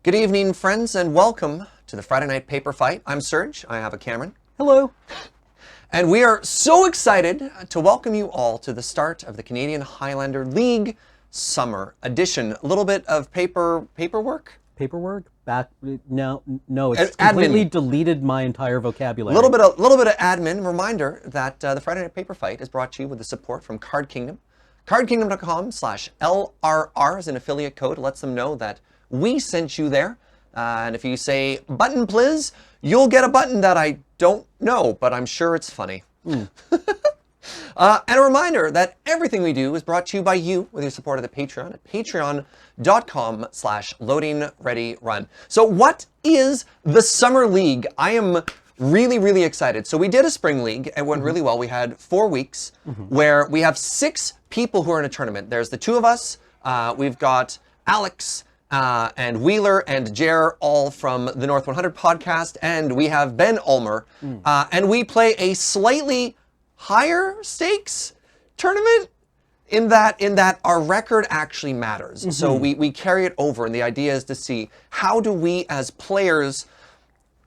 Good evening, friends, and welcome to the Friday Night Paper Fight. I'm Serge. I have a Cameron. Hello. And we are so excited to welcome you all to the start of the Canadian Highlander League Summer Edition. A little bit of paperwork? Paperwork? No, it's Admin. completely deleted my entire vocabulary. A little bit of admin. Reminder that the Friday Night Paper Fight is brought to you with the support from Card Kingdom. CardKingdom.com/LRR is an affiliate code. It lets them know that we sent you there. And if you say button please, you'll get a button that I don't know, but I'm sure it's funny. And a reminder that everything we do is brought to you by you with your support of the Patreon at patreon.com/loadingreadyrun. So what is the Summer League? I am really excited. So we did a Spring League. It went really well. We had 4 weeks where we have 6 people who are in a tournament. There's the 2 of us. We've got Alex and Wheeler and Jer, all from the North 100 podcast. And we have Ben Ulmer. And we play a slightly higher stakes tournament in that our record actually matters. So we carry it over. And the idea is to see how do we as players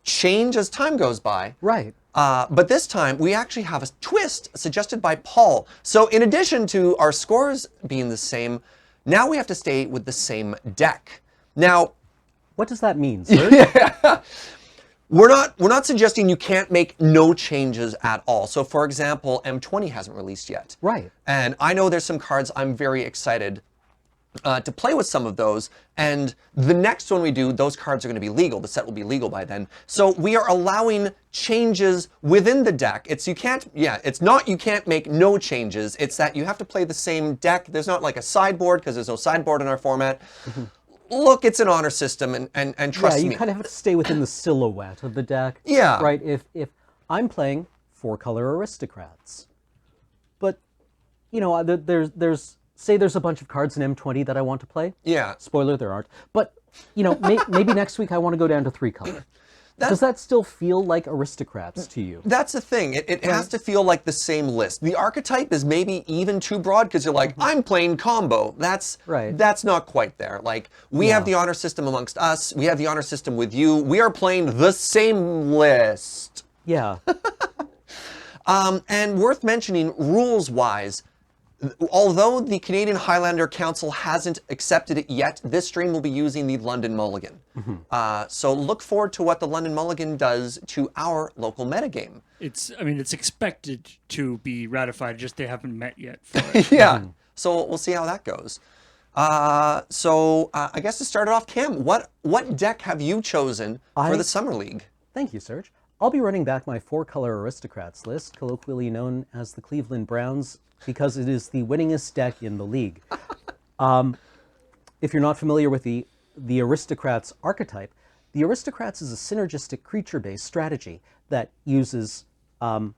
change as time goes by. Right. But this time, we actually have a twist suggested by Paul. So in addition to our scores being the same, now we have to stay with the same deck. Now, what does that mean, sir? we're not suggesting you can't make no changes at all. So for example, M20 hasn't released yet. Right. And I know there's some cards I'm very excited to play with some of those, and the next one we do, those cards are going to be legal. The set will be legal by then. So we are allowing changes within the deck. It's not you can't make no changes. It's that you have to play the same deck. There's not like a sideboard because there's no sideboard in our format. Look, it's an honor system, and trust me. Yeah, you kind of have to stay within the silhouette of the deck. Yeah. Right. If I'm playing 4-color aristocrats, but you know, say there's a bunch of cards in M20 that I want to play. Yeah. Spoiler, there aren't. But, you know, maybe next week I want to go down to 3-color. Does that still feel like aristocrats to you? That's the thing. It has to feel like the same list. The archetype is maybe even too broad because you're like, I'm playing combo. That's not quite there. Like, we have the honor system amongst us. We have the honor system with you. We are playing the same list. Yeah. And worth mentioning, rules-wise, although the Canadian Highlander Council hasn't accepted it yet, this stream will be using the London Mulligan. So look forward to what the London Mulligan does to our local metagame. It's expected to be ratified, just they haven't met yet for it. Yeah, so we'll see how that goes. I guess to start it off, Cam, what deck have you chosen for the Summer League? Thank you, Serge. I'll be running back my 4-color aristocrats list, colloquially known as the Cleveland Browns, because it is the winningest deck in the league. If you're not familiar with the Aristocrats archetype, the Aristocrats is a synergistic creature-based strategy that uses 3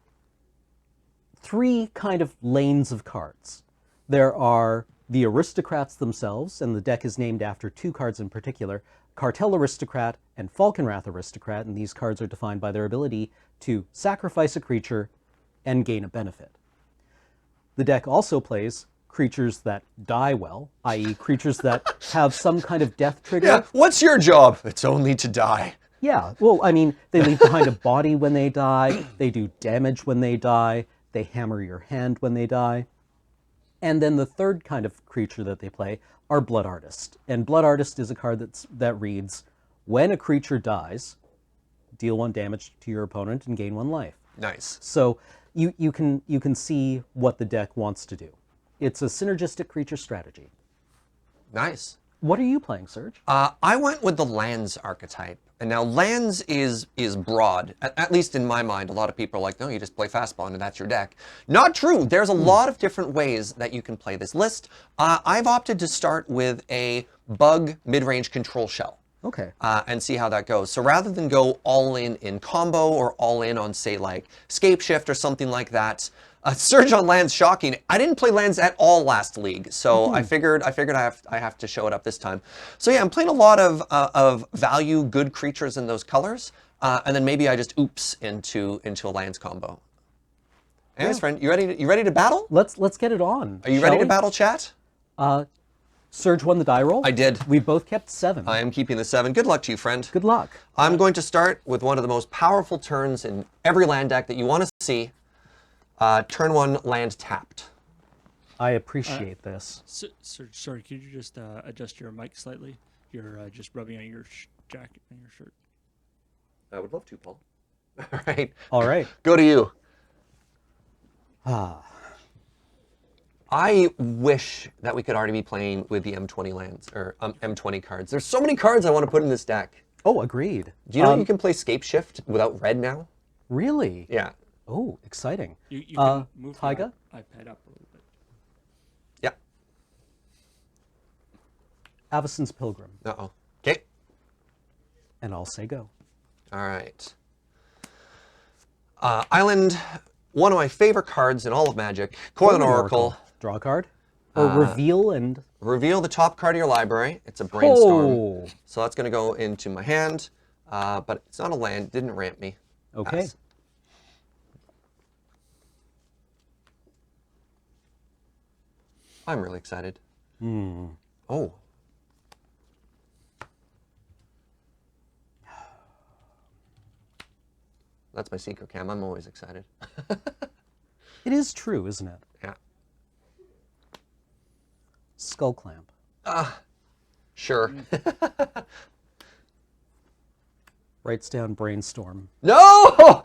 kind of lanes of cards. There are the Aristocrats themselves, and the deck is named after 2 cards in particular, Cartel Aristocrat and Falconwrath Aristocrat, and these cards are defined by their ability to sacrifice a creature and gain a benefit. The deck also plays creatures that die well, i.e. creatures that have some kind of death trigger. Yeah, what's your job? It's only to die. Yeah, well, I mean, they leave behind a body when they die, they do damage when they die, they hammer your hand when they die. And then the third kind of creature that they play are Blood Artist. And Blood Artist is a card that reads, when a creature dies, deal 1 damage to your opponent and gain 1 life. Nice. So you can see what the deck wants to do. It's a synergistic creature strategy. Nice. What are you playing, Serge? I went with the lands archetype. And now lands is broad, at least in my mind. A lot of people are like, no, you just play fastball and that's your deck. Not true. There's a lot of different ways that you can play this list. I've opted to start with a bug mid-range control shell. Okay. And see how that goes. So rather than go all in combo or all in on, say, like Scape Shift or something like that, Surge on lands, shocking. I didn't play lands at all last league, so I figured I have to show it up this time. So yeah, I'm playing a lot of value, good creatures in those colors, and then maybe I just oops into a lands combo. Anyways, friend, you ready to battle? Let's get it on. Are you ready to battle, chat? Serge won the die roll. I did. We both kept 7. I am keeping the 7. Good luck to you, friend. Good luck. I'm going to start with one of the most powerful turns in every land deck that you want to see. Turn 1, land tapped. I appreciate this. Sorry, could you just adjust your mic slightly? You're just rubbing on your jacket and your shirt. I would love to, Paul. All right. All right. Go to you. Ah. I wish that we could already be playing with the M20 lands, or M20 cards. There's so many cards I want to put in this deck. Oh, agreed. Do you know you can play Scape Shift without red now? Really? Yeah. Oh, exciting. You can move Tyga? your iPad up a little bit. Yeah. Avacyn's Pilgrim. Uh-oh. Okay. And I'll say go. All right. Island, one of my favorite cards in all of Magic. Coiling Oracle. Draw a card. Or reveal and... Reveal the top card of your library. It's a Brainstorm. Oh. So that's going to go into my hand. But it's not a land. It didn't ramp me. Okay. Pass. I'm really excited. Oh. That's my secret cam. I'm always excited. It is true, isn't it? Yeah. Skull Clamp. Sure. Writes down Brainstorm. No!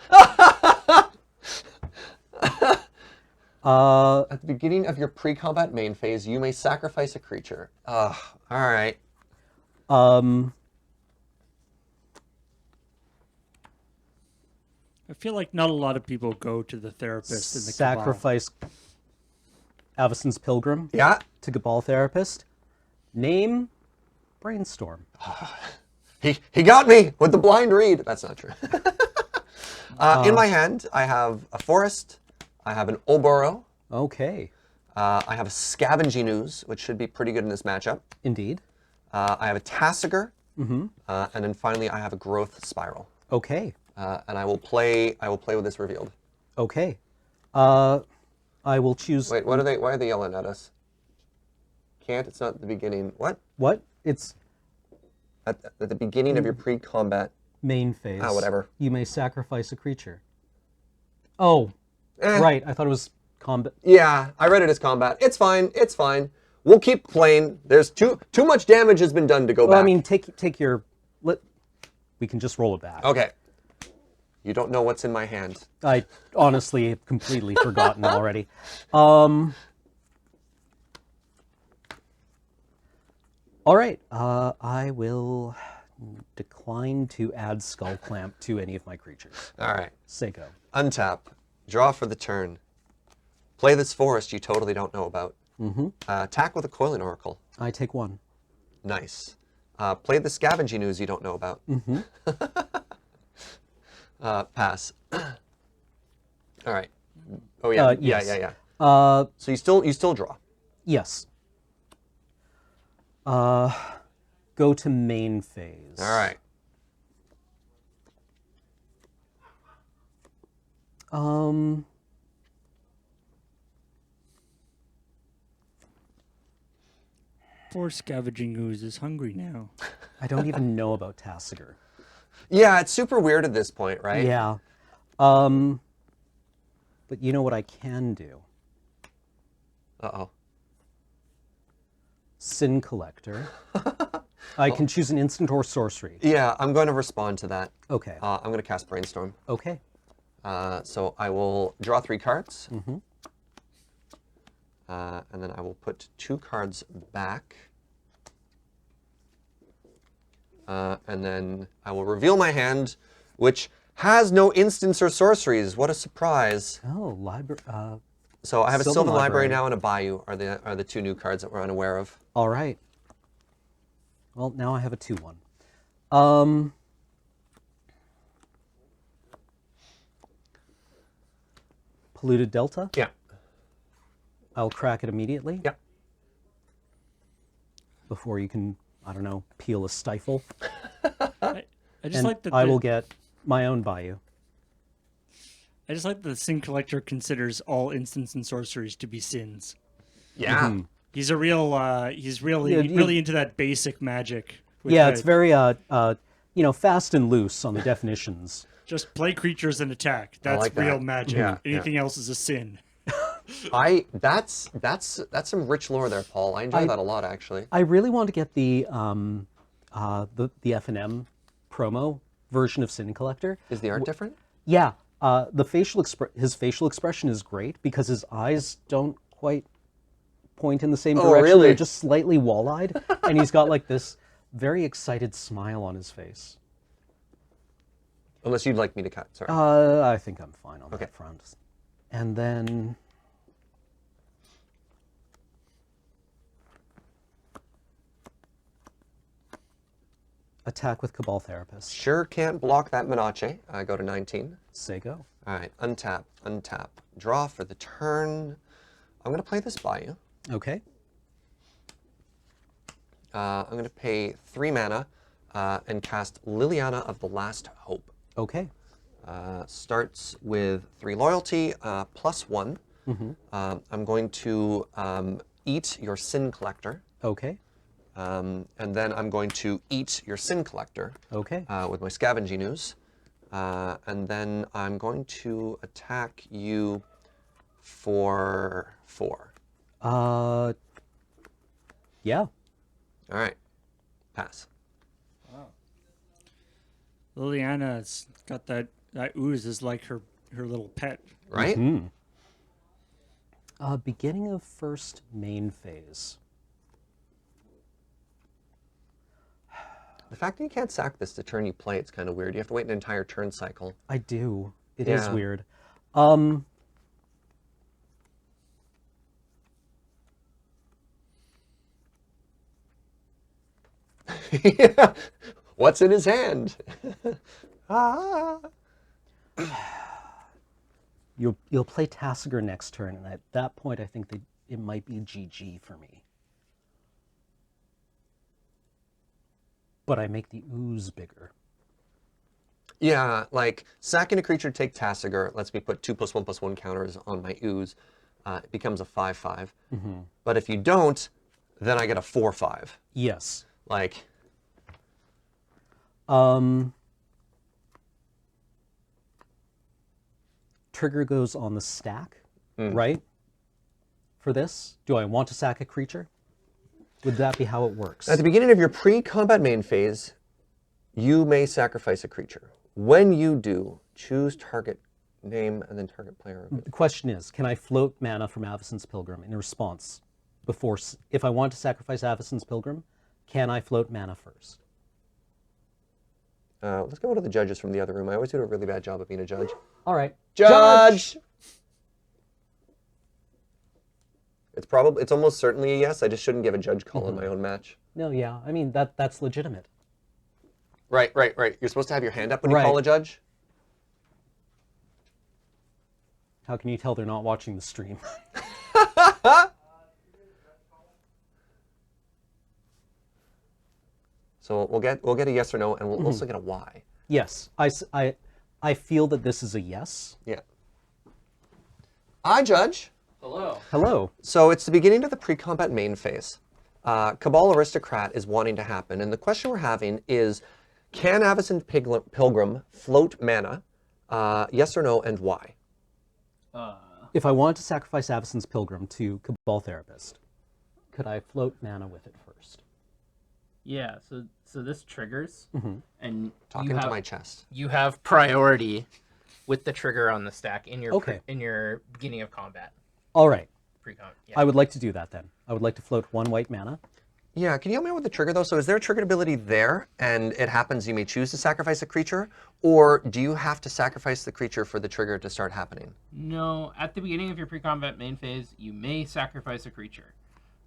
Uh, At the beginning of your pre-combat main phase, you may sacrifice a creature. All right. I feel like not a lot of people go to the therapist in the sacrifice Avacyn's Pilgrim Yeah. to Cabal Therapist. Name Brainstorm. He got me with the blind read. That's not true. In my hand, I have a forest. I have an Oboro. Okay. I have a Scavenging Ooze, which should be pretty good in this matchup. Indeed. I have a Tasigur. And then finally, I have a Growth Spiral. Okay. And I will play with this revealed. Okay. I will choose... Wait, what are they? Why are they yelling at us? Can't. It's not the beginning. What? What? It's At the beginning of your pre-combat. main phase. Whatever. You may sacrifice a creature. Oh, Eh. right. I thought it was combat. Yeah, I read it as combat. It's fine. It's fine. We'll keep playing. There's too much damage has been done to go Well, back. I mean, take your... We can just roll it back. Okay. You don't know what's in my hand. I honestly have completely forgotten already. All right. I will decline to add Skull Clamp to any of my creatures. All right. Say go. Untap. Draw for the turn. Play this forest you totally don't know about. Attack with a Coiling Oracle. I take 1. Nice. Play the Scavenging Ooze you don't know about. Pass. All right. Oh yeah. Yes. Yeah. So So you still draw. yes. Go to main phase. All right. Poor Scavenging Ooze is hungry now. I don't even know about Tasigur. Yeah, it's super weird at this point, right? Yeah. But you know what I can do? Uh-oh. Sin Collector. I can choose an instant or sorcery. Yeah, I'm going to respond to that. Okay. I'm going to cast Brainstorm. Okay. So I will draw 3 cards. And then I will put 2 cards back. And then I will reveal my hand, which has no instants or sorceries. What a surprise. Oh, library. So I have a Sylvan Sylvan Library Library. now and a Bayou are the 2 new cards that we're unaware of. All right. Well, now I have a 2-1. Polluted Delta. Yeah. I'll crack it immediately. Yeah. Before you can, I don't know, peel a stifle. I just And like that I will get my own Bayou. I just like that the Sin Collector considers all instants and sorceries to be sins. Yeah. He's a real. He's really Yeah, really into that basic magic. with Yeah, the- it's very fast and loose on the definitions. Just play creatures and attack. That's like that. real magic. Yeah, yeah. Anything else is a sin. That's some rich lore there, Paul. I enjoy that a lot, actually. I really want to get the F&M promo version of Sin Collector. Is the art different? Yeah, his facial expression is great because his eyes don't quite point in the same direction. Really? They're just slightly wall-eyed, and he's got like this very excited smile on his face. Unless you'd like me to cut, sorry. I think I'm fine on that front. And then attack with Cabal Therapist. Sure can't block that Menace. I go to 19. Say go. All right, untap, untap. Draw for the turn. I'm going to play this by you. Okay. I'm going to pay 3 mana and cast Liliana of the Last Hope. Okay. Starts with 3 loyalty, +1. I'm going to eat your Sin Collector. Okay. And then I'm going to eat your Sin Collector Okay. with my Scavenging Ooze. And then I'm going to attack you for 4. Yeah. All right. Pass. Liliana's got that ooze is like her little pet. Right? Beginning of first main phase. The fact that you can't sack this the turn you play, it's kind of weird. You have to wait an entire turn cycle. I do. It is Yeah. weird. What's in his hand? Ah. You'll play Tassiger next turn, and at that point, I think it might be GG for me. But I make the ooze bigger. Yeah, like sacking a creature, take Tassiger, lets me put 2+1/+1 counters on my ooze. It becomes a 5/5. But if you don't, then I get a 4/5. Yes. Like, Trigger goes on the stack, right? For this, do I want to sack a creature? Would that be how it works? at the beginning of your pre-combat main phase, you may sacrifice a creature. When you do, choose target name and then target player. The question is, can I float mana from Avacyn's Pilgrim in response before, if I want to sacrifice Avacyn's Pilgrim, can I float mana first? Let's go to the judges from the other room. I always do a really bad job of being a judge. All right. Judge! It's almost certainly a yes. I just shouldn't give a judge call in my own match. No, yeah. I mean, that's legitimate. Right. You're supposed to have your hand up when you Right. call a judge. How can you tell they're not watching the stream? So we'll get a yes or no, and we'll also get a why. Yes. I feel that this is a yes. Yeah. I judge. Hello. Hello. So it's the beginning of the pre-combat main phase. Cabal Aristocrat is wanting to happen, and the question we're having is, can Avacyn Pilgrim float mana? Yes or no, and why? If I wanted to sacrifice Avacyn's Pilgrim to Cabal Therapist, could I float mana with it first? Yeah, so this triggers, and Talking to my chest. you have priority with the trigger on the stack in your Okay. in your beginning of combat. All right. Pre-com. Yeah. I would like to do that then. I would like to float 1 white mana. Yeah, can you help me out with the trigger though? So is there a triggered ability there, and it happens you may choose to sacrifice a creature, or do you have to sacrifice the creature for the trigger to start happening? No, at the beginning of your pre-combat main phase, you may sacrifice a creature.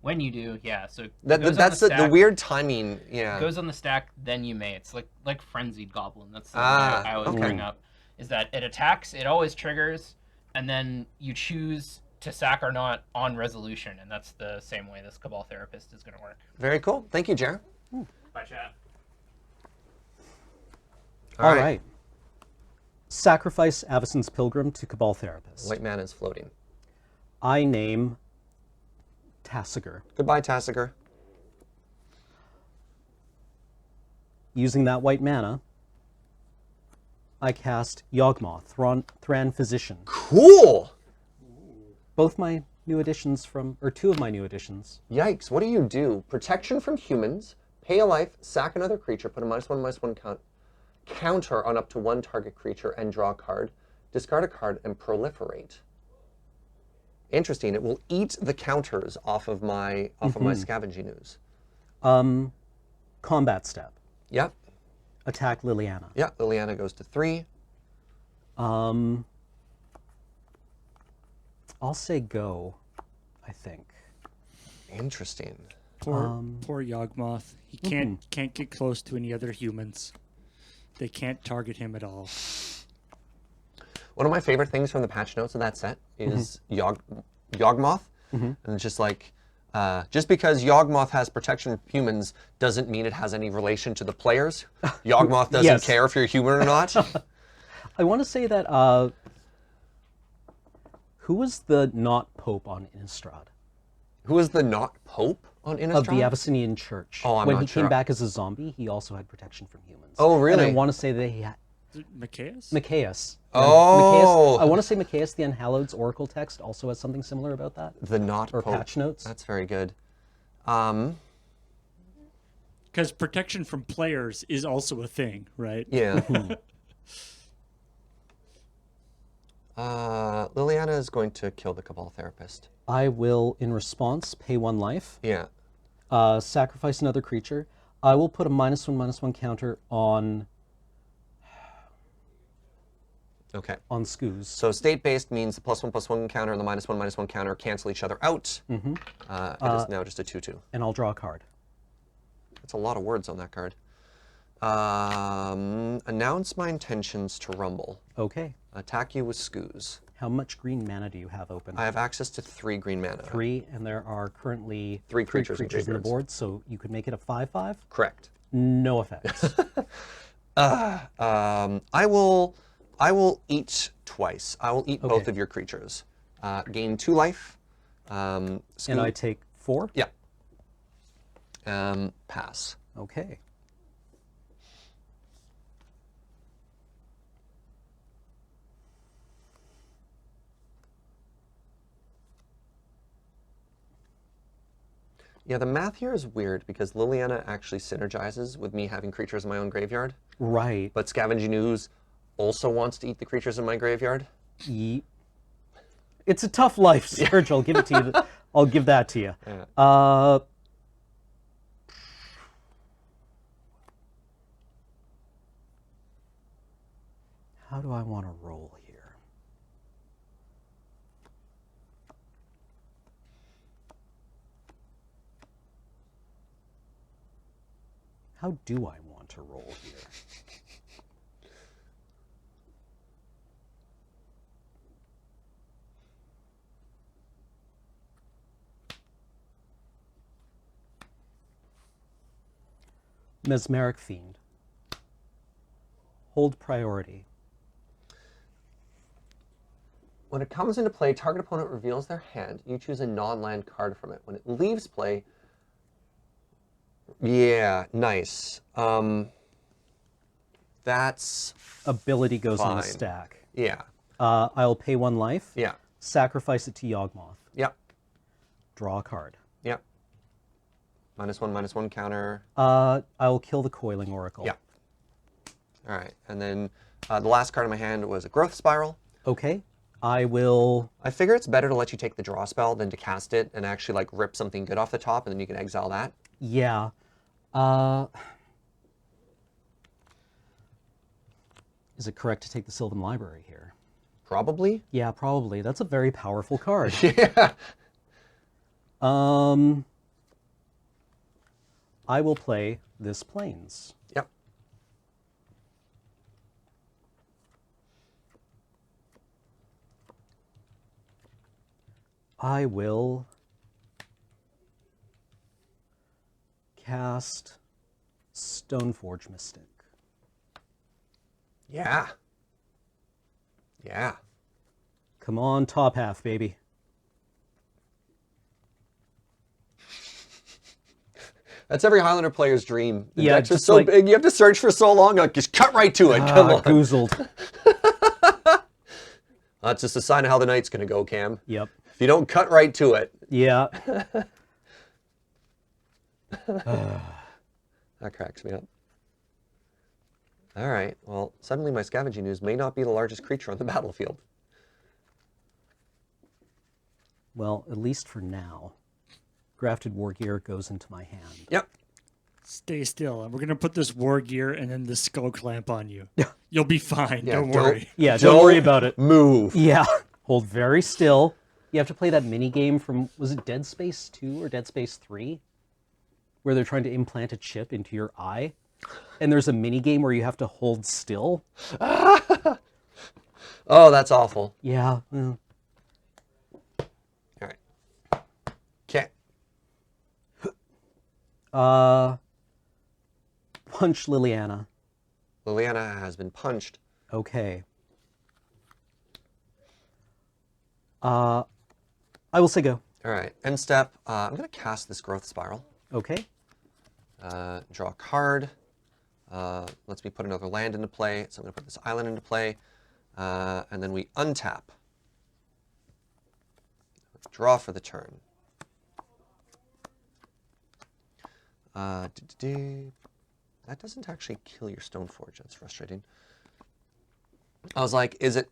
When you do, yeah. So it goes on That's the stack, weird timing. Yeah. It goes on the stack, then you may. It's like Frenzied Goblin. That's the Ah, one I always okay. bring up. Is that it attacks, it always triggers, and then you choose to sack or not on resolution, and that's the same way this Cabal Therapist is going to work. Very cool. Thank you, Jer. Bye, chat. All right. Sacrifice Avacyn's Pilgrim to Cabal Therapist. White mana is floating. I name Tasigur. Goodbye, Tasigur. Using that white mana, I cast Yawgmoth, Thran Physician. Cool! Both my new additions or two of my new additions. Yikes, what do? Protection from humans, pay a life, sack another creature, put a -1/-1 counter on up to one target creature and draw a card, discard a card, and proliferate. Interesting, it will eat the counters off of my scavenging ooze. Combat step. Yep. Attack Liliana. Yeah, Liliana goes to 3. I'll say go, I think. Interesting. Poor Yawgmoth. He can't get close to any other humans. They can't target him at all. One of my favorite things from the patch notes of that set is Yawgmoth. And it's just like, just because Yawgmoth has protection from humans doesn't mean it has any relation to the players. Yawgmoth doesn't Yes. care if you're human or not. I want to say that, who was the not Pope on Innistrad? Who is the not Pope on Innistrad? Of the Abyssinian Church. Oh, I'm when not he sure. came back as a zombie, he also had protection from humans. Oh, really? And I want to say that he had Is it Micaeus? Micaeus. Oh. Micaeus, I want to say Micaeus the Unhallowed's Oracle text also has something similar about that. The not Or Pope. patch notes. That's very good. Because protection from players is also a thing, right? Yeah. Liliana is going to kill the Cabal Therapist. I will, in response, pay 1 life, Yeah. sacrifice another creature. I will put a -1/-1 counter on Okay. Skoos. So state-based means the +1/+1 counter and the -1/-1 counter cancel each other out. It is now just a 2/2. And I'll draw a card. That's a lot of words on that card. Announce my intentions to rumble. Okay. Attack you with Skoos. How much green mana do you have open? I have access to 3 green mana. 3, and there are currently Three creatures in in the graveyards. board, so you could make it a 5/5. Correct. No effects. I will eat twice. I will eat both of your creatures. Gain 2 life. And I take 4. Yeah. Pass. Okay. Yeah, the math here is weird because Liliana actually synergizes with me having creatures in my own graveyard, Right. but Scavenging Ooze also wants to eat the creatures in my graveyard. It's a tough life, Serge. I'll give it to you. I'll give that to you. Yeah. How do I want to roll here? How do I want to roll here? Mesmeric Fiend. Hold priority. When it comes into play, target opponent reveals their hand. You choose a non-land card from it. When it leaves play, yeah, nice. That's Ability goes on a fine. stack. Yeah, I'll pay 1 life. yeah, Sacrifice it to Yawgmoth. yep, Draw a card. yep. -1/-1 counter. I will kill the Coiling Oracle. Yeah. All right, and then the last card in my hand was a Growth Spiral. Okay. I will. I figure it's better to let you take the draw spell than to cast it and actually like rip something good off the top, and then you can exile that. Yeah. Is it correct to take the Sylvan Library here? Probably. Yeah, probably. That's a very powerful card. Yeah. I will play this Plains. Yep. I will cast Stoneforge Mystic. Yeah. Yeah. Come on, top half, baby. That's every Highlander player's dream. The Yeah, decks are just so like- big, you have to search for so long. Like, just cut right to it. Come on. Goozled. That's just a sign of how the night's going to go, Cam. Yep. If you don't cut right to it. Yeah. That cracks me up. All right. Well, suddenly my scavenging ooze may not be the largest creature on the battlefield. Well, at least for now. Grafted War Gear goes into my hand. Yep. Stay still, and we're gonna put this war gear and then the skull clamp on you. You'll be fine. Yeah, don't don't- worry. Yeah, don't worry Don't about it. Move. Yeah. Hold very still. You have to play that mini game from, was it Dead Space 2 or Dead Space 3? Where they're trying to implant a chip into your eye. And there's a mini game where you have to hold still. Oh, that's awful. Yeah. All right. Okay. Punch Liliana. Liliana has been punched. Okay. I will say go. All right. End step. I'm going to cast this Growth Spiral. Okay. Draw a card. Lets me put another land into play. So I'm going to put this island into play. And then we untap. Draw for the turn. That doesn't actually kill your Stoneforge. That's frustrating. I was like, is it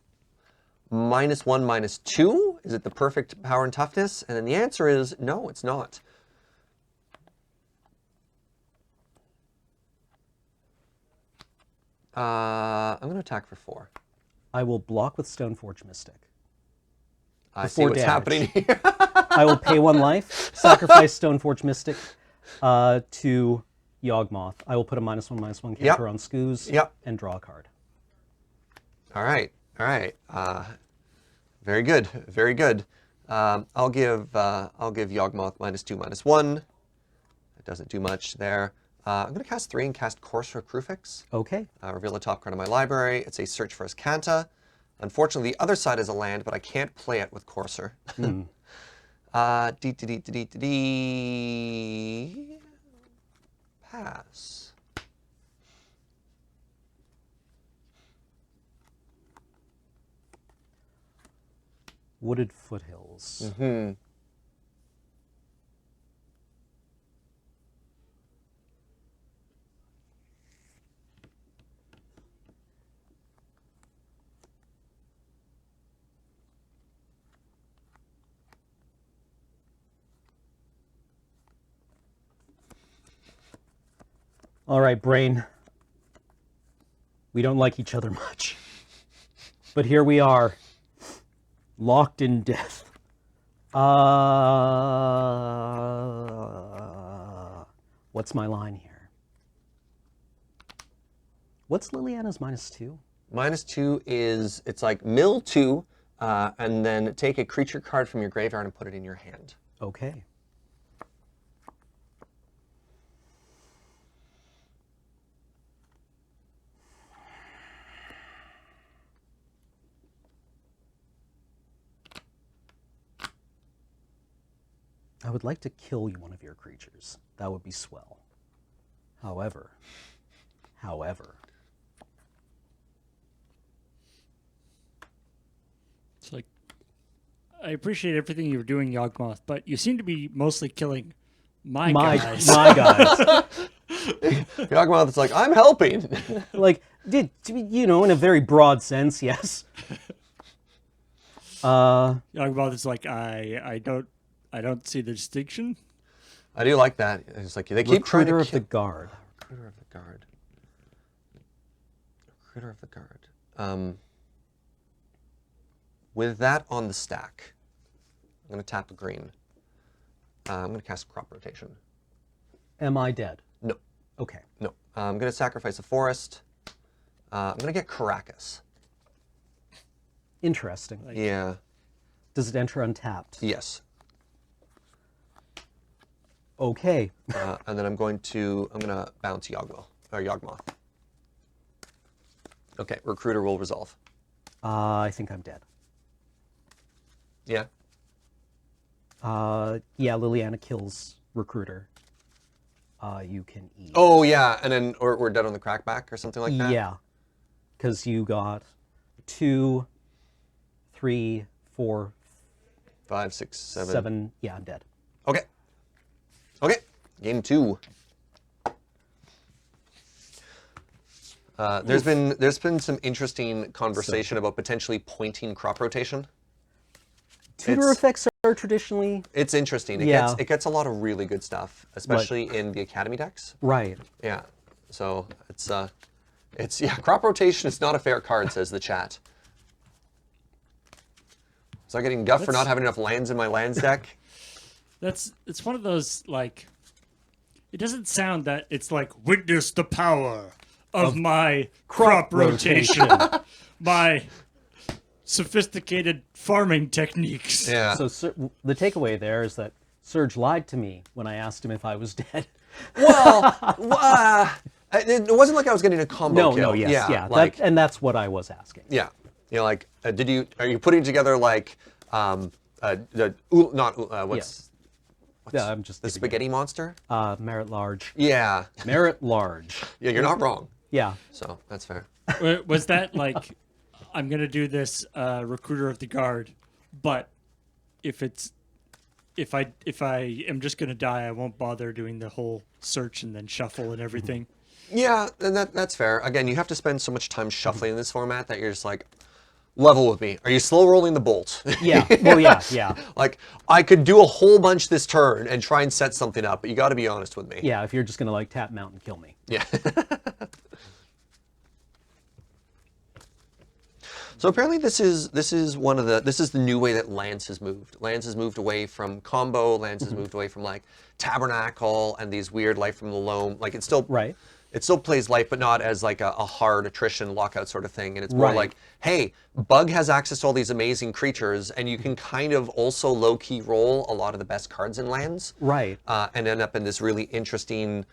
-1, -2? Is it the perfect power and toughness? And then the answer is no, it's not. I'm going to attack for 4. I will block with Stoneforge Mystic. I see Before what's damage. happening here. I will pay 1 life, sacrifice Stoneforge Mystic to Yawgmoth. I will put a -1/-1 counter Yep. on Skoos Yep. and draw a card. All right, all right. Very good, very good. I'll give Yawgmoth -2/-1. It doesn't do much there. I'm going to cast 3 and cast Courser Crufix. Okay. Reveal the top card of my library. It's a Search for Azcanta. Unfortunately, the other side is a land, but I can't play it with Courser. Pass. Wooded Foothills. All right, Brain. We don't like each other much. But here we are, locked in death. What's my line here? What's Liliana's -2? -2 is, it's like mill 2, and then take a creature card from your graveyard and put it in your hand. Okay. I would like to kill one of your creatures. That would be swell. However, It's like, I appreciate everything you were doing, Yawgmoth, but you seem to be mostly killing my guys. my guys. Yawgmoth is like, I'm helping. Like, you know, in a very broad sense, yes. Yawgmoth is like, I don't see the distinction. I do like that. It's like they keep trying to Recruiter of the kill. Guard. Recruiter of the Guard. Recruiter of the Guard. With that on the stack, I'm going to tap a green. I'm going to cast Crop Rotation. Am I dead? No, Okay. no. I'm going to sacrifice a forest. I'm going to get Caracas. Interesting. Yeah. Does it enter untapped? Yes. Okay. And then I'm going to bounce Yawgmoth. Okay, Recruiter will resolve. I think I'm dead. Yeah. Yeah, Liliana kills Recruiter. you can eat. Oh yeah, and then we're dead on the crackback or something like that. Yeah, because you got 2, 3, 4, 5, 6, 7. 7. Yeah, I'm dead. Okay. Okay. Game 2. There's been some interesting conversation about potentially pointing crop rotation. Tutor effects are traditionally It's interesting. Yeah. It gets a lot of really good stuff, especially in the Academy decks. right. Yeah. So it's crop rotation is not a fair card, says the chat. So I'm getting guff for not having enough lands in my lands deck. It's one of those, like, it doesn't sound that it's like, witness the power of my crop rotation, my sophisticated farming techniques. Yeah. So the takeaway there is that Serge lied to me when I asked him if I was dead. Well, it wasn't like I was getting a combo kill. No, yes, yeah. Like, And that's what I was asking. yeah. You know, like, are you putting together like, what's Yeah, I'm just the giving spaghetti monster? Merit large. Yeah. Merit large. Yeah, you're not wrong. Yeah. So that's fair. Was that like, I'm gonna do this recruiter of the guard, but if I am just gonna die, I won't bother doing the whole search and then shuffle and everything. Yeah, and that's fair. Again, you have to spend so much time shuffling in this format that you're just like, level with me. Are you slow rolling the bolt? Yeah. Well, yeah. Like, I could do a whole bunch this turn and try and set something up, but you got to be honest with me. Yeah, if you're just gonna like tap mount and kill me. Yeah. So apparently this is the new way that Lance has moved. Lance has moved away from combo. Lance has moved away from like Tabernacle and these weird Life from the Loam. Like it's still Right. It still plays life, but not as like a hard attrition lockout sort of thing. And it's more Right. like, hey, Bug has access to all these amazing creatures, and you can kind of also low-key roll a lot of the best cards in lands. Right. And end up in this really interesting,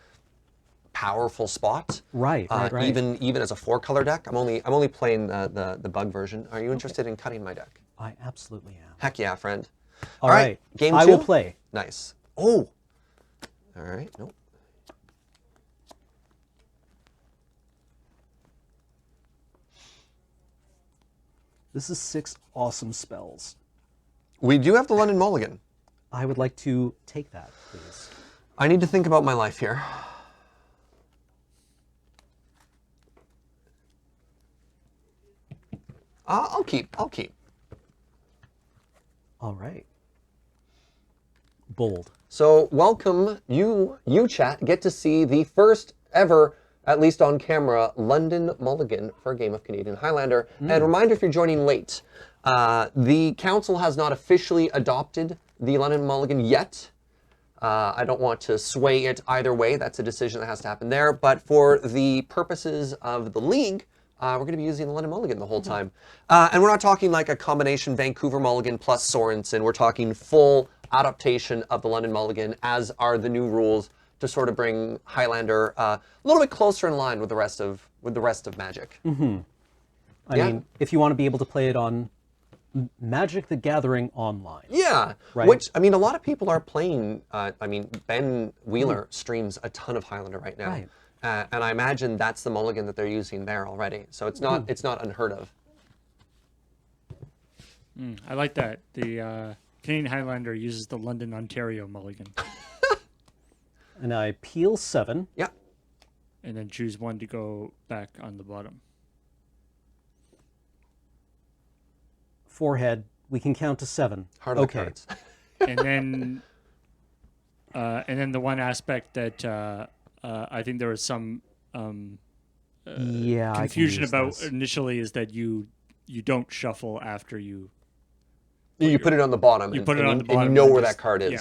powerful spot. Right. Even as a 4-color deck. I'm only playing the Bug version. Are you interested in cutting my deck? I absolutely am. Heck yeah, friend. All right. Game 2? I will play. Nice. Oh. All right. Nope. This is 6 awesome spells. We do have the London Mulligan. I would like to take that, please. I need to think about my life here. I'll keep. All right. Bold. So welcome, you chat, get to see the first ever, at least on camera, London Mulligan for a game of Canadian Highlander. And reminder if you're joining late, the council has not officially adopted the London Mulligan yet. I don't want to sway it either way. That's a decision that has to happen there. But for the purposes of the league, we're going to be using the London Mulligan the whole time. And we're not talking like a combination Vancouver Mulligan plus Sorensen. We're talking full adaptation of the London Mulligan, as are the new rules to sort of bring Highlander a little bit closer in line with the rest of Magic. I mean, if you want to be able to play it on Magic the Gathering online. Yeah, Right. which, I mean, a lot of people are playing, I mean, Ben Wheeler streams a ton of Highlander right now. Right. And I imagine that's the mulligan that they're using there already. So it's not unheard of. I like that. The Canadian Highlander uses the London, Ontario mulligan. And I peel 7. Yeah. And then choose one to go back on the bottom. Forehead. We can count to 7. Heart of the cards. And then the one aspect that I think there was some Yeah, confusion I can about use this. initially is that you don't shuffle after you. You put it on the bottom. You put it on the and bottom you know and where just- that card is. yeah.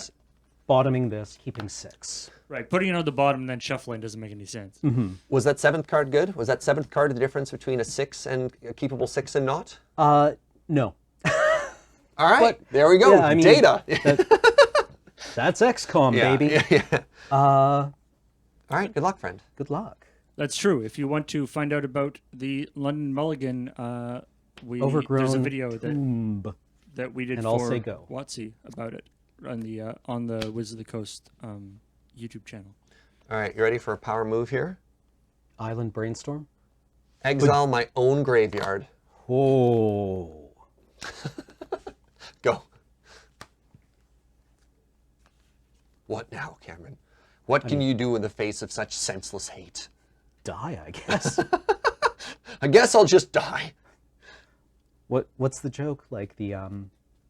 Bottoming this, keeping 6. Right, putting it on the bottom and then shuffling doesn't make any sense. Was that 7th card good? Was that 7th card the difference between a 6 and a keepable 6 and not? No. All right, But- there we go. yeah, I mean, Data. That's XCOM, Yeah, baby. yeah. All right, good luck, friend. Good luck. That's true. If you want to find out about the London Mulligan, there's a Overgrown video tomb. that we did And for I'll say go. WotC about it on the Wizards of the Coast YouTube channel. All right, you ready for a power move here? Island Brainstorm. Exile my own graveyard. Oh. Go. What now, Cameron? What can you do in the face of such senseless hate? Die, I guess. I guess I'll just die. What's the joke? Like the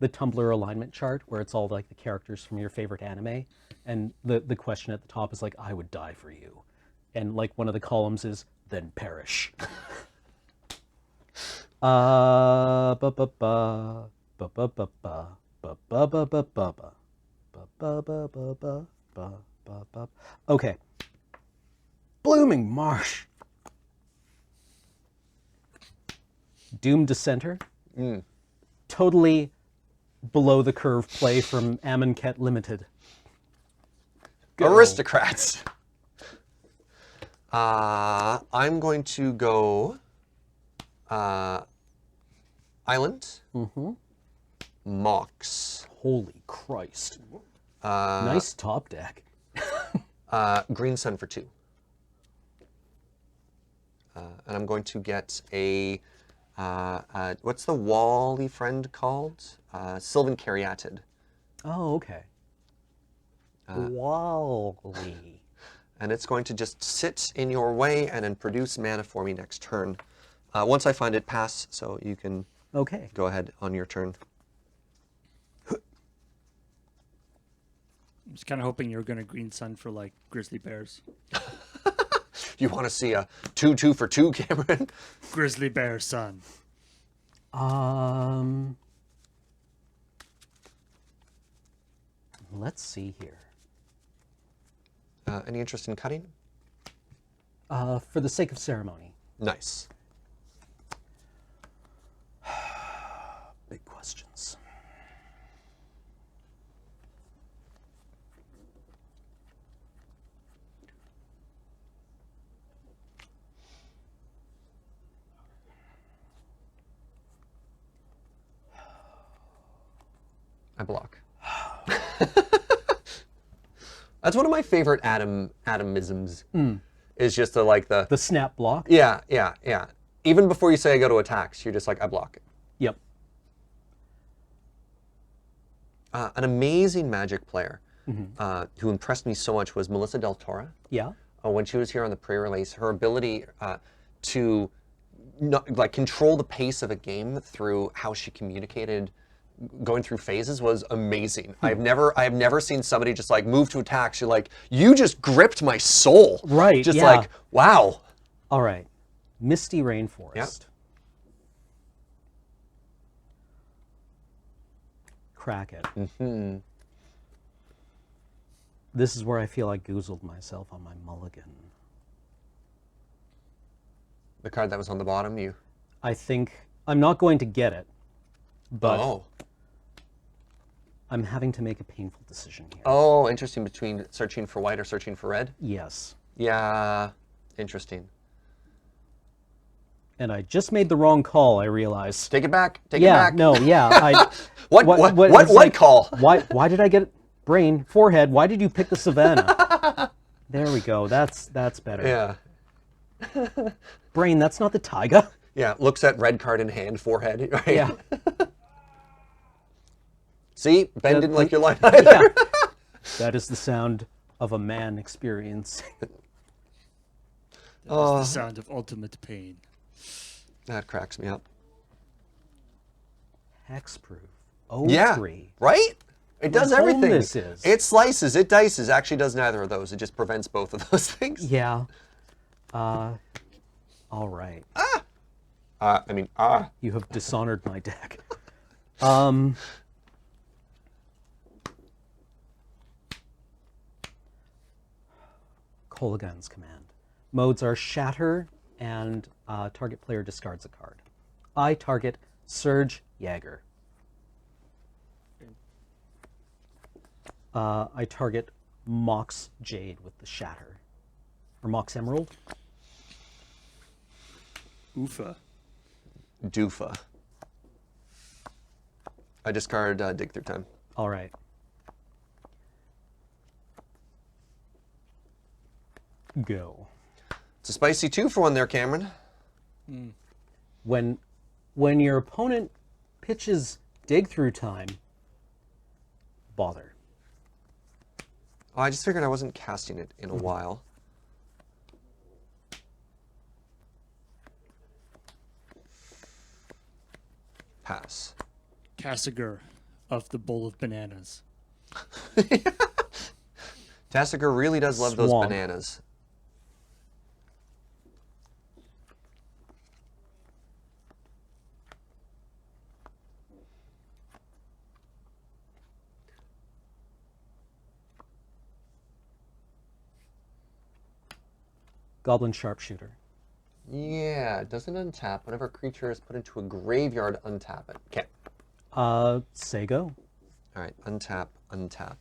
Tumblr alignment chart where it's all like the characters from your favorite anime, and the question at the top is like, I would die for you, and like one of the columns is then perish. Ba ba ba ba ba ba ba ba ba ba ba ba ba ba ba ba ba ba ba. Okay. Blooming Marsh. Doom Dissenter. Totally below the curve play from Amonkhet Limited. Go. Aristocrats. I'm going to go Island. Mox. Holy Christ. Nice top deck. Green Sun for 2. And I'm going to get a, what's the Wally friend called? Sylvan Caryatid. Oh, okay. Wally. And it's going to just sit in your way and then produce mana for me next turn. Once I find it, pass, so you can Okay. go ahead on your turn. I'm just kind of hoping you're going to Green Sun for like Grizzly Bears. You want to see a 2/2 for 2, Cameron? Grizzly Bear Sun. Let's see here. Any interest in cutting? For the sake of ceremony. Nice. Big questions. I block. That's one of my favorite atomisms. Is just the The snap block? yeah. Even before you say I go to attacks, you're just like, I block it. Yep. An amazing Magic player who impressed me so much was Melissa Del Toro. Yeah. When she was here on the pre-release, her ability to control the pace of a game through how she communicated going through phases was amazing. I have never seen somebody just like move to attack. You're like, you just gripped my soul. Right, Just yeah. like, wow. All right. Misty Rainforest. Yep. Crack it. This is where I feel I goozled myself on my mulligan. The card that was on the bottom, you. I think I'm not going to get it, but Oh. I'm having to make a painful decision here. Oh, interesting, between searching for white or searching for red? Yes. Yeah, interesting. And I just made the wrong call, I realized. Take it back. Take Yeah, it back. no, yeah. What call? Why did I get it? Brain, forehead, why did you pick the Savannah? There we go. That's better. Yeah. Brain, that's not the Taiga. Yeah, looks at red card in hand, forehead. Right? Yeah. See? Ben didn't like your line either. Yeah. That is the sound of a man experiencing. That is the sound of ultimate pain. That cracks me up. Hexproof. Yeah. 03. Right? It does home everything. this is. It slices, it dices. Actually does neither of those. It just prevents both of those things. Yeah. All right. You have dishonored my deck. Kolaghan's Command. Modes are Shatter and target player discards a card. I target Surge Jaeger. I target Mox Jade with the Shatter. Or Mox Emerald. Oofa. Doofa. I discard Dig Through Time. All right. Go. It's a spicy 2 for 1 there, Cameron. When your opponent pitches dig through time, bother. Oh, I just figured I wasn't casting it in a while. Pass. Cassiger of the bowl of bananas. Tassiger really does love those Swamp. bananas. Goblin Sharpshooter. Yeah, it doesn't untap. Whenever a creature is put into a graveyard, untap it. Okay. Say go. All right, untap, untap.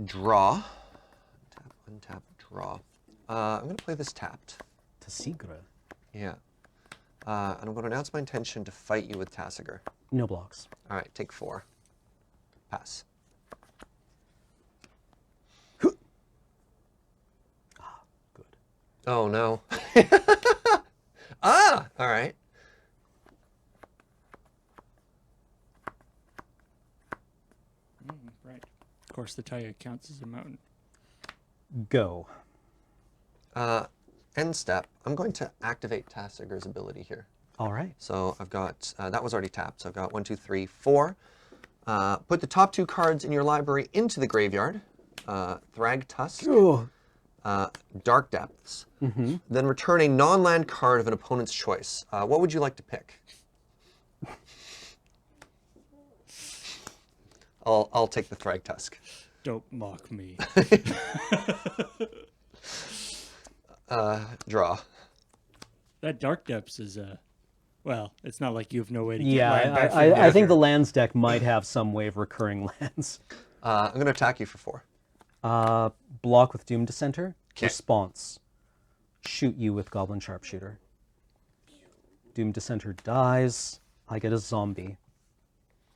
Draw. Untap, untap, draw. I'm going to play this tapped. Tasigre. Yeah. And I'm going to announce my intention to fight you with Tassiger. No blocks. All right, take 4. Pass. Good. Oh, no. Ah! All right. Right. Of course, the Taya counts as a mountain. Go. End step. I'm going to activate Tassiger's ability here. All right. So I've got, that was already tapped, so I've got 1, 2, 3, 4. Put the top 2 cards in your library into the graveyard. Thrag Tusk, Dark Depths. Then return a non-land card of an opponent's choice. What would you like to pick? I'll take the Thrag Tusk. Don't mock me. Draw. That Dark Depths is well, it's not like you have no way to get Yeah, land back from I think the the lands deck might have some way of recurring lands. I'm going to attack you for 4. Block with Doom Dissenter. 'Kay. Response. Shoot you with Goblin Sharpshooter. Doom Dissenter dies. I get a zombie.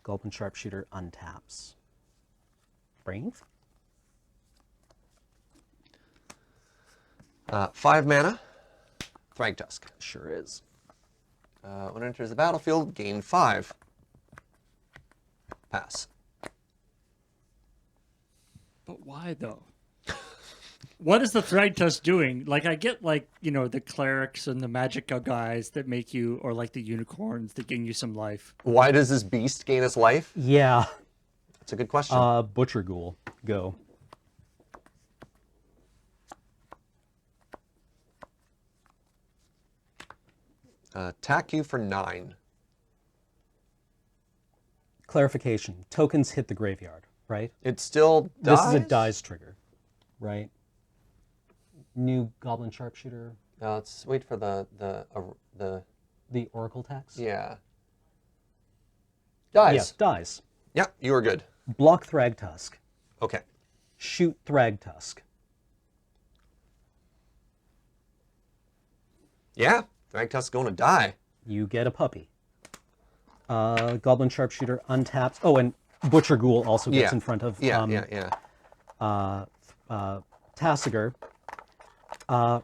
Goblin Sharpshooter untaps. Brave? 5 mana. Thrag Tusk. Sure is. When it enters the battlefield, gain 5. Pass. But why though? What is the Thrag Tusk doing? Like I get like, you know, the clerics and the magica guys that make you, or like the unicorns that gain you some life. Why does this beast gain its life? Yeah. That's a good question. Butcher Ghoul. Go. Attack you for 9. Clarification. Tokens hit the graveyard, right? It still dies? This is a dies trigger, right? New Goblin Sharpshooter. Let's wait for the The Oracle tax? yeah. Dies. Yes, dies. Yeah, you are good. Block Thrag Tusk. Okay. Shoot Thrag Tusk. Yeah, Thrag Tusk's going to die. You get a puppy. Goblin Sharpshooter untaps. Oh, and Butcher Ghoul also gets Yeah. in front of Yeah, Tassiger.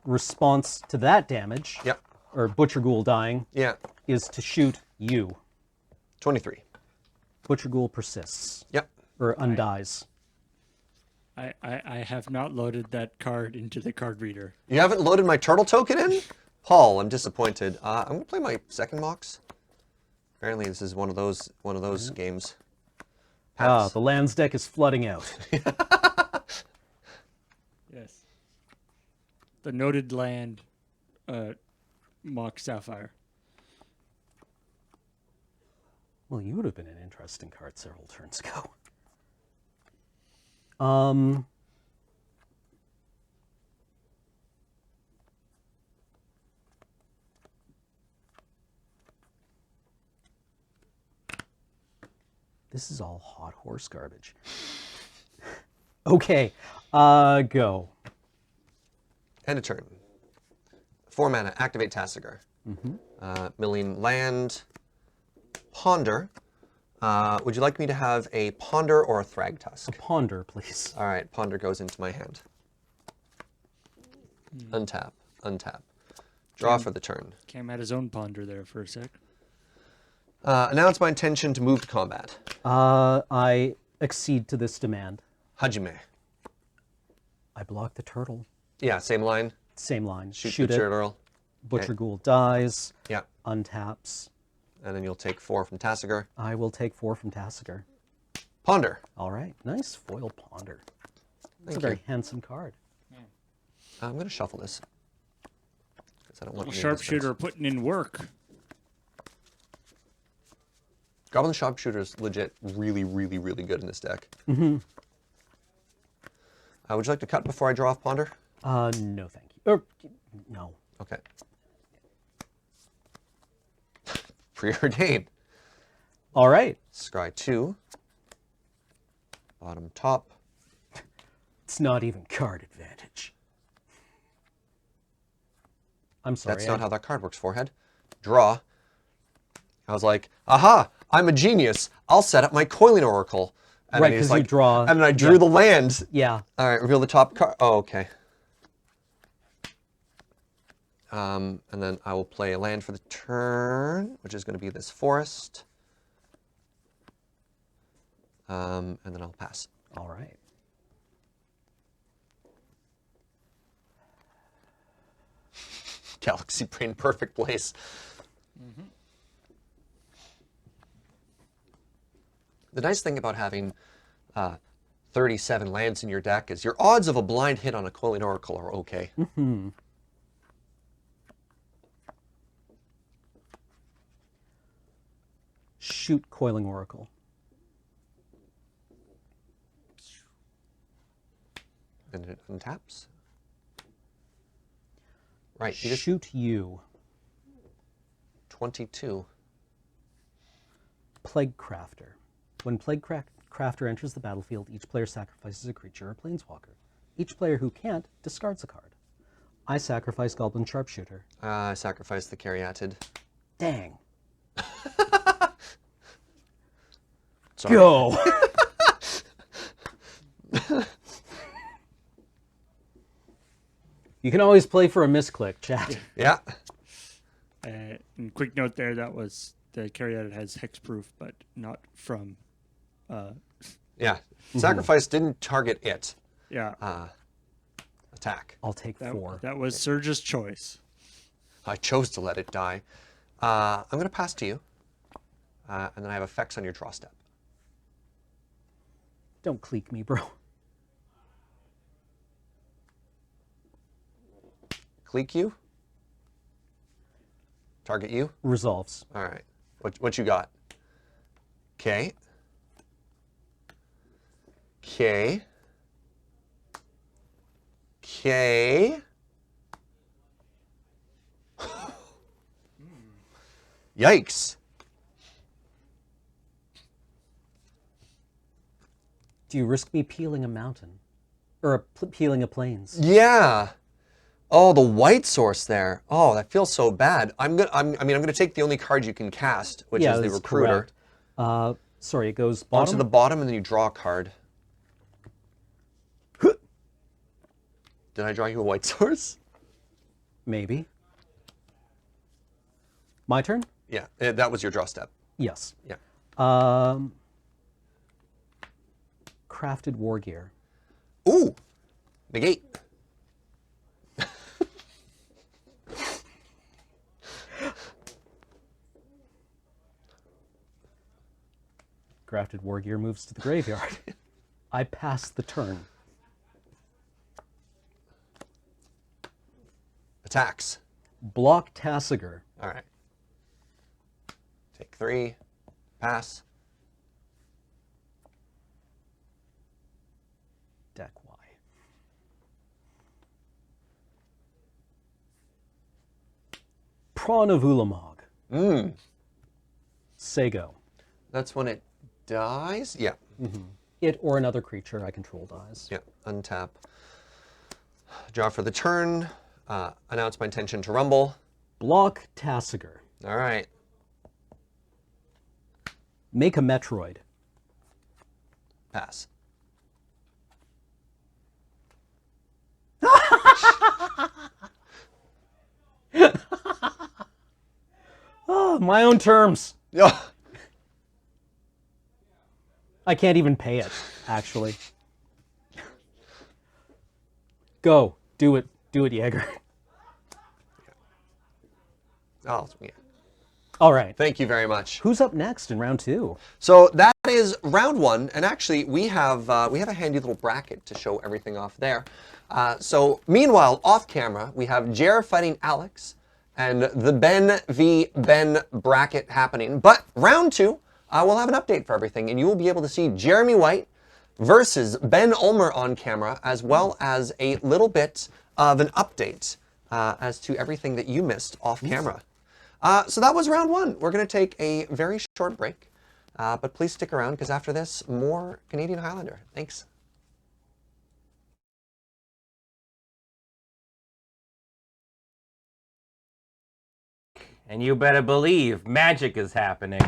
Response to that damage, Yep. or Butcher Ghoul dying, Yeah. is to shoot you. 23. Butcher Ghoul persists, Yep. or undies. I have not loaded that card into the card reader. You haven't loaded my turtle token in? Paul, I'm disappointed. I'm going to play my second Mox. Apparently this is one of those games. Pass. The lands deck is flooding out. Yes. The noted land Mock Sapphire. Well, you would have been an interesting card several turns ago. This is all hot horse garbage. Okay, go. End of turn. 4 mana, activate Tassiger. Milling land, ponder. Would you like me to have a ponder or a Thrag Tusk? Ponder, please. All right, ponder goes into my hand. Untap. Untap. Draw for the turn. Cam had his own ponder there for a sec. Announce my intention to move to combat. I accede to this demand. Hajime. I block the turtle. Yeah, same line. Same line. Shoot the turtle. Butcher Ghoul dies. Yeah. Untaps. And then you'll take 4 from Tassiger. I will take 4 from Tassiger. Ponder. All right. Nice foil ponder. That's Thank a very you. handsome card. I'm going to shuffle this. Because I don't want Little any of this sharpshooter things. putting in work. Goblin Sharpshooter is legit really, really, really good in this deck. Mm-hmm. Would you like to cut before I draw off Ponder? No, thank you. Or, no. Okay. Preordained. All right. Scry 2. Bottom top. It's not even card advantage. I'm sorry. That's not how that card works, Forehead. Draw. I was like, aha, I'm a genius. I'll set up my Coiling Oracle. And Right, then he's 'cause you draw- And then I drew the land. Yeah. All right, reveal the top card. Oh, okay. And then I will play a land for the turn, which is going to be this forest. And then I'll pass. All right. Galaxy Brain, perfect place. The nice thing about having 37 lands in your deck is your odds of a blind hit on a Coiling Oracle are okay. Shoot Coiling Oracle. And it untaps. Right, you just Shoot you. 22. Plague Crafter. When Plague Crafter enters the battlefield, each player sacrifices a creature or planeswalker. Each player who can't discards a card. I sacrifice Goblin Sharpshooter. I sacrifice the Caryatid. Dang. Sorry. Go! You can always play for a misclick, chat. Yeah. And quick note there, that was the Caryatid has hexproof, but not from. Yeah. Sacrifice didn't target it. Yeah, Attack. I'll take that, 4. that was Surge's choice. I chose to let it die. I'm going to pass to you. And then I have effects on your draw step. Don't clique me, bro. Clique you. Target you. Resolves. All right. What you got? Okay. Okay. Okay. Yikes. Do you risk me peeling a mountain? Or peeling a plains? Yeah. Oh, the white source there. Oh, that feels so bad. I'm gonna take the only card you can cast, which is the that's recruiter. correct. Sorry, it goes Onto bottom. the bottom, and then you draw a card. Did I draw you a white source? Maybe. My turn? Yeah, that was your draw step. Yes. Yeah. Crafted war gear. Ooh, negate. Crafted war gear moves to the graveyard. I pass the turn. Attacks. Block Tassiger. All right. Take 3. Pass. Deck Y. Prawn of Ulamog. Sago. That's when it dies? Yeah. It or another creature I control dies. Yeah. Untap. Draw for the turn. Announce my intention to rumble. Block Tassiger. All right. Make a Metroid. Pass. Oh, my own terms. Ugh. I can't even pay it, actually. Go. Do it. Do it, Jaeger. Oh, yeah. All right. Thank you very much. Who's up next in round 2? So that is round 1, and actually we have a handy little bracket to show everything off there. So meanwhile, off camera, we have Jer fighting Alex, and the Ben v Ben bracket happening. But round 2, we'll have an update for everything, and you will be able to see Jeremy White versus Ben Ulmer on camera, as well as a little bit of an update as to everything that you missed off camera. So that was round 1. We're going to take a very short break, but please stick around because after this, more Canadian Highlander. Thanks. And you better believe magic is happening.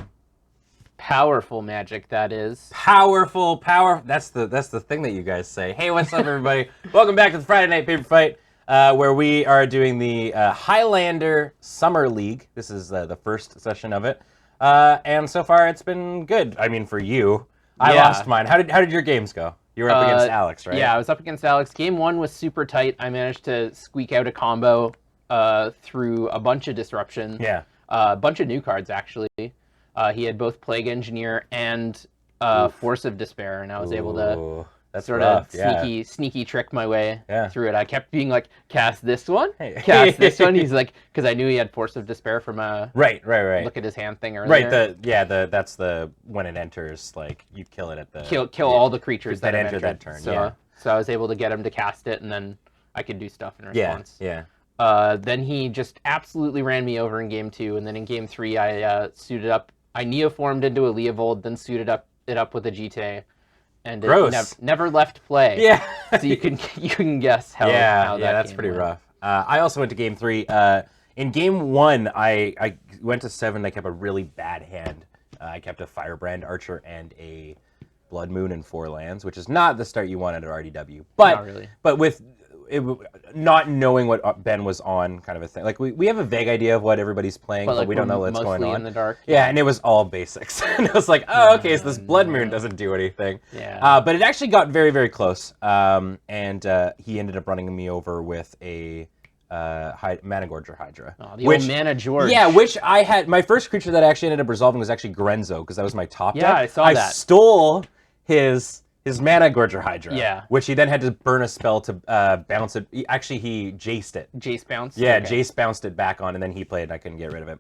Powerful magic, that is. Powerful. That's the thing that you guys say. Hey, what's up, everybody? Welcome back to the Friday Night Paper Fight, where we are doing the Highlander Summer League. This is the first session of it, and so far it's been good. I mean, for you, I lost mine. How did your games go? You were up against Alex, right? Yeah, I was up against Alex. Game 1 was super tight. I managed to squeak out a combo through a bunch of disruption. Yeah. A bunch of new cards, actually. He had both Plague Engineer and Force of Despair, and I was able to that's sort rough, of sneaky trick my way through it. I kept being like, cast this one, Hey. cast this one. He's like, because I knew he had Force of Despair from a right. look at his hand thing earlier. Right. That's the when it enters, like you kill it at the kill all the creatures that enter entered. that turn. So, so I was able to get him to cast it, and then I could do stuff in response. Yeah. Then he just absolutely ran me over in game 2, and then in game 3 I suited up. I neoformed into a Leovold, then suited it up with a GT, and it never left play. Yeah. So you can guess how that's game pretty went. rough. I also went to game 3. In game 1, I went to 7. I kept a really bad hand. I kept a Firebrand Archer and a Blood Moon and 4 lands, which is not the start you want at RDW. But Not really. But with not knowing what Ben was on, kind of a thing. Like we have a vague idea of what everybody's playing, but like we don't know we're what's going mostly on. in the dark. Yeah, and it was all basics. And I was like, oh, okay, so this Blood Moon doesn't do anything. Yeah. But it actually got very, very close. And he ended up running me over with a Mana Gorger Hydra. Oh, the old Mana George. Yeah, which I had. My first creature that I actually ended up resolving was actually Grenzo, because that was my top deck. Yeah, I saw that. I stole his Mana Gorger Hydra. Yeah. Which he then had to burn a spell to bounce it. Actually, he jaced it. Jace bounce? Yeah, Okay. Jace bounced it back on, and then he played, and I couldn't get rid of it.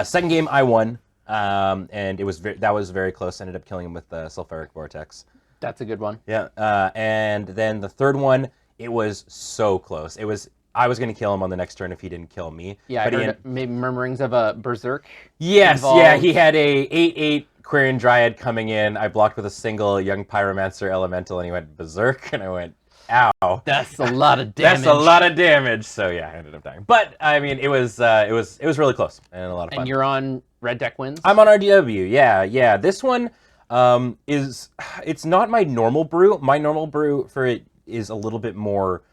Second game, I won, and it was that was very close. I ended up killing him with the Sulfuric Vortex. That's a good one. Yeah, and then the third one, it was so close. I was going to kill him on the next turn if he didn't kill me. Yeah, but I heard maybe murmurings of a Berserk. Yes, involved. yeah, he had a 8/8 Quarian Dryad coming in. I blocked with a single Young Pyromancer Elemental, and he went Berserk, and I went, ow. That's a lot of damage. That's a lot of damage. So yeah, I ended up dying. But I mean, it was really close and a lot of fun. And you're on Red Deck Wins? I'm on RDW. Yeah. This one it's not my normal brew. My normal brew for it is a little bit more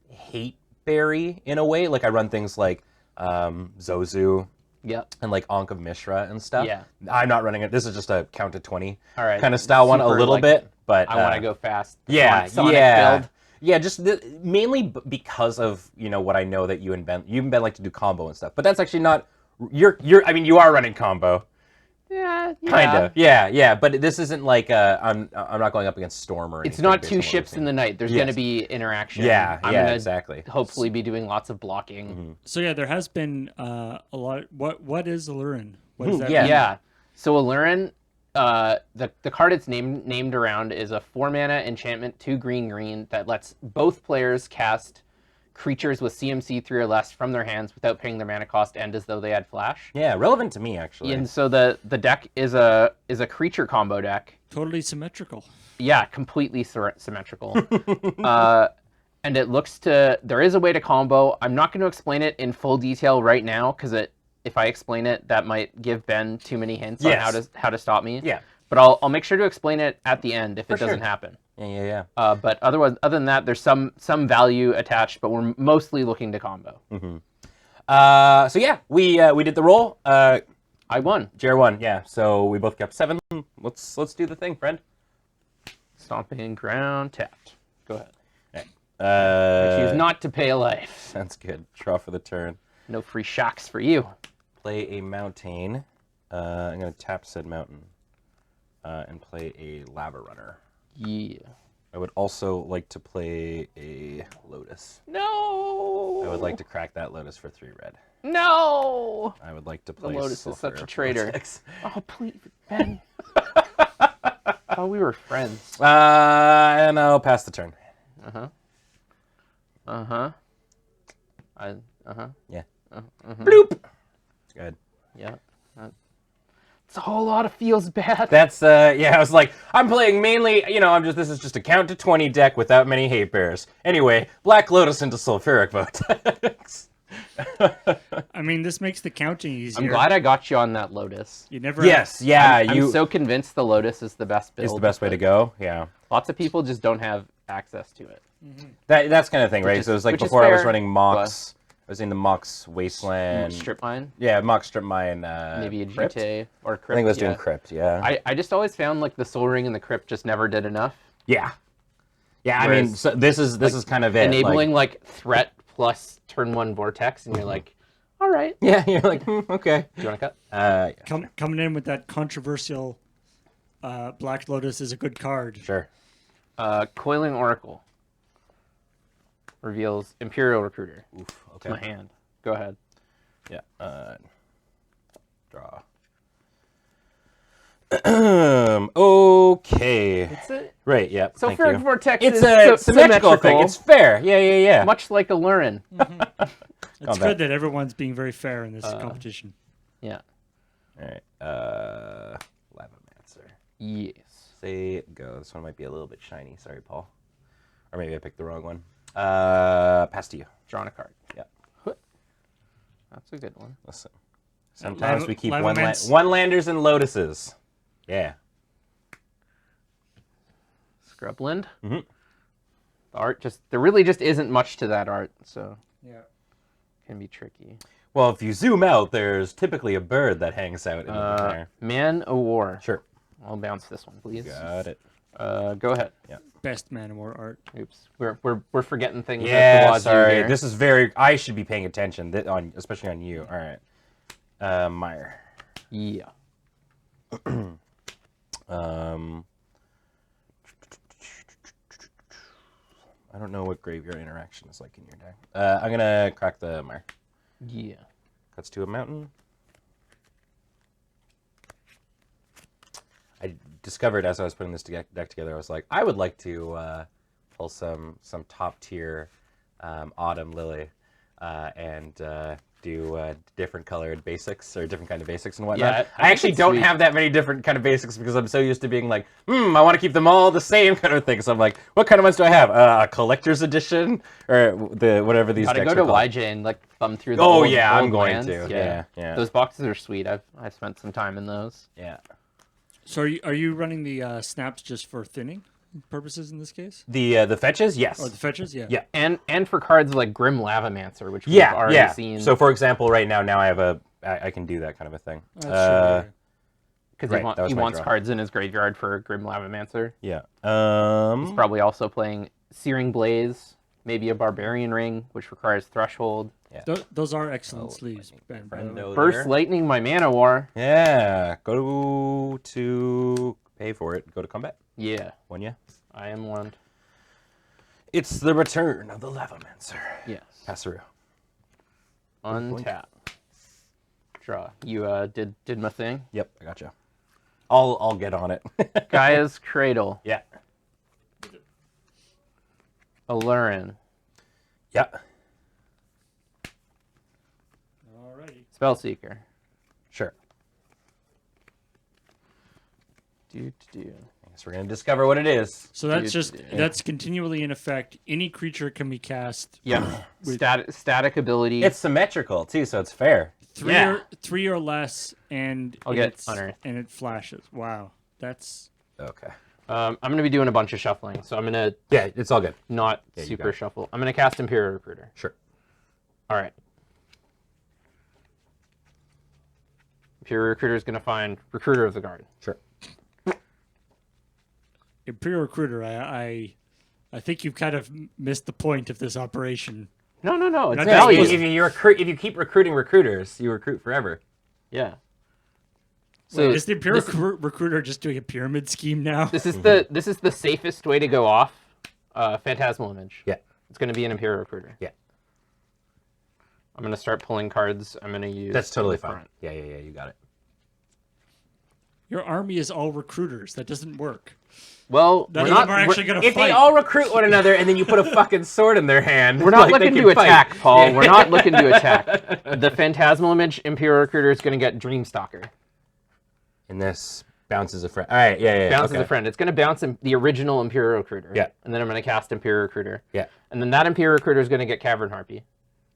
hate berry in a way. Like I run things like Zozu. Yep. And like Ankh of Mishra and stuff. Yeah. I'm not running it. This is just a count to 20 All kind of style one, a Super, little like, bit, but I want to go fast. Yeah, Sonic build. Yeah, just mainly because of what I know that you and Ben like to do combo and stuff. But that's actually not I mean, you are running combo. Yeah. Kind of. Yeah. But this isn't like I'm not going up against Storm or anything. It's not based two on what ships we've in seen. the night. There's Yes. going to be interaction. Yeah, I'm gonna exactly. hopefully be doing lots of blocking. So yeah, there has been a lot. What is Allurin? What does that yeah. mean? Yeah. So Allurin, the card it's named around is a 4-mana enchantment, 2 green that lets both players cast creatures with CMC 3 or less from their hands without paying their mana cost and as though they had flash. Yeah, relevant to me actually. And so the deck is a creature combo deck. Totally symmetrical. Yeah, completely symmetrical. And it looks there is a way to combo. I'm not going to explain it in full detail right now because if I explain it, that might give Ben too many hints on how to stop me. Yeah. But I'll make sure to explain it at the end if it doesn't happen. Yeah. But other than that, there's some value attached, but we're mostly looking to combo. So yeah, we did the roll. I won. Jer won. Yeah. So we both kept 7. Let's do the thing, friend. Stomping ground tapped. Go ahead. I Choose not to pay a life. That's good. Draw for the turn. No free shocks for you. Play a mountain. I'm gonna tap said mountain and play a lava runner. Yeah. I would also like to play a lotus. No. I would like to crack that lotus for 3 red. No. I would like to play. Lotus is such a Sulfur traitor. Vortex. Oh please, Ben. Oh, we were friends. And I'll pass the turn. Yeah. Bloop. Good. Yeah. It's a whole lot of feels bad. That's yeah. I was like, I'm playing mainly. This is just a count to 20 deck without many hate bears. Anyway, Black Lotus into Sulfuric Vortex. I mean, this makes the counting easier. I'm glad I got you on that Lotus. You never. Yes. Yeah. I'm so convinced the Lotus is the best build. It's the best way to go. Yeah. Lots of people just don't have access to it. That's kind of thing, right? is- So it was like which is before I was fair, running Mox. I was in the Mox Wasteland. Strip mine, Yeah, Mox Strip Mine. maybe a Crypt? GTA or Crypt. I think I was yeah. doing Crypt. Yeah. I just always found like the Soul Ring and the Crypt just never did enough. Yeah. Yeah. I Whereas, mean, so this is kind of it. Enabling like threat plus turn 1 Vortex, and you're like, all right. Yeah. You're like, okay. Do you want to cut? Yeah. Coming in with that controversial Black Lotus is a good card. Sure. Coiling Oracle reveals Imperial Recruiter. Oof. It's Okay. my hand. Go ahead. Yeah. Draw. Okay. It's a Right. Yeah. Thank Sulfuric you. Vortex It's is a symmetrical thing. It's fair. Yeah. much like a Lurin. It's Combat. good that everyone's being very fair in this competition. Yeah. All right. Lavamancer. Yes. Say go. This one might be a little bit shiny. Sorry, Paul. Or maybe I picked the wrong one. Pass to you. Drawing a card. Yeah. That's a good one. Listen. Sometimes we keep Lavamance. one-landers and lotuses. Yeah. Scrubland. Mhm. The art there really just isn't much to that art, so Yeah. can be tricky. Well, if you zoom out, there's typically a bird that hangs out in there. Man o' War. Sure. I'll bounce this one, please. Got it. Go ahead. Best Man of War art. Oops, we're forgetting things. Yeah, at the wazoo sorry. here. This is very. I should be paying attention especially on you. All right. Meyer. Yeah. I don't know what graveyard interaction is like in your deck. I'm gonna crack the Meyer. Yeah. Cuts to a mountain. I discovered as I was putting this deck together, I was like, I would like to pull some top tier Autumn Lily and do different colored basics or different kind of basics and whatnot. Yeah, I actually it's don't sweet. have that many different kind of basics because I'm so used to being like, I want to keep them all the same kind of thing. So I'm like, what kind of ones do I have? A collector's edition or whatever these Gotta decks go are to called. YJ and like thumb through the Oh old, yeah, I'm old going lands. to. Yeah. Those boxes are sweet. I've spent some time in those. Yeah. So are you running the snaps just for thinning purposes in this case? The fetches, yes. Or the fetches? Yeah. Yeah. And for cards like Grim Lavamancer, which we've Yeah, already yeah. seen. So for example, right now I have I can do that kind of a thing. That's true. because right, that was he my wants draw. cards in his graveyard for Grim Lavamancer. Yeah. He's probably also playing Searing Blaze, maybe a Barbarian Ring, which requires Threshold. Those are excellent sleeves, Ben. by the way. friendo Burst there. Lightning, my Mana War. Yeah. Go to pay for it. Go to combat. Yeah, One, yeah. I am one. It's the return of the Lavamancer. Yes. Pass through. Untap. Draw. You did my thing. Yep, I gotcha. I'll get on it. Gaia's Cradle. Yeah. Alurin. Yeah. Alrighty. Spellseeker. Sure. Do. I guess we're gonna discover what it is. So that's Dude, that's continually in effect. Any creature can be cast Yeah. With- Static ability. It's symmetrical too, so it's fair. three or less, and I'll get it's- Unearth. and it flashes. Wow, that's Okay. I'm going to be doing a bunch of shuffling, so I'm going to Yeah, it's all good. not you got super it. shuffle. I'm going to cast Imperial Recruiter. Sure. All right. Imperial Recruiter is going to find Recruiter of the Guard. Sure. Imperial Recruiter, I think you've kind of missed the point of this operation. No. It's Not Yeah, value. if you keep recruiting recruiters, you recruit forever. Yeah. Wait, is the Imperial Recruiter just doing a pyramid scheme now? This is the safest way to go off Phantasmal Image. Yeah. It's going to be an Imperial Recruiter. Yeah. I'm going to start pulling cards. I'm going to use. That's totally the fine. front. Yeah, you got it. Your army is all recruiters. That doesn't work. Well, None we're of not, them are actually going to If fight. they all recruit one another and then you put a fucking sword in their hand, we're not like, they looking can to fight. attack, Paul. We're not looking to attack. The Phantasmal Image Imperial Recruiter is going to get Dreamstalker. And this bounces a friend. All right, yeah. Bounces okay. a friend. It's going to bounce the original Imperial Recruiter. Yeah. And then I'm going to cast Imperial Recruiter. Yeah. And then that Imperial Recruiter is going to get Cavern Harpy.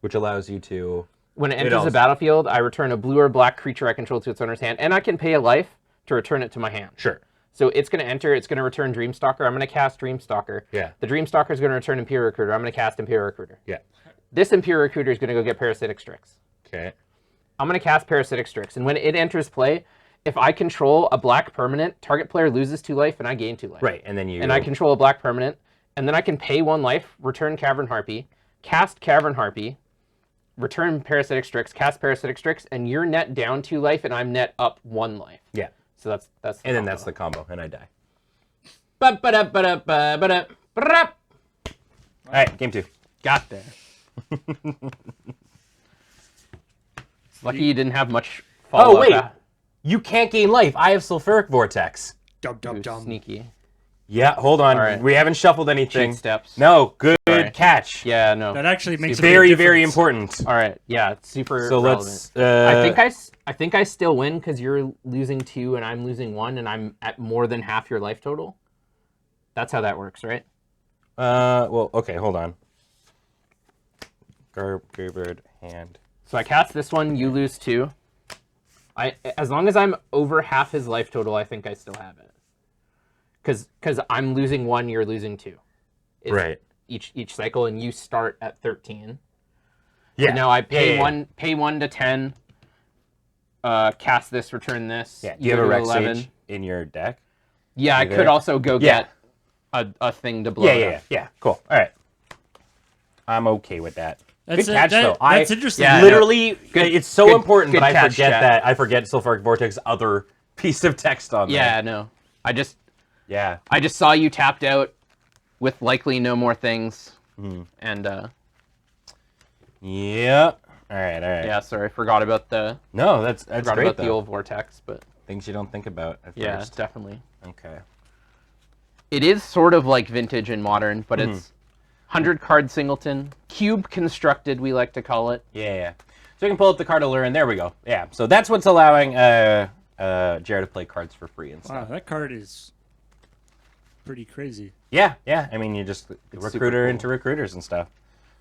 Which allows you to... When it enters also- the battlefield, I return a blue or black creature I control to its owner's hand, and I can pay a life to return it to my hand. Sure. So it's going to enter, it's going to return Dreamstalker. I'm going to cast Dreamstalker. Yeah. The Dreamstalker is going to return Imperial Recruiter. I'm going to cast Imperial Recruiter. Yeah. This Imperial Recruiter is going to go get Parasitic Strix. Okay. I'm going to cast Parasitic Strix, and when it enters play, if I control a black permanent, target player loses 2 life, and I gain 2 life. Right, and then you... And I control a black permanent, and then I can pay 1 life, return Cavern Harpy, cast Cavern Harpy, return Parasitic Strix, cast Parasitic Strix, and you're net down 2 life, and I'm net up 1 life. Yeah. So that's the And then combo. that's the combo, and I die. All right, game 2. Got there. It's lucky you didn't have much follow-up. Oh, wait. You can't gain life. I have Sulfuric Vortex. Dum dum Ooh, dum. sneaky. Yeah, hold on. All right. We haven't shuffled anything. Cheat steps. No, good Sorry. catch. Yeah, no. That actually makes a Very, big very difference. important. All right. Yeah, it's super So relevant. let's... I think I still win because you're losing 2 and I'm losing 1 and I'm at more than half your life total. That's how that works, right? well, okay, hold on. Garbird hand. So I cast this one, you lose 2. As long as I'm over half his life total, I think I still have it. Because I'm losing 1, you're losing 2. It's Right. Each cycle, and you start at 13. Yeah. So now I pay Yeah. pay 1 to 10. Cast this, return this. Yeah. You have a go to Rex 11. Sage in your deck? Yeah, I there? could also go Yeah. get a thing to blow. Yeah, it yeah, up. yeah. Cool. All right. I'm okay with that. That's Good catch, though. That's interesting. Yeah, Literally, Good- it's so good- important, good but I catch, forget Jack. that. I forget Sulfuric Vortex other piece of text on there. Yeah, no. I just Yeah. saw you tapped out with likely no more things, and Yeah. All right. yeah, sorry, forgot about the No, that's forgot great about the though. old vortex, but Things you don't think about at yeah, first. definitely. Okay. It is sort of like vintage and modern, but it's 100 card singleton, cube constructed, we like to call it. Yeah. So we can pull up the card allure, and there we go. Yeah. So that's what's allowing Jared to play cards for free and stuff. Wow, that card is pretty crazy. Yeah. I mean, you just super recruiter cool. into recruiters and stuff.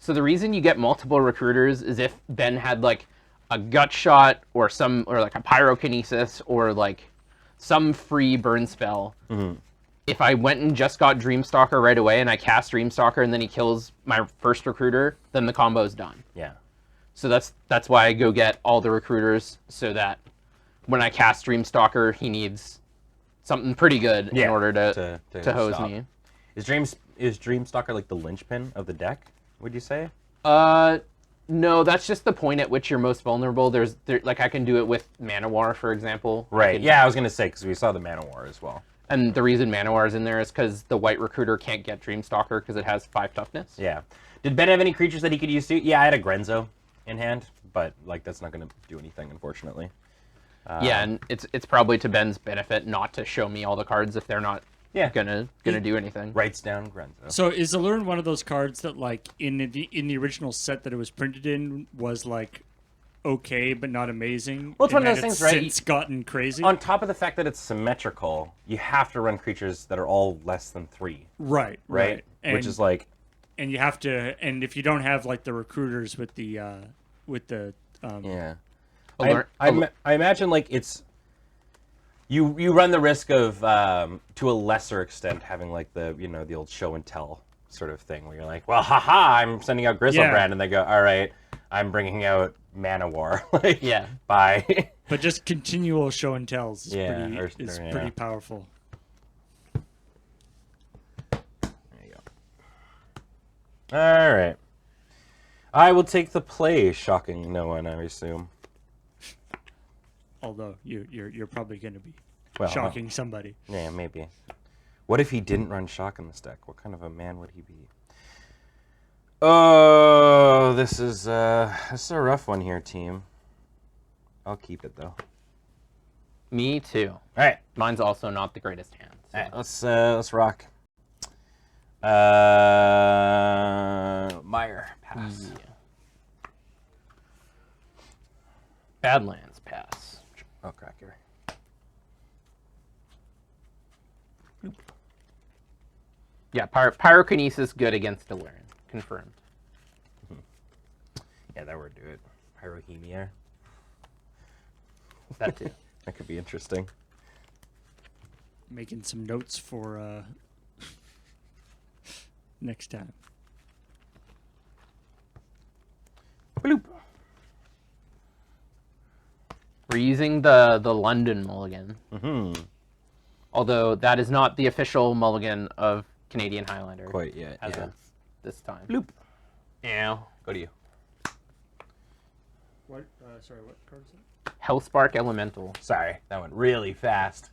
So the reason you get multiple recruiters is if Ben had like a gut shot or like a pyrokinesis or like some free burn spell. If I went and just got Dreamstalker right away and I cast Dreamstalker and then he kills my first recruiter, then the combo's done. Yeah. So that's why I go get all the recruiters, so that when I cast Dreamstalker, he needs something pretty good in order to hose stop. me. Is Dreamstalker like the linchpin of the deck? Would you say? No, that's just the point at which you're most vulnerable. Like I can do it with Manowar, for example. Right. Yeah, I was gonna say because we saw the Manowar as well. And the reason Manowar is in there is because the white recruiter can't get Dreamstalker because it has 5 toughness. Yeah. Did Ben have any creatures that he could use too? Yeah, I had a Grenzo in hand, but like that's not gonna do anything, unfortunately. Yeah, and it's probably to Ben's benefit not to show me all the cards if they're not gonna do anything. Writes down Grenzo. So is Allure one of those cards that, like, in the original set that it was printed in, was like okay but not amazing? Well, it's one and of those then things, right? Since gotten crazy. On top of the fact that it's symmetrical, you have to run creatures that are all less than 3, right. And, Which is like, and you have to, and if you don't have like the recruiters with the yeah. Allure- I imagine like it's you run the risk of, to a lesser extent, having like the old show and tell sort of thing where you're like, well, haha, I'm sending out Grizzlebrand, and they go, all right, I'm bringing out Man of War. Like, Yeah. bye. But just continual show and tells is Yeah, pretty powerful. There you go. All right. I will take the play, shocking no one, I assume. Although you're probably going to be Well, shocking somebody. Yeah, maybe. What if he didn't run shock in this deck? What kind of a man would he be? Oh, this is a rough one here, team. I'll keep it though. Me too. All right, Mine's also not the greatest hand. So. all right. Let's rock. Meyer pass. Yeah. Badlands pass. Oh, cracker. Yeah, Pyrokinesis good against Delirium. Confirmed. Yeah, that would do it. Pyrohemia. That too. That could be interesting. Making some notes for next time. Bloop. We're using the London mulligan. Mm-hmm. Although that is not the official mulligan of Canadian Highlander. Quite yet. As Yeah. of this time. Bloop. Yeah. Go to you. What? Sorry, what card is it? Hellspark Elemental. Sorry, that went really fast.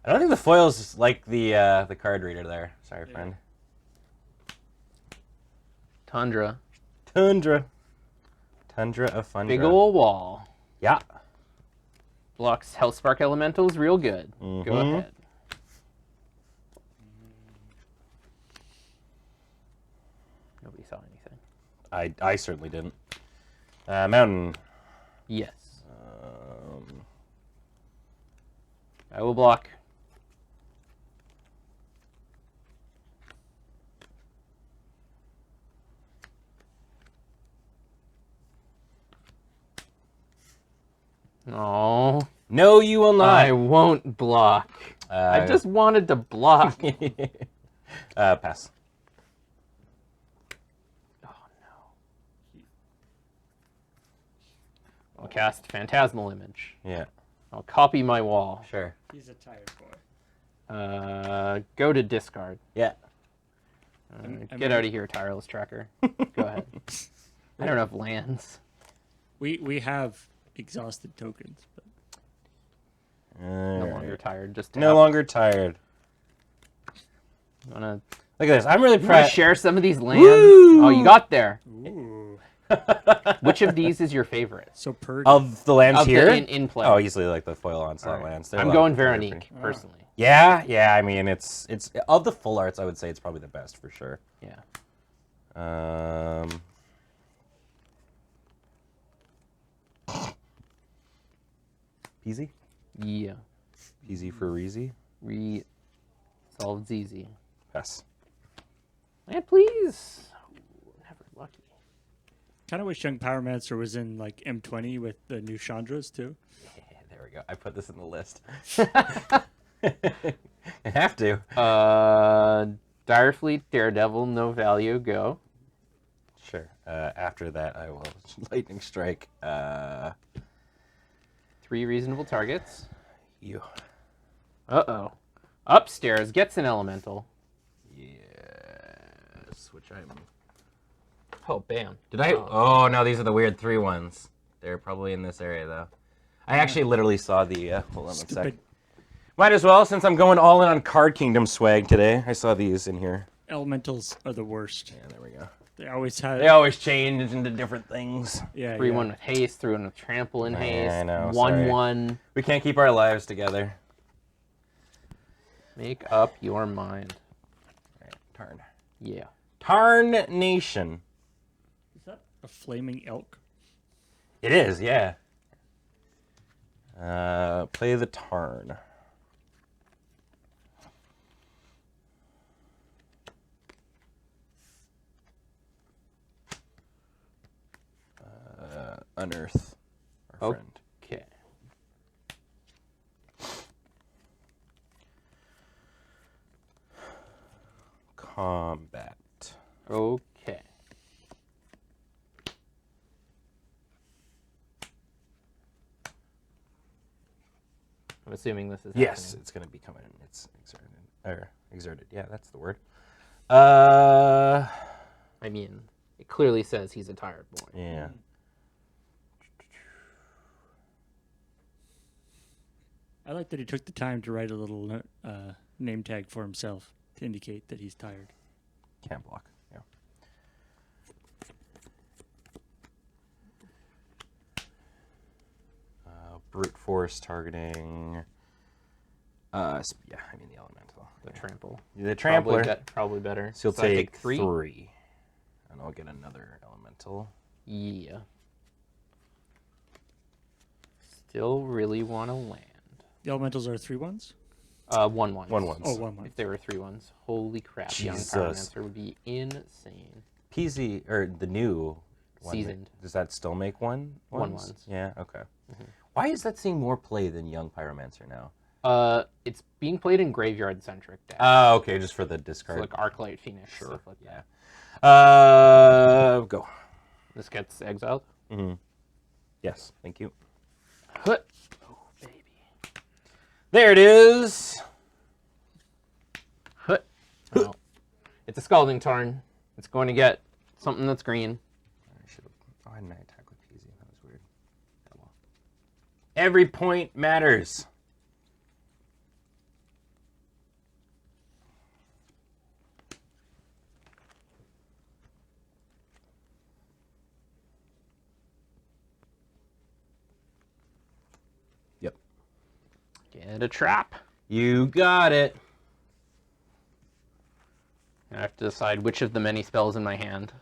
I don't think the foil's like the card reader there. Sorry, friend. Tundra. Tundra of Fundra. Big ol' wall. Yeah. Blocks Hellspark Elementals real good. Go Mhm. ahead. Nobody saw anything. I certainly didn't. Mountain. Yes. I will block. No. No, you will not. I won't block. I just wanted to block. Pass. Oh no. I'll cast Phantasmal Image. Yeah. I'll copy my wall. Sure. He's a tired boy. Go to discard. Yeah. Get out of here, Tireless Tracker. Go ahead. I don't have lands. We have exhausted tokens, but No longer tired. Just No longer tired. Wanna Look at this. I'm really Wanna proud. share some of these lands? Oh, you got there. ooh. Which of these is your favorite? So purdy. Of the lands Of the here? in play. Oh, easily like the foil onslaught All right. lands. They're I'm a lot going of fun. Veronique, personally. Yeah. I mean, it's of the full arts. I would say it's probably the best for sure. Yeah. Peasy. Yeah. Peasy for Reezy. Solved easy. Pass. And please. Never lucky. Kind of wish Young Pyromancer was in like M20 with the new Chandras too. Yeah, there we go. I put this in the list. I have to. Direfleet, Daredevil, no value, go. Sure. After that, I will lightning strike. 3 reasonable targets. You. Uh-oh. Upstairs gets an elemental. Yes. Which I'm. Oh, bam. Did I? Oh no, these are the weird 3 ones. They're probably in this area though. I actually literally saw the. Hold on one sec. Stupid Might as well, since I'm going all in on Card Kingdom swag today. I saw these in here. elementals are the worst. Yeah, there we go. They always have. They always change into different things. Yeah. 3-1 with haste, 3-1 with trample and haste. I know, 1-1. We can't keep our lives together. Make up your mind. All right, Tarn. Yeah. Tarn Nation. Is that a flaming elk? It is, yeah. Play the Tarn. Unearth our friend. Okay. combat. Okay. I'm assuming this is Yes, happening. it's going to be coming. It's exerted. Yeah, that's the word. I mean, it clearly says he's a tired boy. Yeah. I like that he took the time to write a little name tag for himself to indicate that he's tired. Can't block. Yeah. Brute force targeting. Yeah, I mean the elemental. The trample. The trampler. Probably better. So you'll I take three. 3. And I'll get another elemental. Yeah. Still really want to land. The elementals are 3/1s? 1/1. 1/1s. Oh, 1/1. If they were 3/1s. Holy crap. Jesus. Young Pyromancer would be insane. PZ, or the new one, Seasoned. does that still make 1/1s? 1/1s. Yeah, okay. Why is that seeing more play than Young Pyromancer now? It's being played in graveyard centric decks. Oh, okay, just for the So discard. like Arclight Phoenix, stuff like that. Go. This gets exiled. Yes, thank you. Hut. Oh, baby. There it is. Hut. Well, it's a Scalding Tarn. It's going to get something that's green. Why didn't I attack with PZ? That was weird. Oh, well. Every point matters. Yep. Get a trap. You got it. I have to decide which of the many spells in my hand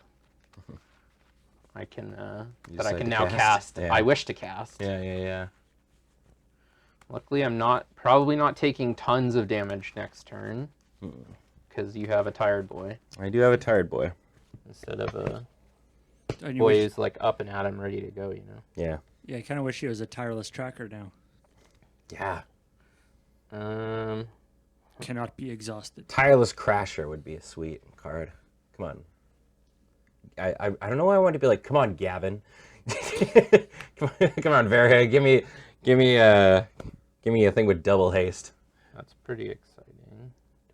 I can You that I decide can to now cast. Yeah. I wish to cast. Yeah. Luckily, I'm probably not taking tons of damage next turn because you have a tired boy I do have a tired boy. instead of a And you boy wish- who's like up and at him, ready to go. You know. Yeah. yeah, I kind of wish he was a tireless tracker now. Yeah. Cannot be exhausted. Tireless Crasher would be a sweet card. Come on. I don't know why I want to be like, come on, Gavin. come on, Vera. Give me a thing with double haste. That's pretty exciting. Do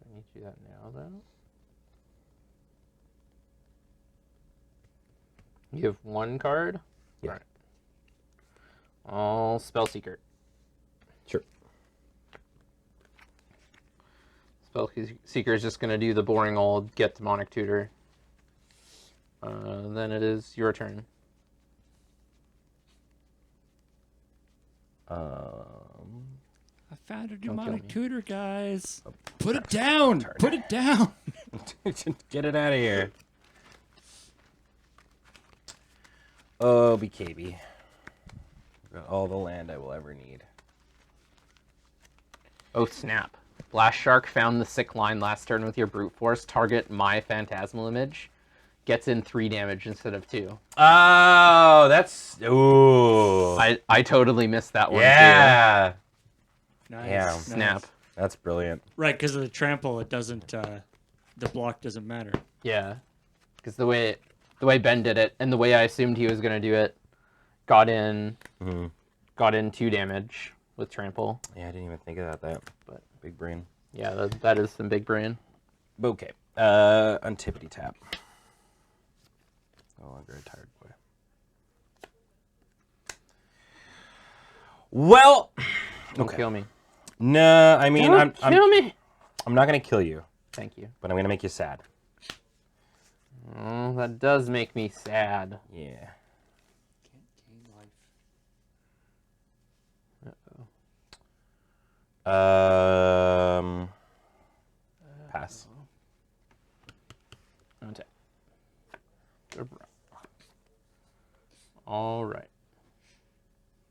I need to do that now, though? You have one card? Yeah. Alright. All Spellseeker. Sure. Spellseeker is just going to do the boring old get Demonic Tutor. Then it is your turn. I found a kill demonic me. tutor, guys. Put it down. Put it down. Get it out of here. Oh, BKB. Got all the land I will ever need. Oh, snap. Blast Shark found the sick line last turn with your Brute Force. Target my Phantasmal Image. Gets in 3 damage instead of 2. Oh, that's... Ooh. I totally missed that one, too. Yeah. Nice. Yeah. nice. Snap. That's brilliant. Right, because of the trample, it doesn't. The block doesn't matter. Yeah. Because the way Ben did it, and the way I assumed he was going to do it, got in 2 damage with Trample. Yeah, I didn't even think about that. But Big brain. yeah, that is some big brain. Okay. Untippity tap. No longer a tired boy. Well, Don't okay. kill me. No, I mean, Don't kill me. I'm not gonna kill you, Thank you. but I'm gonna make you sad. Oh, that does make me sad. Yeah. Pass. Okay. All right.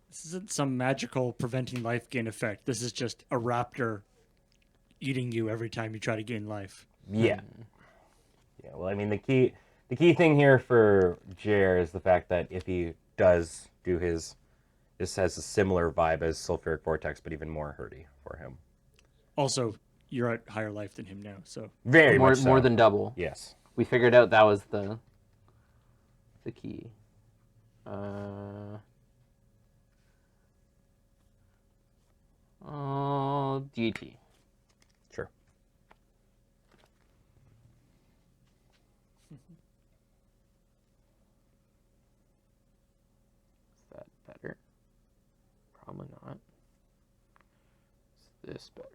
This isn't some magical preventing life gain effect. This is just a raptor eating you every time you try to gain life. Yeah. Yeah. Well, I mean, the key thing here for Jer is the fact that if he does do this has a similar vibe as Sulfuric Vortex, but even more hurty for him. Also, you're at higher life than him now, so Very more much so. more than double. Yes. We figured out that was the key. GT. Sure. Is that better? Probably not. Is this better?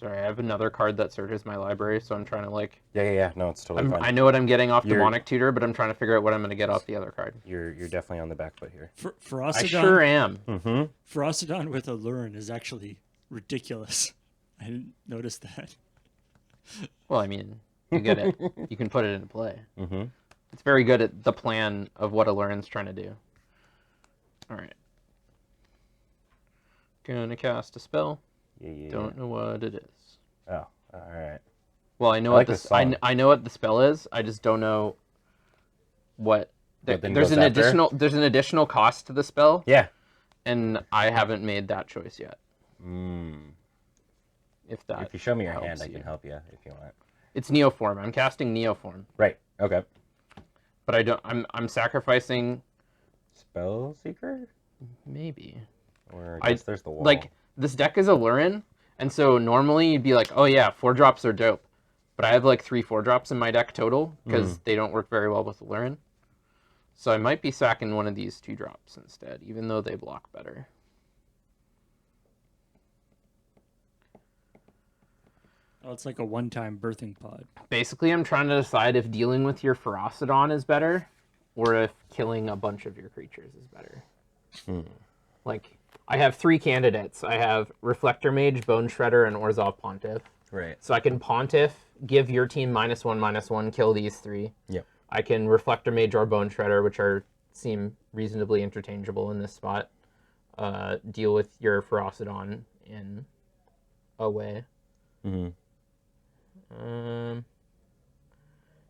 Sorry, I have another card that searches my library, so I'm trying to like. Yeah. No, it's totally fine. I know what I'm getting off You're- Demonic Tutor, but I'm trying to figure out what I'm going to get off the other card. You're definitely on the back foot here. Ferocidon, I sure am. Ferocidon with Allurin is actually ridiculous. I didn't notice that. Well, I mean, you get it. You can put it into play. It's very good at the plan of what Allurin's trying to do. All right. Gonna cast a spell. Yeah. Don't know what it is. Oh, all right. Well, I know I like what this song. I know what the spell is. I just don't know what. What then There's goes an after? additional cost to the spell, Yeah. and I haven't made that choice yet. If that. If you show me your helps hand, I you. can help you if you want. It's Neoform. I'm casting Neoform, Right. Okay. but I don't. I'm sacrificing Spell Seeker? maybe. Or I guess there's the wall. Like, this deck is Allurin, and so normally you'd be like, oh yeah, 4-drops are dope. But I have like 3 4-drops in my deck total, because they don't work very well with Allurin. So I might be sacking one of these 2-drops instead, even though they block better. Oh, it's like a one-time birthing pod. Basically, I'm trying to decide if dealing with your Ferocidon is better, or if killing a bunch of your creatures is better. Like, I have 3 candidates. I have Reflector Mage, Bone Shredder, and Orzhov Pontiff. Right. So I can Pontiff, give your team -1/-1, kill these 3. Yep. I can Reflector Mage or Bone Shredder, which seem reasonably interchangeable in this spot. Deal with your Ferocidon in a way.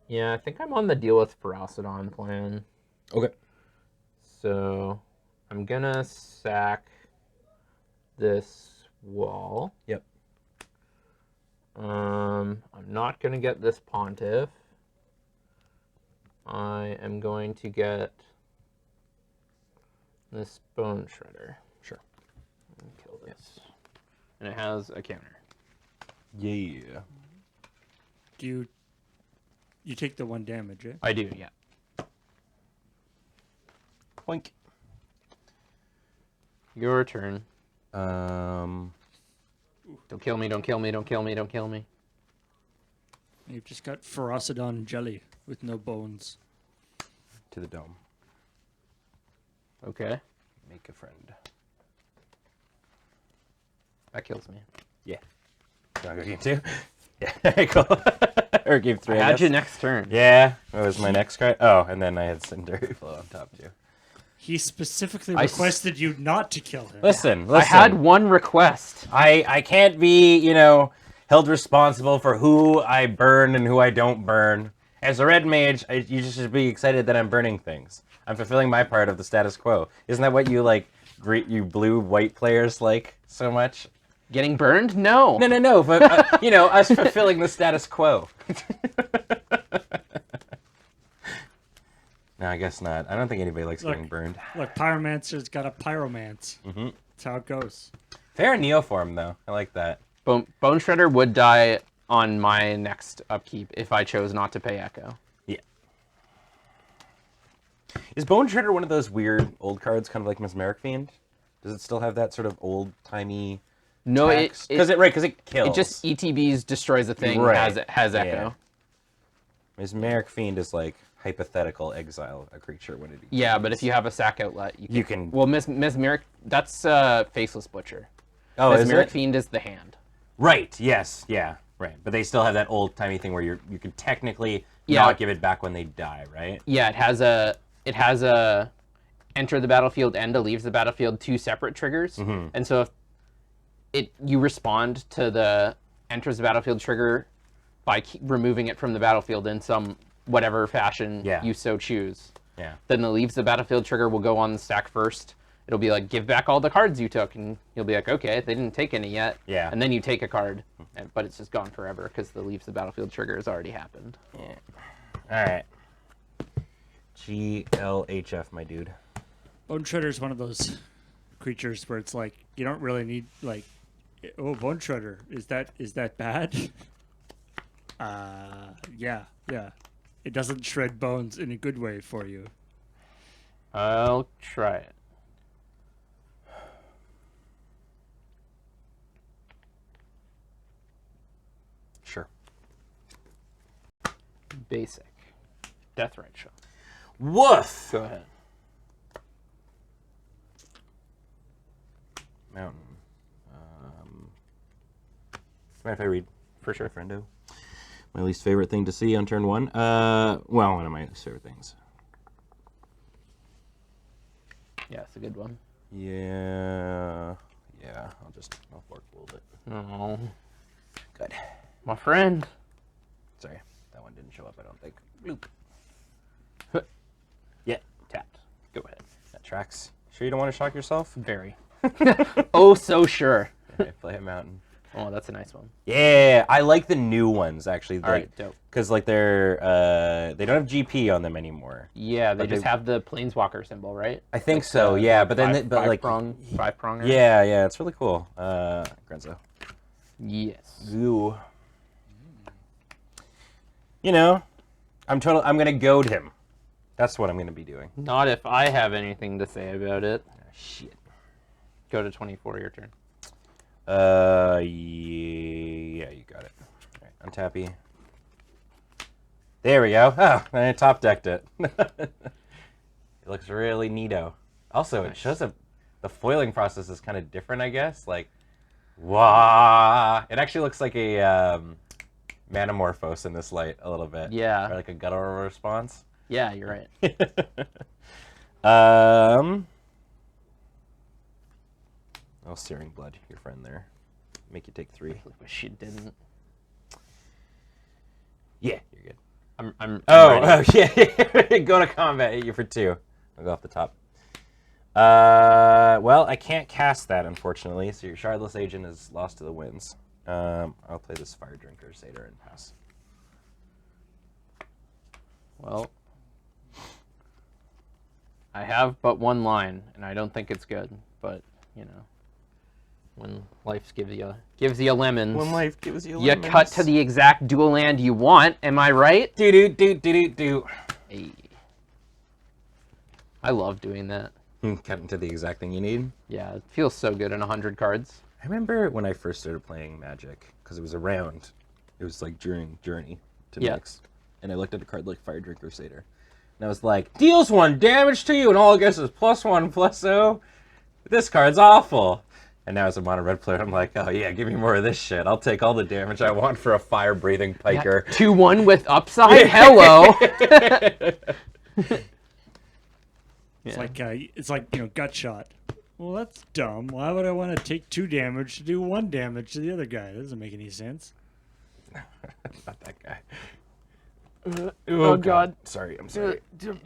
Yeah, I think I'm on the deal with Ferocidon plan. Okay. So I'm gonna sack this wall. Yep. I'm not gonna get this Pontiff. I am going to get this Bone Shredder. Sure. And kill this. And it has a counter. Yeah. Do you take the 1 damage, eh? I do, yeah. Poink. Your turn. Um. Don't kill me, don't kill me, don't kill me, don't kill me. You've just got Ferocidon jelly with no bones. To the dome. Okay. Make a friend. That kills me. Yeah. You want to go game 2? Yeah. Cool. Or game 3. I had guess. you next turn. Yeah. What was my next card? Oh, and then I had Cindery Flow on top too. He specifically I requested you not to kill him. Listen. I had one request. I can't be, held responsible for who I burn and who I don't burn. As a red mage, you just should be excited that I'm burning things. I'm fulfilling my part of the status quo. Isn't that what you you blue-white players like so much? Getting burned? No. No, but, us fulfilling the status quo. No, I guess not. I don't think anybody likes getting burned. Look, Pyromancer's got a Pyromance. That's how it goes. Fair Neoform, though. I like that. Bone Shredder would die on my next upkeep if I chose not to pay Echo. Yeah. Is Bone Shredder one of those weird old cards, kind of like Mesmeric Fiend? Does it still have that sort of old-timey... No, because it kills. It just ETBs, destroys a thing, Right. has Echo. Yeah. Mesmeric Fiend is like hypothetical exile a creature when it Yeah, but if you have a sack outlet, You can- Well, Mesmeric, that's Faceless Butcher. Oh, is Mesmeric it? Fiend is the hand. Right, yes, yeah, right. But they still have that old-timey thing where you can technically Yeah. not give it back when they die, right? Yeah, it has a enter the battlefield and a leaves the battlefield, 2 separate triggers. And so if you respond to the enters the battlefield trigger by removing it from the battlefield in some whatever fashion Yeah. you so choose. Yeah. Then the leaves the battlefield trigger will go on the stack first, it'll be like, give back all the cards you took, and you'll be like, okay, they didn't take any yet. Yeah. And then you take a card, but it's just gone forever because the leaves the battlefield trigger has already happened. Yeah. All right. GLHF, my dude. Bone Shredder is one of those creatures where it's like you don't really need like, oh, Bone Shredder, is that bad? Yeah. It doesn't shred bones in a good way for you. I'll try it. Sure. Basic. Death Right Shot. Woof! Go ahead. Mountain. Mind if I read? For sure. Friendo. My least favorite thing to see on turn 1. Well, one of my least favorite things. Yeah, it's a good one. Yeah. I'll fork a little bit. Oh, Good. my friend. Sorry, that one didn't show up, I don't think. Bloop. Yeah. Tapped. Go ahead. That tracks. Sure you don't want to shock yourself? Very. Oh, so sure. Okay, play a mountain. Oh, that's a nice one. Yeah, I like the new ones, actually. All right, dope. Because, like, they don't have GP on them anymore. Yeah, they But just they- have the planeswalker symbol, right? I think so, yeah. But then, Five pronger. yeah, it's really cool. Grenzo. Yes. Ooh. You know, I'm gonna goad him. That's what I'm gonna be doing. Not if I have anything to say about it. Ah, shit. Go to 24. Your turn. Yeah, you got it. All right, untappy. There we go. Oh, I top decked it. It looks really neato. Also, it shows up. The foiling process is kind of different, I guess. Like, wah! It actually looks like a Manamorphose in this light a little bit. Yeah. Or like a guttural response. Yeah, you're right. Oh, Searing Blood, your friend there. Make you take 3. I wish you didn't. Yeah, you're good. I'm Oh, ready. yeah. Go to combat. Hit you for 2. I'll go off the top. Well, I can't cast that, unfortunately, so your Shardless Agent is lost to the winds. I'll play this Fire Drinker Satyr and pass. Well, I have but one line, and I don't think it's good. But you know, when life gives you lemons, When life gives you you lemons. cut to the exact dual land you want. Am I right? Do. Hey. I love doing that. Cut into the exact thing you need. Yeah, it feels so good in 100 cards. I remember when I first started playing Magic, because it was around. It was like during Journey to Yeah. Mix. And I looked at a card like Fire Drinker Satyr. And I was like, deals 1 damage to you, and all it gets is +1/+0. This card's awful. And now as a mono red player, I'm like, oh yeah, give me more of this shit. I'll take all the damage I want for a fire-breathing piker. 2/1 with upside. Hello. It's like gut shot. Well, that's dumb. Why would I want to take 2 damage to do 1 damage to the other guy? That doesn't make any sense. Not that guy. Oh God. Sorry, I'm sorry. There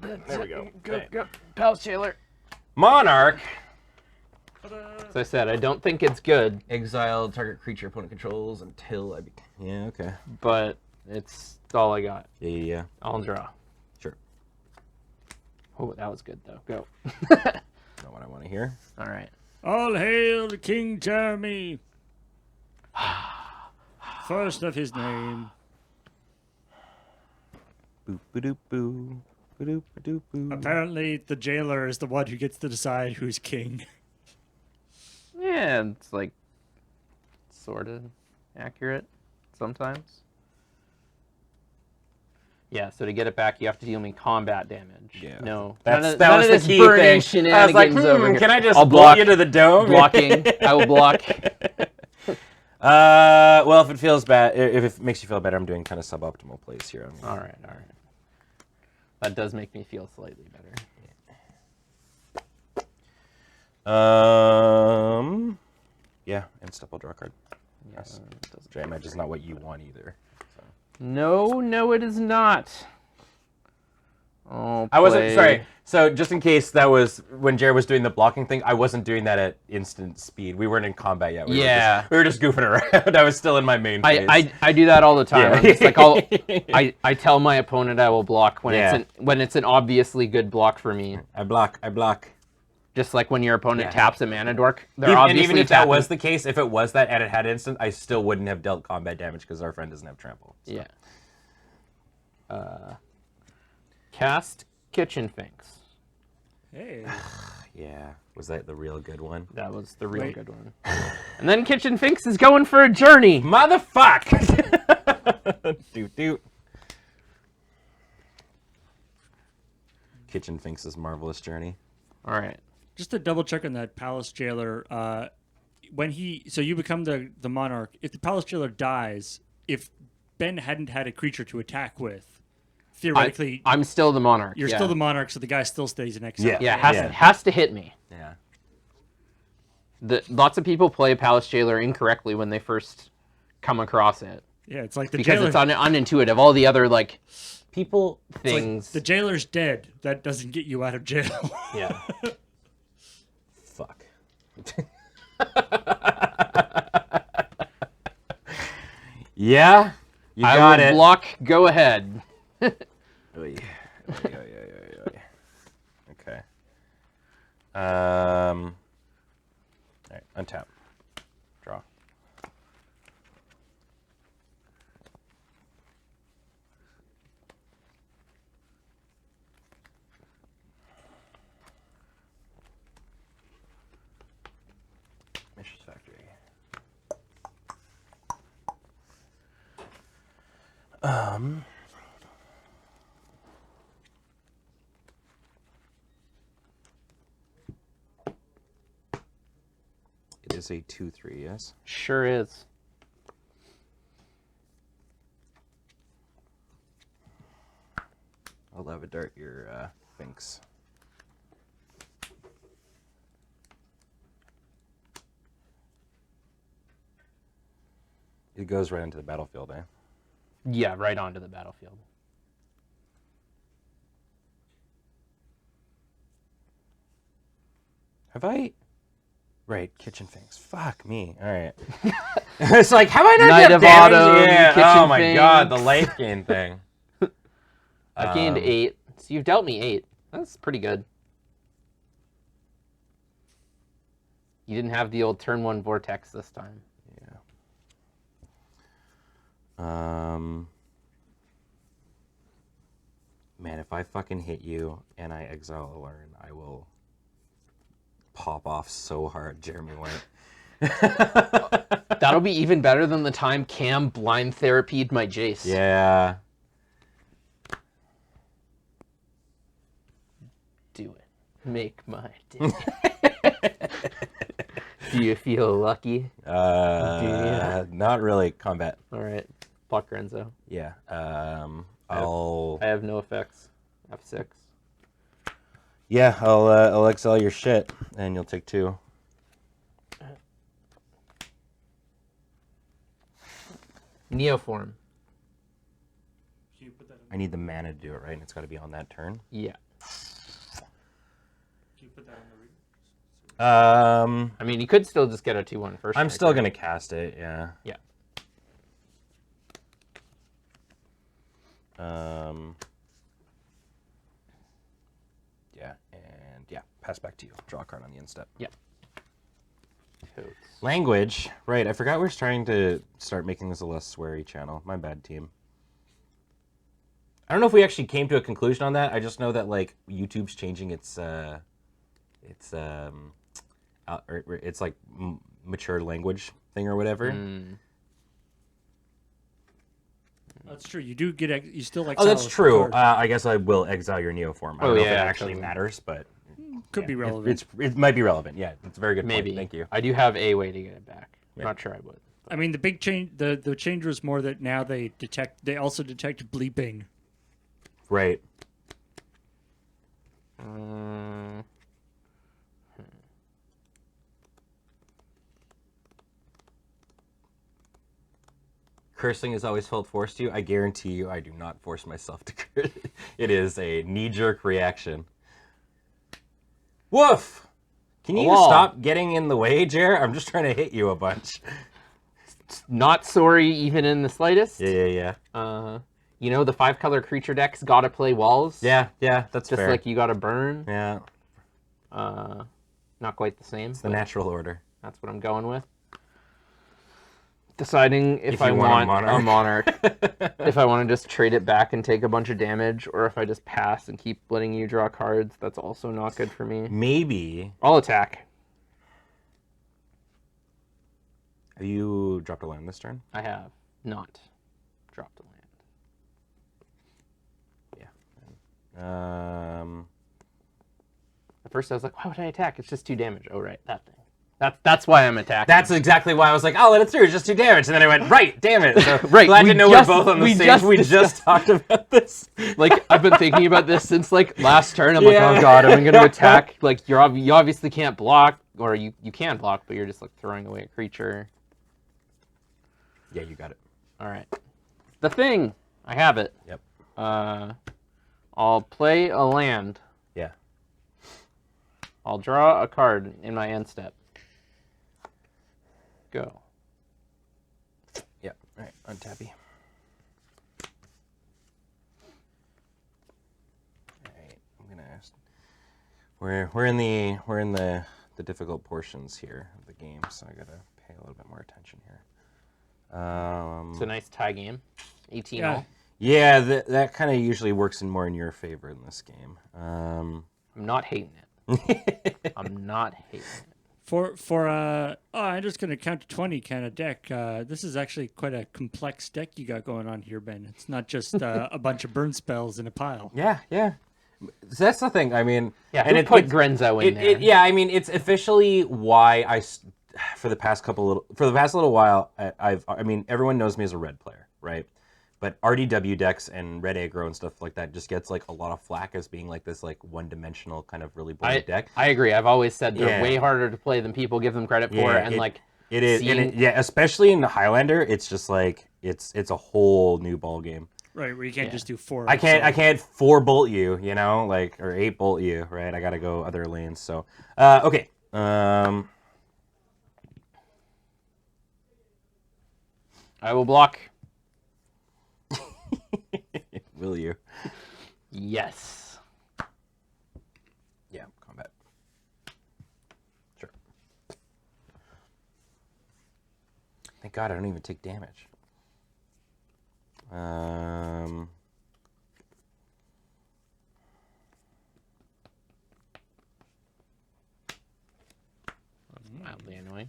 we go. Go. Palace Jailer. Monarch. As I said, I don't think it's good, Exile target creature opponent controls until I Yeah, okay. but it's all I got. Yeah. I'll draw. Sure. Oh, that was good though. Go. Not what I want to hear. All right. All hail King Jeremy. First of his name. Boop ba doop boo. Ba doop ba doop boo. Apparently, the jailer is the one who gets to decide who's king. Yeah, it's like sort of accurate sometimes. Yeah, so to get it back, you have to deal me combat damage. Yeah. No, That none was of the this key burning thing. I was like, shenanigans over here. can I just I'll block you to the dome? blocking. I will block. Well, if it feels bad, if it makes you feel better, I'm doing kind of suboptimal plays here. All right. That does make me feel slightly better. Yeah, and step I'll draw a card. Yeah, Yes. it doesn't- Which I imagine is not what you want either. So. No, it is not. Oh, I wasn't play. sorry. So just in case that was when Jared was doing the blocking thing, I wasn't doing that at instant speed. We weren't in combat yet. We were just goofing around. I was still in my main phase. I do that all the time. Yeah. I'm just like I tell my opponent I will block when it's an obviously good block for me. I block. Just like when your opponent taps a mana dork, they're And obviously even if tapping. that was the case, if it was that and it had instant, I still wouldn't have dealt combat damage because our friend doesn't have trample. So. Yeah. Cast Kitchen Finks. Hey. Yeah. Was that the real good one? That was the real good one. And then Kitchen Finks is going for a journey. Motherfuck! Doot doot. Kitchen Finks' marvelous journey. All right. Just to double check on that Palace Jailer, so you become the monarch. If the Palace Jailer dies, if Ben hadn't had a creature to attack with, theoretically, I'm still the monarch. you're still the monarch, so the guy still stays in exile. Yeah. Has to hit me. Yeah. Lots of people play Palace Jailer incorrectly when they first come across it. Yeah, it's like the Because jailer. it's unintuitive. All the other People things. The jailer's dead. That doesn't get you out of jail. Yeah. Fuck. Yeah. You I got will it. block. Go ahead. Oy. Oy. Okay. All right. Untap. Draw. Mischief Factory. It is a 2/3, yes? Sure is. I'll lava dart your Finks. It goes right into the battlefield, eh? Yeah, right onto the battlefield. Have I? Right, Kitchen Finks. Fuck me. All right. It's like, have I not Knight got of damage? Autumn, Yeah. Kitchen Oh my god, the Finks. life gain thing. I've gained 8. So you've dealt me 8. That's pretty good. You didn't have the old turn 1 vortex this time. Man, if I fucking hit you and I exile a learn, I will pop off so hard, Jeremy White. That'll be even better than the time Cam blind therapied my Jace. Yeah. Do it. Make my day. Do you feel lucky? Not really combat. All right. Block Renzo. Yeah. I have no effects. F6. Yeah, I'll exile your shit, and you'll take 2. Neoform. I need the mana to do it, right? And it's got to be on that turn. Yeah. I mean, you could still just get a 2/1 first. I'm still gonna cast it. Yeah. Yeah. Yeah, and yeah, pass back to you. Draw a card on the end step. Yeah. Totes. Language, right? I forgot we're trying to start making this a less sweary channel. My bad, team. I don't know if we actually came to a conclusion on that. I just know that like YouTube's changing its like mature language thing or whatever. That's true. You do get you still like. Oh, that's true. I guess I will exile your Neoform. I don't know if it actually matters, but Could be relevant. It might be relevant. Yeah, it's a very good Maybe. point. Thank you. I do have a way to get it back. Yeah. Not sure I would. I mean, the big change, the change was more that now they also detect bleeping. Right. Cursing has always felt forced to you. I guarantee you I do not force myself to curse. It is a knee-jerk reaction. Woof! Can you wall. stop getting in the way, Jer? I'm just trying to hit you a bunch. Not sorry, even in the slightest. Yeah. You know, the 5-color creature decks gotta play walls. Yeah, that's Just fair. like you gotta burn. Yeah, Not quite the same. it's the natural order. That's what I'm going with. Deciding if I you want want a a monarch. If I want to just trade it back and take a bunch of damage, or if I just pass and keep letting you draw cards, that's also not good for me. Maybe. I'll attack. Have you dropped a land this turn? I have not dropped a land. Yeah. At first I was like, why would I attack? It's just 2 damage. Oh, right, that thing. That's why I'm attacking. That's exactly why I was like, I'll let it through. It's just 2 damage. And then I went, right, damn it. So Right, glad we to know just- we're both on the we same. just We just talked about this. Like, I've been thinking about this since, like, last turn. I'm Yeah. like, oh, God, am I going to attack? Like, you obviously can't block, or you can block, but you're just, like, throwing away a creature. Yeah, you got it. All right. The thing. I have it. Yep. I'll play a land. Yeah. I'll draw a card in my end step. Go. Yep. All right, untappy. All right, I'm gonna. We're in the difficult portions here of the game, so I gotta pay a little bit more attention here. It's a nice tie game. 18 Yeah. all. Yeah, that kind of usually works more in your favor in this game. I'm not hating it. I'm not hating it. I'm just gonna count to 20 kind of deck. This is actually quite a complex deck you got going on here, Ben. It's not just a bunch of burn spells in a pile. Yeah. So that's the thing. I mean, Yeah, and who put Grenzo in there? yeah, I mean, it's officially why for the past little while, I mean, everyone knows me as a red player, right? But RDW decks and red aggro and stuff like that just gets like a lot of flack as being like this like one-dimensional kind of really boring deck. I agree. I've always said they're Yeah. way harder to play than people give them credit for, and like it is, seeing- yeah, especially in the Highlander, it's just like it's a whole new ball game. Right, where you can't just do 4. I can't 4-bolt you, you know, like, or 8-bolt you, right? I gotta go other lanes. So, okay. I will block. Will you? Yes. Yeah, combat. Sure. Thank God I don't even take damage. Mildly annoying.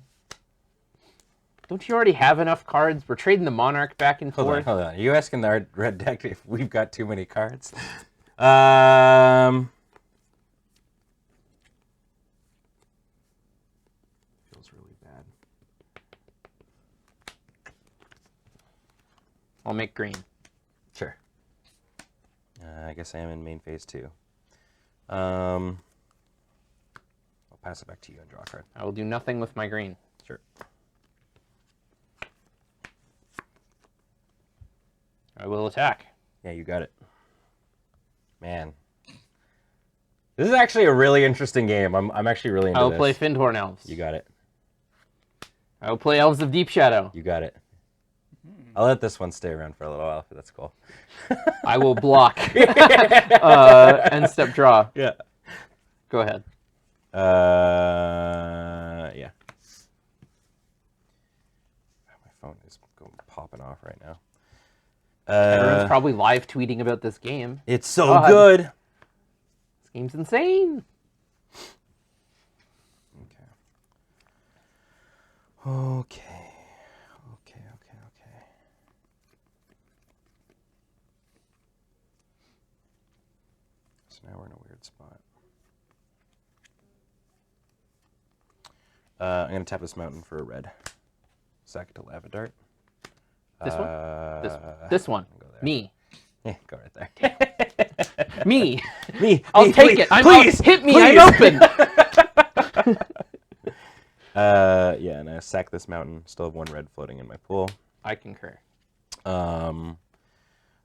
Don't you already have enough cards? We're trading the Monarch back and forth. Hold on. Are you asking the red deck if we've got too many cards? Feels really bad. I'll make green. Sure. I guess I am in main phase 2. I'll pass it back to you and draw a card. I will do nothing with my green. Sure. I will attack. Yeah, you got it. Man. This is actually a really interesting game. I'm actually really into I will this. play Findhorn Elves. You got it. I will play Elves of Deep Shadow. You got it. I'll let this one stay around for a little while, but that's cool. I will block. End step draw. Yeah. Go ahead. Yeah. My phone is popping off right now. Everyone's probably live tweeting about this game. It's so God. good. This game's insane. Okay. So now we're in a weird spot. I'm going to tap this mountain for a red. Sack it to Lava Dart. This one? This one. Go there. Me. Yeah, go right there. Me. Me. I'll me, take please, it. please, Hit me. please. I'm open. Yeah, and I sack this mountain. Still have 1 red floating in my pool. I concur. I'm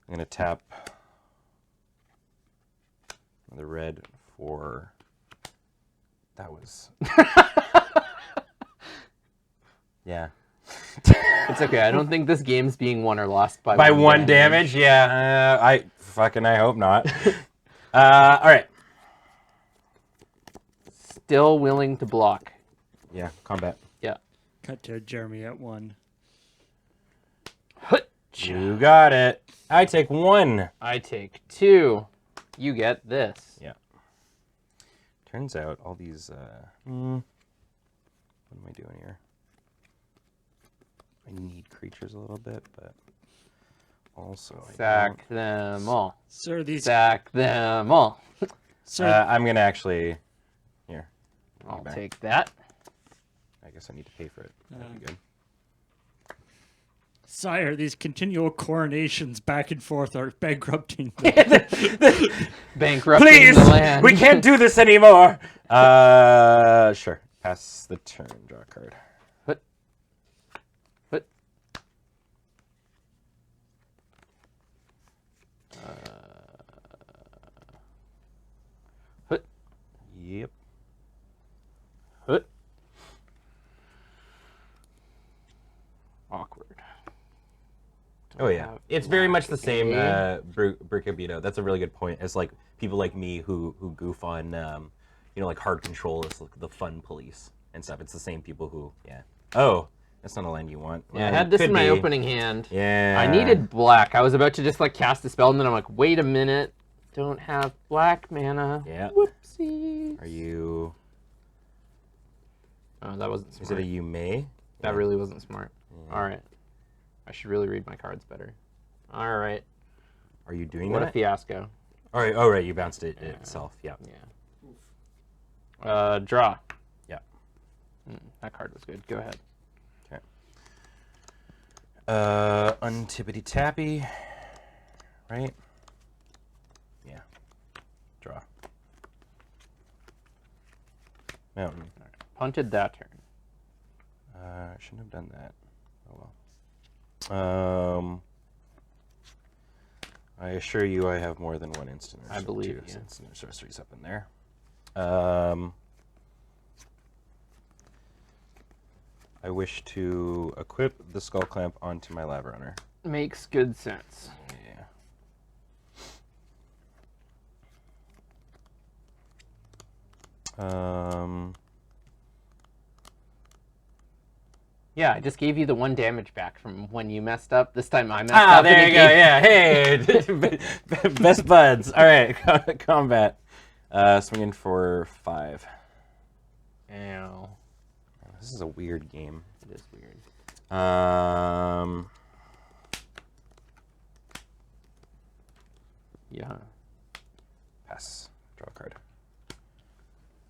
going to tap the red for That was. Yeah. It's okay. I don't think this game's being won or lost by By one damage? Yeah. I hope not. All right. Still willing to block. Yeah. Combat. Yeah. Cut to Jeremy at 1. You got it. I take 1. I take 2. You get this. Yeah. Turns out all these. What am I doing here? I need creatures a little bit, but also Sack them all. Sir, these. Sack them all. Sir, I'm gonna actually. Here. I'll back. take that. I guess I need to pay for it. That'd be good. sire, these continual coronations back and forth are bankrupting the Bankrupting Please, the land. we can't do this anymore. Sure. Pass the turn. Draw a card. Put. Put. Yep. Put. Awkward. Oh yeah, it's very much the same, Bricabito. That's a really good point. It's like people like me who goof on, like hard control is like the fun police and stuff. It's the same people who, yeah. Oh, that's not a land you want. Yeah, I had this Could in my be. opening hand. Yeah. I needed black. I was about to just like cast a spell, and then I'm like, wait a minute, don't have black mana. Yeah. Whoopsie. Are you? Oh, that wasn't Is smart. it a you may? That really wasn't smart. Yeah. All right. I should really read my cards better. All right. Are you doing What a that? fiasco. All right. Oh right, you bounced it itself. Yeah. Yeah. Draw. Yeah. That card was good. Go ahead. Okay. Untippity tappy. Right. Yeah. Draw. Mountain. Punted that turn. I shouldn't have done that. Oh well. I assure you I have more than one instant or I believe you. instant or sorceries up in there. I wish to equip the Skull Clamp onto my Lava Runner. Makes good sense. Yeah. Yeah, I just gave you the 1 damage back from when you messed up. This time I messed Ah, up. there and you it go. gave- Yeah, hey, best buds. All right, combat. Swinging for 5. Ow. This is a weird game. It is weird. Yeah. Pass. Draw a card.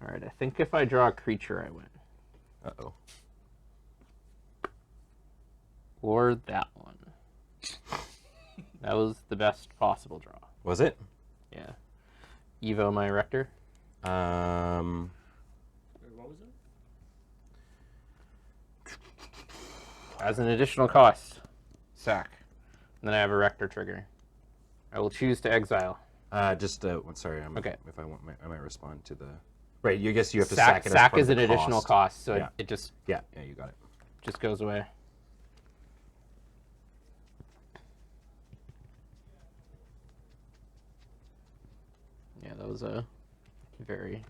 All right, I think if I draw a creature, I win. Uh-oh. Or that one. That was the best possible draw. Was it? Yeah. Evo my Rector. What was it? As an additional cost. Sack. And then I have a Rector trigger. I will choose to exile. Sorry. Okay. If I want, I might respond to the. Right. You guess you have to Sack sack it as part is of an the additional cost, so it just Yeah. You got it. goes away. Yeah, that was a very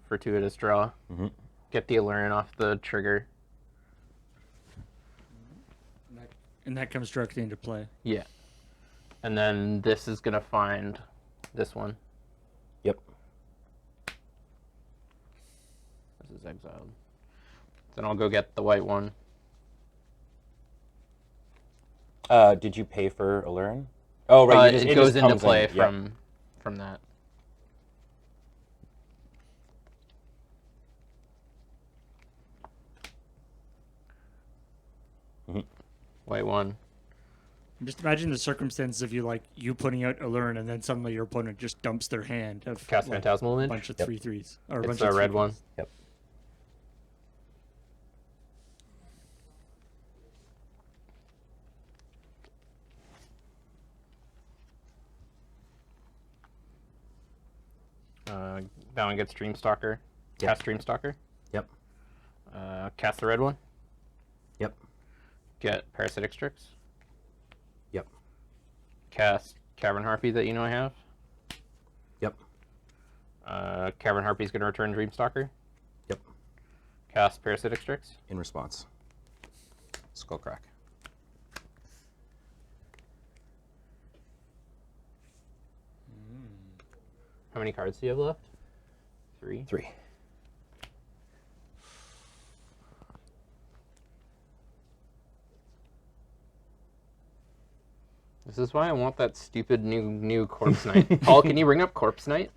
fortuitous draw. Mm-hmm. Get the Allurin off the trigger. And that comes directly into play. Yeah. And then this is going to find this one. Yep. This is exiled. Then I'll go get the white one. Did you pay for Allurin? Oh, right. It goes into comes play in. Yep. from that. Mhm. White one. Just imagine the circumstances of you putting out Allurin and then suddenly your opponent just dumps their hand of Cast Phantasmal a Image. bunch of Yep. 3/3s. Or a It's bunch a of red 3/3s. one. Yep. That one gets Dreamstalker. Cast Dreamstalker. Yep. Cast the red one. Yep. Get Parasitic Strix. Yep. Cast Cavern Harpy that you know I have. Yep. Cavern Harpy's going to return Dreamstalker. Yep. Cast Parasitic Strix. In response. Skullcrack. How many cards do you have left? 3. 3. This is why I want that stupid new Corpse Knight. Paul, can you bring up Corpse Knight?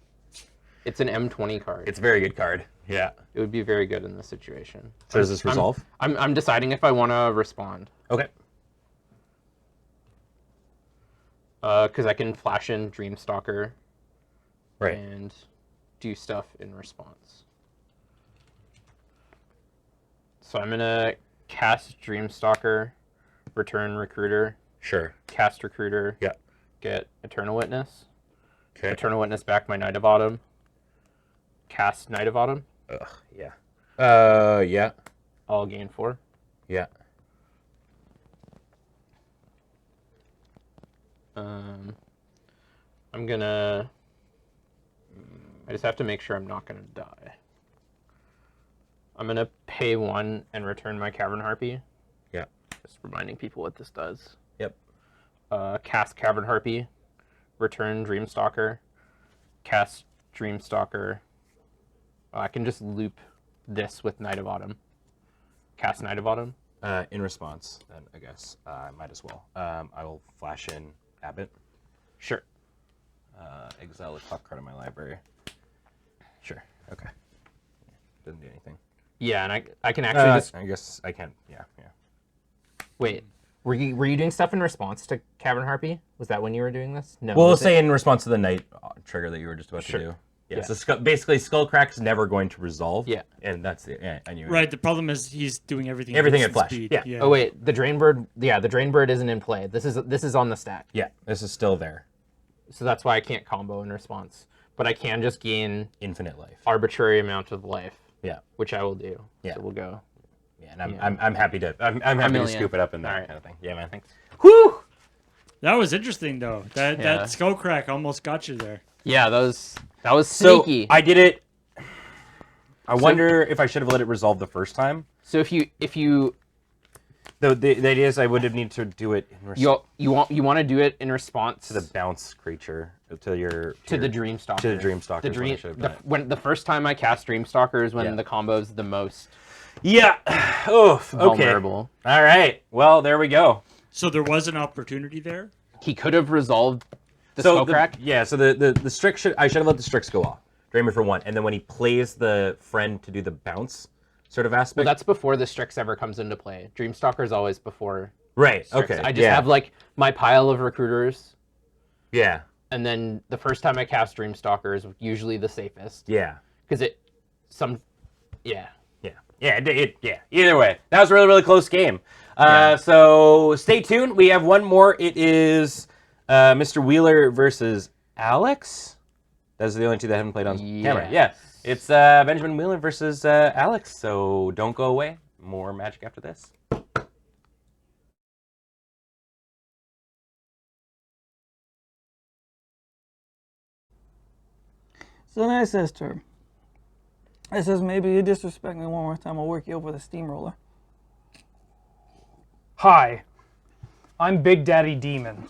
It's an M20 card. It's a very good card. Yeah. It would be very good in this situation. So does this resolve? I'm deciding if I want to respond. Okay. Because I can flash in Dreamstalker Right. and do stuff in response. So I'm going to cast Dreamstalker, return Recruiter, Sure. cast Recruiter, Yeah. get Eternal Witness, Okay. Eternal Witness back my Knight of Autumn, cast Knight of Autumn, Ugh. Yeah. Yeah. I'll gain 4. Yeah. I'm gonna... I just have to make sure I'm not gonna die. I'm gonna pay 1 and return my Cavern Harpy. Yeah. Just reminding people what this does. Yep. Cast Cavern Harpy, return Dreamstalker, cast Dreamstalker. I can just loop this with Knight of Autumn. Cast Knight of Autumn. In response, then I guess I might as well. I will flash in Abbott. Sure. Exile a top card in my library. Sure. Okay. Doesn't do anything. Yeah, and I can actually just... I guess I can. Yeah. Wait, were you doing stuff in response to Cavern Harpy? Was that when you were doing this? No. Well, was say it? in response to the Knight trigger that you were just about Sure. to do. Yeah. Yeah. So basically, Skullcrack's never going to resolve. Yeah. And that's it. Yeah. I knew it. Right. The problem is he's doing everything. Everything at instant flash, speed. yeah. Oh wait, the Drainbird. Yeah, the Drainbird isn't in play. This is on the stack. Yeah. This is still there. So that's why I can't combo in response. But I can just gain Infinite life. arbitrary amount of life, Yeah. which I will do. Yeah. So we'll go. Yeah. And Yeah. I'm happy to I'm happy to million. scoop it up in that All right. kind of thing. Yeah, man. Thanks. Whew. That was interesting though. That Yeah. skull crack almost got you there. Yeah, that was So sneaky. I did it. I wonder if I should have let it resolve the first time. So if you The idea is I would have needed to do it in response you want to do it in response to the bounce creature to your to the Dreamstalker. to the Dreamstalker. The is when I dream should have the, done it. when the first time I cast Dreamstalker is when Yeah. the combo's the most Yeah. Oof. Okay. vulnerable. All right. Well, there we go. So there was an opportunity there. He could have resolved the So Skullcrack. So the Strix I should have let the Strix go off. Drain me for 1, and then when he plays the friend to do the bounce sort of aspect. Well, that's before the Strix ever comes into play. Dreamstalker is always before right. Strix. Okay. I just have like my pile of recruiters, Yeah. and then the first time I cast Dreamstalker is usually the safest Yeah. because Yeah. Yeah. Either way, that was a really, really close game. So stay tuned. We have one more. It is Mr. Wheeler versus Alex. Those are the only two that haven't played on camera. Yeah. Yes. It's Benjamin Wheeler versus Alex. So don't go away. More Magic after this. So then I says to her, I says, maybe you disrespect me one more time, I'll work you over with a steamroller. Hi, I'm Big Daddy Demon,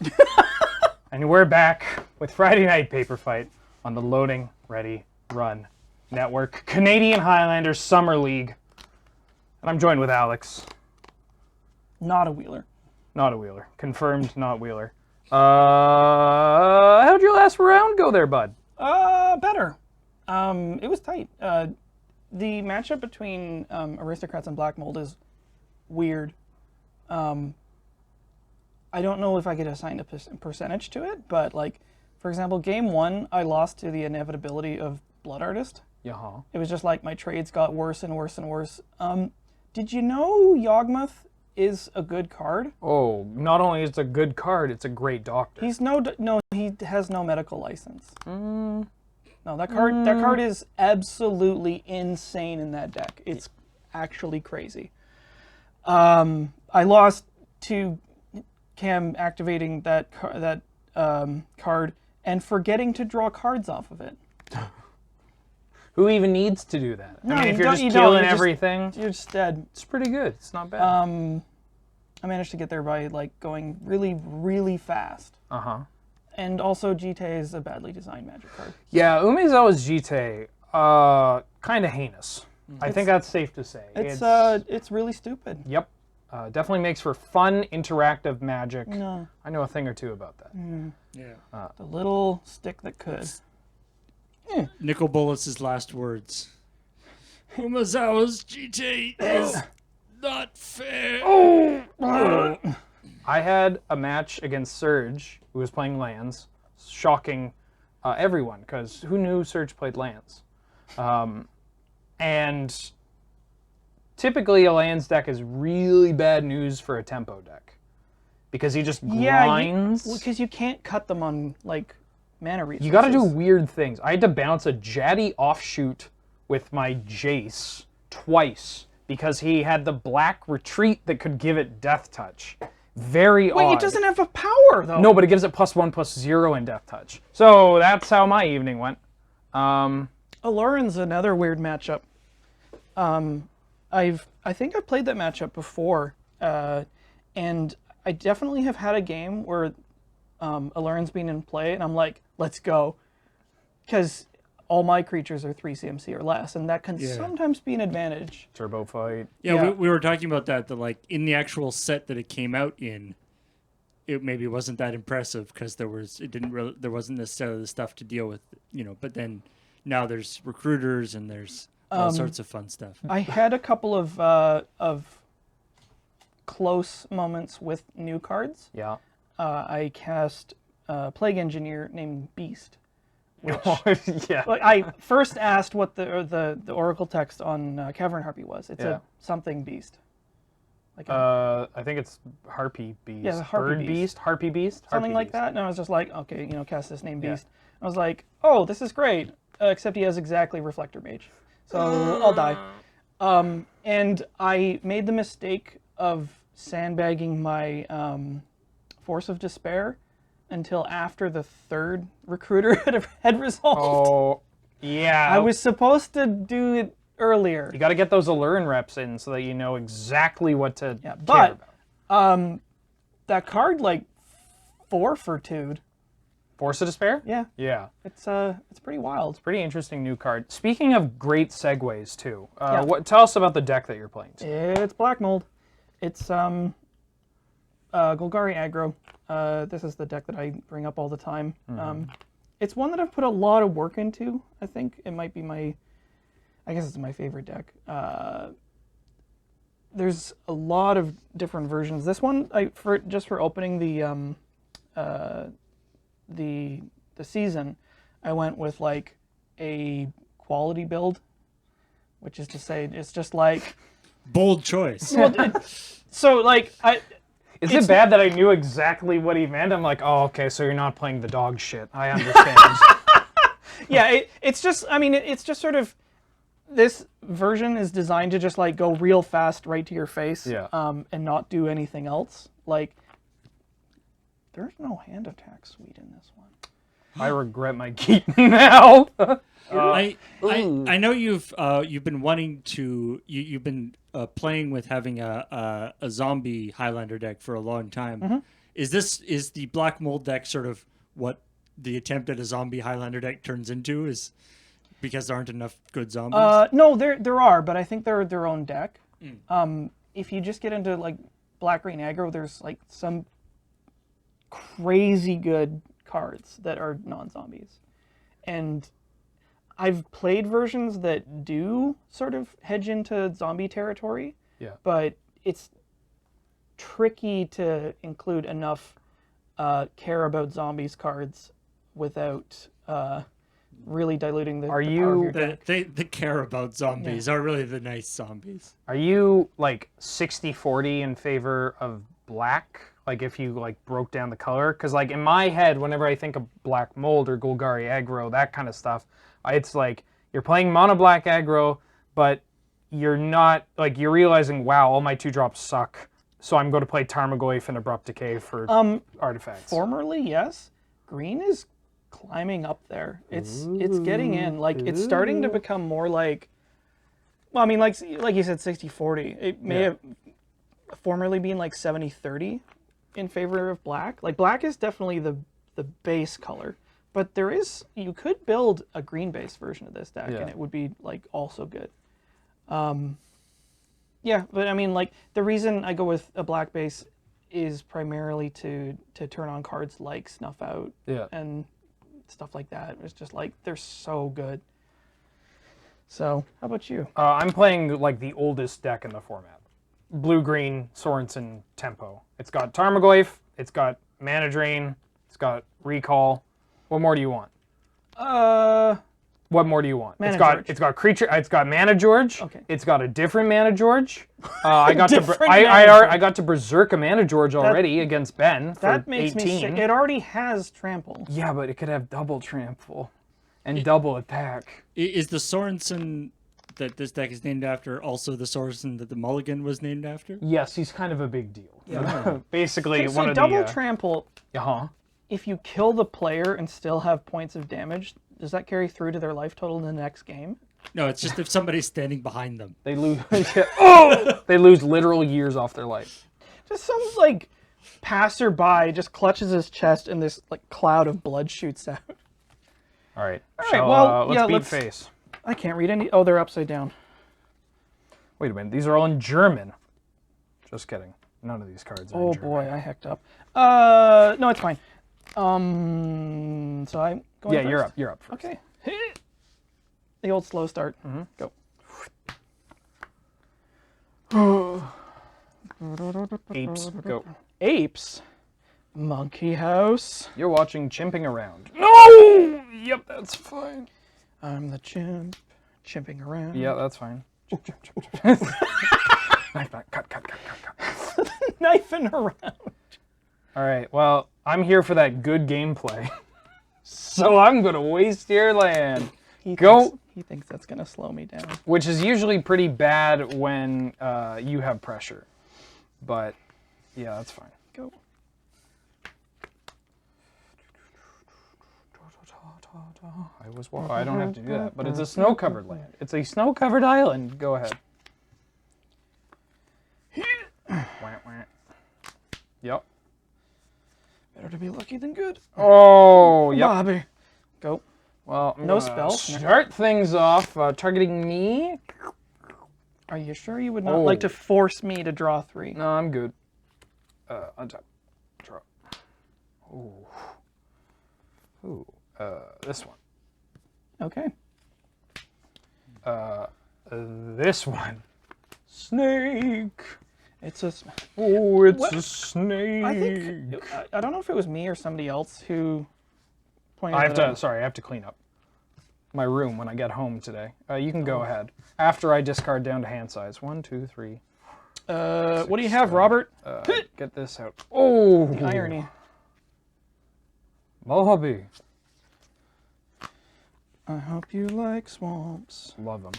and we're back with Friday Night Paper Fight on the Loading Ready Run Network, Canadian Highlander Summer League, and I'm joined with Alex, Not a wheeler. not a Wheeler, confirmed not Wheeler. How'd your last round go there, bud? Better. It was tight. The matchup between Aristocrats and Black Mold is weird. I don't know if I could assign a percentage to it, but like, for example, game 1, I lost to the inevitability of Blood Artist. Yeah. It was just like my trades got worse and worse and worse. Did you know Yawgmoth is a good card? Oh, not only is it a good card, it's a great doctor. He has no medical license. No, that card is absolutely insane in that deck. It's actually crazy. I lost to Cam activating that card and forgetting to draw cards off of it. Who even needs to do that? No, I mean, if you you're don't- just you don't. killing You're just- everything, You're just dead. it's pretty good. It's not bad. I managed to get there by like going really, really fast. And also Jite is a badly designed Magic card. Yeah, Umezawa's Jite, kind of heinous. I think that's safe to say. It's really stupid. Yep. Definitely makes for fun, interactive Magic. No, I know a thing or two about that. Yeah. the little stick that could. Nicol Bolas's last words. Umezawa's GT is not fair. I had a match against Surge, who was playing lands, shocking everyone, because who knew Surge played lands? And typically a lands deck is really bad news for a tempo deck, because he just grinds. Because you can't cut them on like mana resources. You got to do weird things. I had to bounce a Jaddy offshoot with my Jace twice because he had the black retreat that could give it death touch. Very odd. Wait, it doesn't have a power though. No, but it gives it +1/+0 in death touch. So that's how my evening went. Aloran's another weird matchup. I think I've played that matchup before, and I definitely have had a game where Aloran's been in play, and I'm like, let's go, because all my creatures are 3 CMC or less, and that can sometimes be an advantage. Turbo fight. Yeah, we were talking about that like in the actual set that it came out in, it maybe wasn't that impressive because there wasn't necessarily the stuff to deal with, but then now there's recruiters and there's all sorts of fun stuff. I had a couple of close moments with new cards. Yeah. I cast a Plague Engineer named Beast. Yeah. Like, I first asked what the Oracle text on Cavern Harpy was. It's Yeah. a something beast. Like I think it's Harpy Beast. Yeah, the Harpy Bird Beast. Harpy Beast? something Harpy like Beast. that. And I was just like, okay, cast this name Yeah. Beast. I was like, oh, this is great. Except he has exactly Reflector Mage. So I'll die. And I made the mistake of sandbagging my Force of Despair until after the third recruiter had resolved. Oh, yeah. I was supposed to do it earlier. You got to get those Allurin reps in so that you know exactly what to care but about. that card like 4-for-2'd. Force of Despair? Yeah, Yeah. it's pretty wild. Pretty interesting new card. Speaking of great segues, too, Yeah. tell us about the deck that you're playing. It's Black Mold. It's Golgari aggro. This is the deck that I bring up all the time. It's one that I've put a lot of work into. I think it might be I guess it's my favorite deck. There's a lot of different versions. This one, for opening the season, I went with like a quality build, which is to say, it's just like Bold choice. so like Is it bad that I knew exactly what he meant? I'm like, oh, okay, so you're not playing the dog shit. I understand. yeah, it's just, I mean, it's just sort of, this version is designed to just like go real fast right to your face, Yeah. and not do anything else. Like, there's no hand attack suite in this one. I regret my geek now. I know you've been wanting to you've been playing with having a zombie Highlander deck for a long time. Is the Black Mold deck sort of what the attempt at a zombie Highlander deck turns into? Is because there aren't enough good zombies? No, there are, but I think they're their own deck. If you just get into like black green aggro, there's like some crazy good cards that are non-zombies, and I've played versions that do sort of hedge into zombie territory. Yeah. But it's tricky to include enough care about zombies cards without really diluting the power of your deck. The care about zombies are really the nice zombies. Are you like 60-40 in favor of black? Like if you like broke down the color? Because like in my head, whenever I think of Black Mold or Golgari aggro, that kind of stuff, It's like you're playing mono black aggro, but you're not like you're realizing, wow, all my 2-drops suck. So I'm going to play Tarmogoyf and Abrupt Decay for artifacts. Formerly, yes. Green is climbing up there. It's getting in. Like it's starting to become more like. Well, I mean, like you said, 60-40. It may have formerly been like 70-30 in favor of black. Like black is definitely the base color, but you could build a green base version of this deck, and it would be like also good. Yeah, but I mean, like the reason I go with a black base is primarily to turn on cards like Snuff Out and stuff like that. It's just like they're so good. So, how about you? I'm playing like the oldest deck in the format. Blue-green Sorensen Tempo. It's got Tarmogoyf, it's got Mana Drain, it's got Recall. What more do you want? What more do you want? Mana George. It's got creature. It's got Mana George. Okay. It's got a different Mana George. I got Different I got to Berserk a Mana George already against Ben for That makes 18. me sick. It already has trample. Yeah, but it could have double trample and double attack. Is the Sorensen that this deck is named after also the Sorensen that the Mulligan was named after? Yes, he's kind of a big deal. Yeah. Basically, So one of double the. trample. If you kill the player and still have points of damage, does that carry through to their life total in the next game? No, it's just if somebody's standing behind them. They lose. They lose literal years off their life. Just some like passerby just clutches his chest and this like cloud of blood shoots out. All right. Well, let's yeah, beat let's- face. I can't read any. Oh, they're upside down. Wait a minute. These are all in German. Just kidding. None of these cards are in Oh German. boy, I hecked up. No, it's fine. So I'm going Yeah, first? you're up first. Okay. The old slow start. Go. Apes, go. Apes. Monkey House. You're watching Chimping Around. No! Yep, that's fine. I'm the chimp. Chimping around. Yeah, that's fine. Cut. Knifing around. All right, well, I'm here for that good gameplay. So I'm going to waste your land. He thinks that's going to slow me down. Which is usually pretty bad when you have pressure. But, yeah, that's fine. Go. I don't have to do that, but it's a snow-covered land. It's a snow-covered island. Go ahead. Yep. Better to be lucky than good. Oh, yep. Bobby. Go. Well, I'm No gonna spell. Start things off targeting me. Are you sure you would not like to force me to draw 3? No, I'm good. Untap. Draw. Ooh. This one. Okay. This one. Snake. It's a. Oh, it's What? a snake. I think I don't know if it was me or somebody else who pointed I have that to. out. I have to clean up my room when I get home today. You can go ahead after I discard down to hand size. 1, 2, 3. What do you have, Robert? Get this out. Oh, The irony. Mojave. I hope you like swamps. Love them.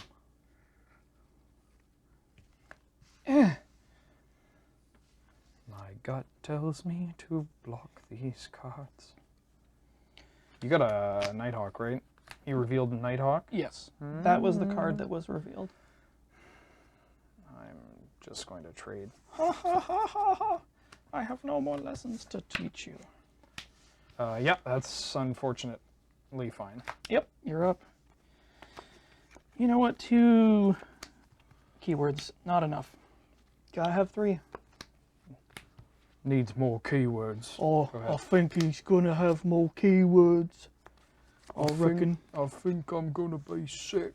My gut tells me to block these cards. You got a Nighthawk, right? You revealed Nighthawk? Yes. That was the card that was revealed. I'm just going to trade. Ha ha ha ha ha. I have no more lessons to teach you. Yep, that's unfortunately fine. Yep, you're up. You know what? 2 keywords, not enough. Gotta have 3. Needs more keywords. Oh, Go ahead. I think he's gonna have more keywords. I reckon. I think I'm gonna be sick.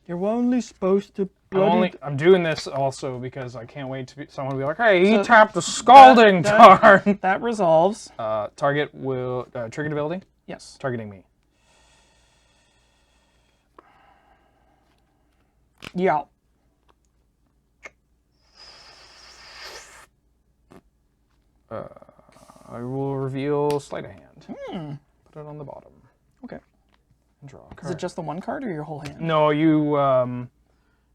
You're only supposed to bloody... I'm doing this also because I can't wait to be someone will be like, hey, he So tapped a scalding tarn. That resolves. Target will trigger ability. Yes. Targeting me. Yeah. I will reveal sleight of hand. Put it on the bottom. Okay. And draw a Is card. it just the one card or your whole hand? No, you.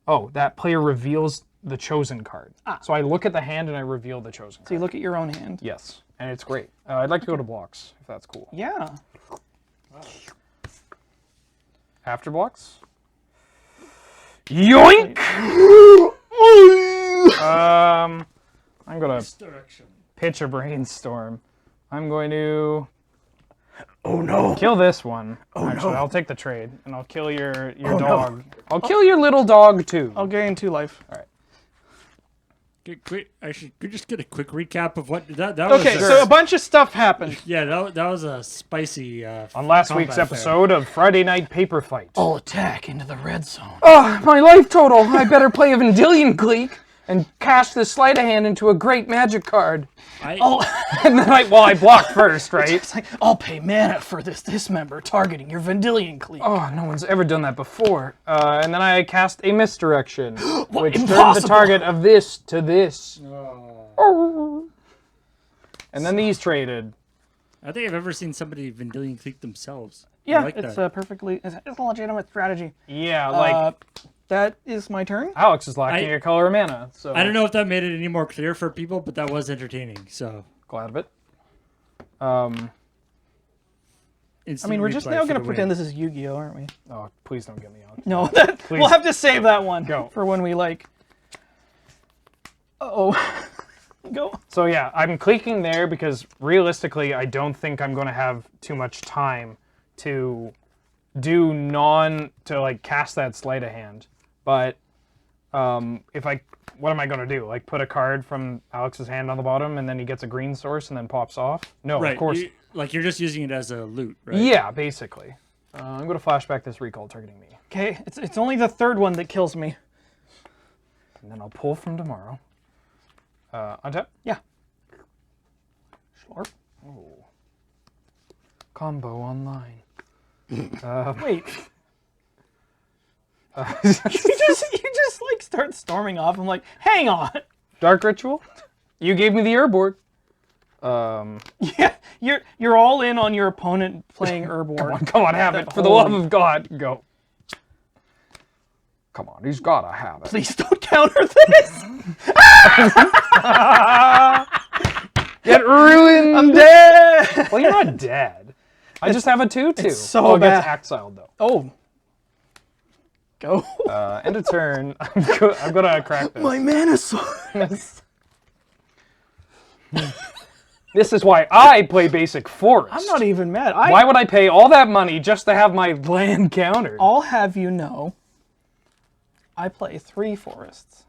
Oh, that player reveals the chosen card. So I look at the hand and I reveal the chosen card. So you look at your own hand. Yes, and it's great. I'd like to go to blocks, if that's cool. Yeah. After blocks. Yoink! I'm gonna Direction. pitch a brainstorm. I'm going to. Oh no! Kill this one. Oh Actually, no! I'll take the trade, and I'll kill your dog. No. I'll kill your little dog too. I'll gain 2 life. All right. Actually, could you just get a quick recap of what that was? Okay, so a bunch of stuff happened. Yeah, that was a spicy. On last week's episode of Friday Night Paper Fight. All attack into the red zone. Oh, my life total! I better play a Vendilion Clique and cast this sleight of hand into a great magic card. And then I blocked first, right? It's like, I'll pay mana for this dismember targeting your Vendilion Clique. Oh, no one's ever done that before. And then I cast a misdirection, which turned the Impossible. target of this to this. Oh. And then these traded. I don't think I've ever seen somebody Vendilion Clique themselves. Yeah, I like it's that. it's a legitimate strategy. Yeah, like That is my turn. Alex is lacking a color of mana. So I don't know if that made it any more clear for people, but that was entertaining. So glad of it. I mean, we're just now going to pretend this is Yu-Gi-Oh, aren't we? Oh, please don't get me on. No, we'll have to save that one for when we like. Uh-oh. Go. So yeah, I'm clicking there because realistically, I don't think I'm going to have too much time to do cast that sleight of hand. But what am I going to do? Like put a card from Alex's hand on the bottom and then he gets a green source and then pops off? No, right. Of course. You're just using it as a loot, right? Yeah, basically. I'm going to flashback this recall targeting me. Okay, it's only the third one that kills me. And then I'll pull from tomorrow. Untap? Yeah. Sure. Oh. Combo online. Wait. You just like start storming off. I'm like, hang on. Dark Ritual? You gave me the Urborg. Yeah, you're all in on your opponent playing Urborg. Come on, have it. For the love of God, go. Come on, he's gotta have it. Please don't counter this. Get ruined. I'm dead. Well, you're not dead. I just have a 2/2. It's so it gets bad. exiled though. Oh. Go. End of turn. I'm gonna crack this. My mana source. This is why I play basic forest. I'm not even mad. Why would I pay all that money just to have my land countered? I'll have you know, I play 3 forests.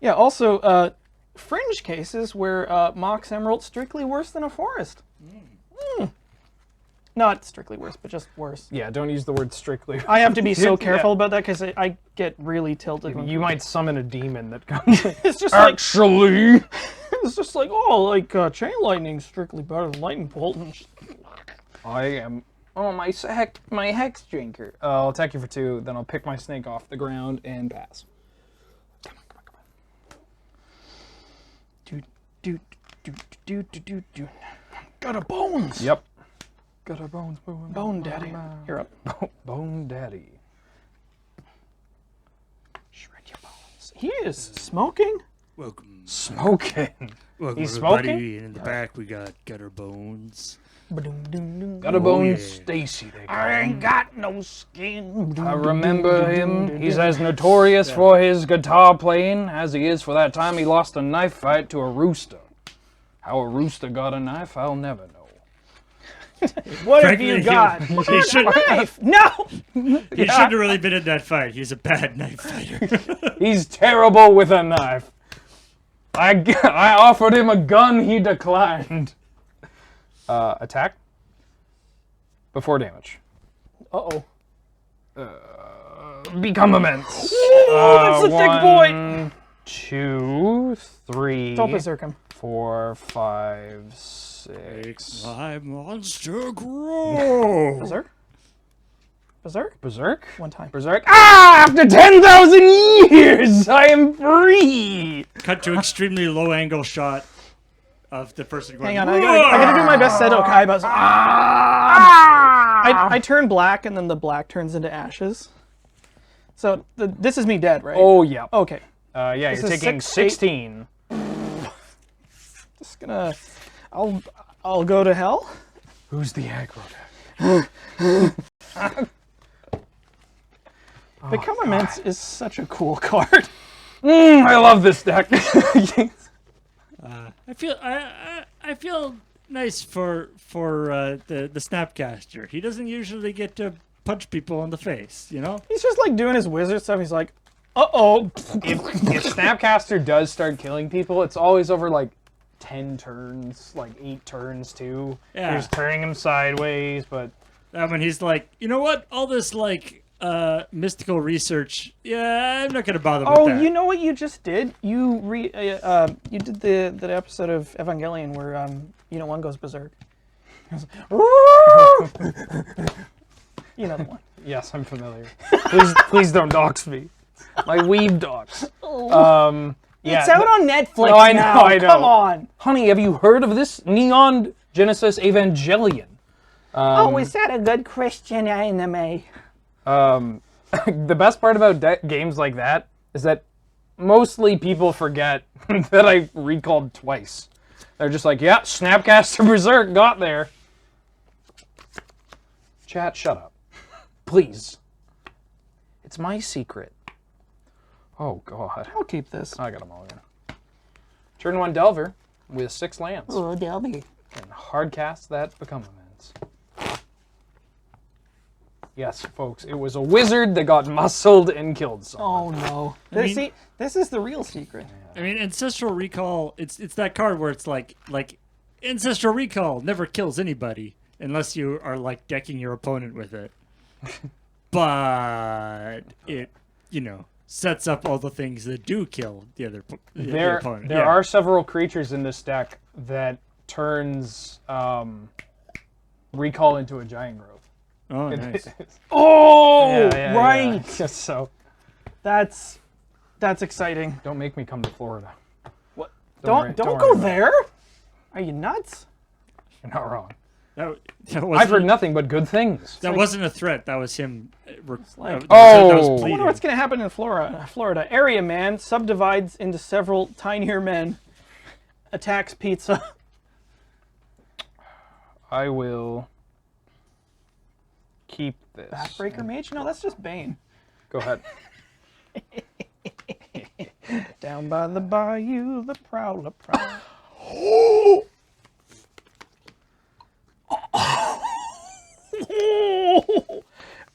Yeah, also, fringe cases where Mox Emerald's strictly worse than a forest. Not strictly worse, but just worse. Yeah, don't use the word strictly. I have to be so careful about that because I get really tilted. When You might summon a demon that comes. it's just like Actually, it's just like chain lightning's strictly better than lightning bolt. And I am. Oh, my hex drinker. I'll attack you for 2, then I'll pick my snake off the ground and pass. Come on. do. Got a bones. Yep. Got our bones. Bone daddy. You're up. Bone daddy. Shred your bones. He is smoking. Welcome. Smoking. Welcome, He's everybody. smoking? And in the back, we got Gutter Bones. Got a bone yeah. Stacy. They call I him. ain't got no skin. I remember him. He's as notorious for his guitar playing as he is for that time he lost a knife fight to a rooster. How a rooster got a knife, I'll never know. What have Frankly, you got? he should, Knife. No. he shouldn't have really been in that fight. He's a bad knife fighter. He's terrible with a knife. I offered him a gun, he declined. Attack. Before damage. Uh-oh. Become immense. That's a thick boy. 1, 2, 3, Don't berserk him. 4, 5, 6. My monster grow. Berserk? Berserk? Berserk? One time. Berserk. Ah! After 10,000 years, I am free! Cut to extremely low angle shot of the person going. Hang on, I gotta do my best Seto Kaiba's. I turn black, and then the black turns into ashes. So this is me dead, right? Oh, yeah. Okay. Yeah, This you're is taking 6, 16. Just gonna. I'll go to hell. Who's the aggro deck? Become Immense is such a cool card. I love this deck. I feel nice for the Snapcaster. He doesn't usually get to punch people in the face, you know? He's just like doing his wizard stuff. He's like, uh-oh. if Snapcaster does start killing people, it's always over like 10 turns, like 8 turns too. Yeah. You're just turning him sideways, but When he's like, you know what? All this like mystical research, yeah, I'm not gonna bother with that. Oh, you know what you just did? You did the episode of Evangelion where Unit 1 goes berserk. You know the one. yes, I'm familiar. Please don't dox me. My weeb dox. Yeah, It's out on Netflix No, I know, now. I know. Come on. honey, have you heard of this Neon Genesis Evangelion? Is that a good Christian anime? The best part about games like that is that mostly people forget that I recalled twice. They're just like, yeah, Snapcaster Berserk got there. Chat, shut up. Please. It's my secret. Oh, God. I'll keep this. I got them all in. Turn 1 Delver with 6 lands. Oh, Delby. And hard cast that Become Immense. Yes, folks, it was a wizard that got muscled and killed someone. Oh no. See, this is the real secret. I mean, Ancestral Recall, it's that card where it's like Ancestral Recall never kills anybody unless you are like decking your opponent with it. But it, sets up all the things that do kill the other the opponent. There are several creatures in this deck that turns Recall into a giant growth. Oh, nice. Oh, Yeah, right. Yeah. So That's exciting. don't make me come to Florida. What? Don't Don't worry go about it. there. Are you nuts? You're not wrong. That I've wasn't, heard nothing but good things. that wasn't a threat. That was him. like- that Oh. was I wonder pleading. what's gonna happen in Florida. Area man subdivides into several tinier men. Attacks pizza. I will keep this. Backbreaker mage? No, that's just Bane. Go ahead. Down by the bayou, the prowler prowl.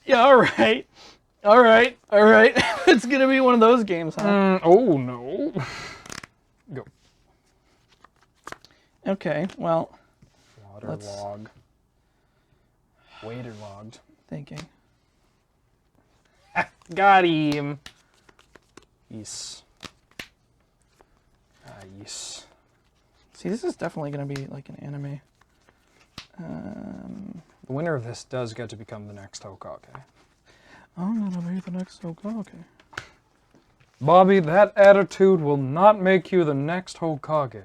Yeah, all right. It's gonna be one of those games, huh? Oh no. Go. Okay, well, Let's- Waterlog. Waterlogged. thinking. Got him. Yes. Yes. See, this is definitely gonna be like an anime. The winner of this does get to become the next Hokage. I'm gonna be the next Hokage. Bobby, that attitude will not make you the next Hokage.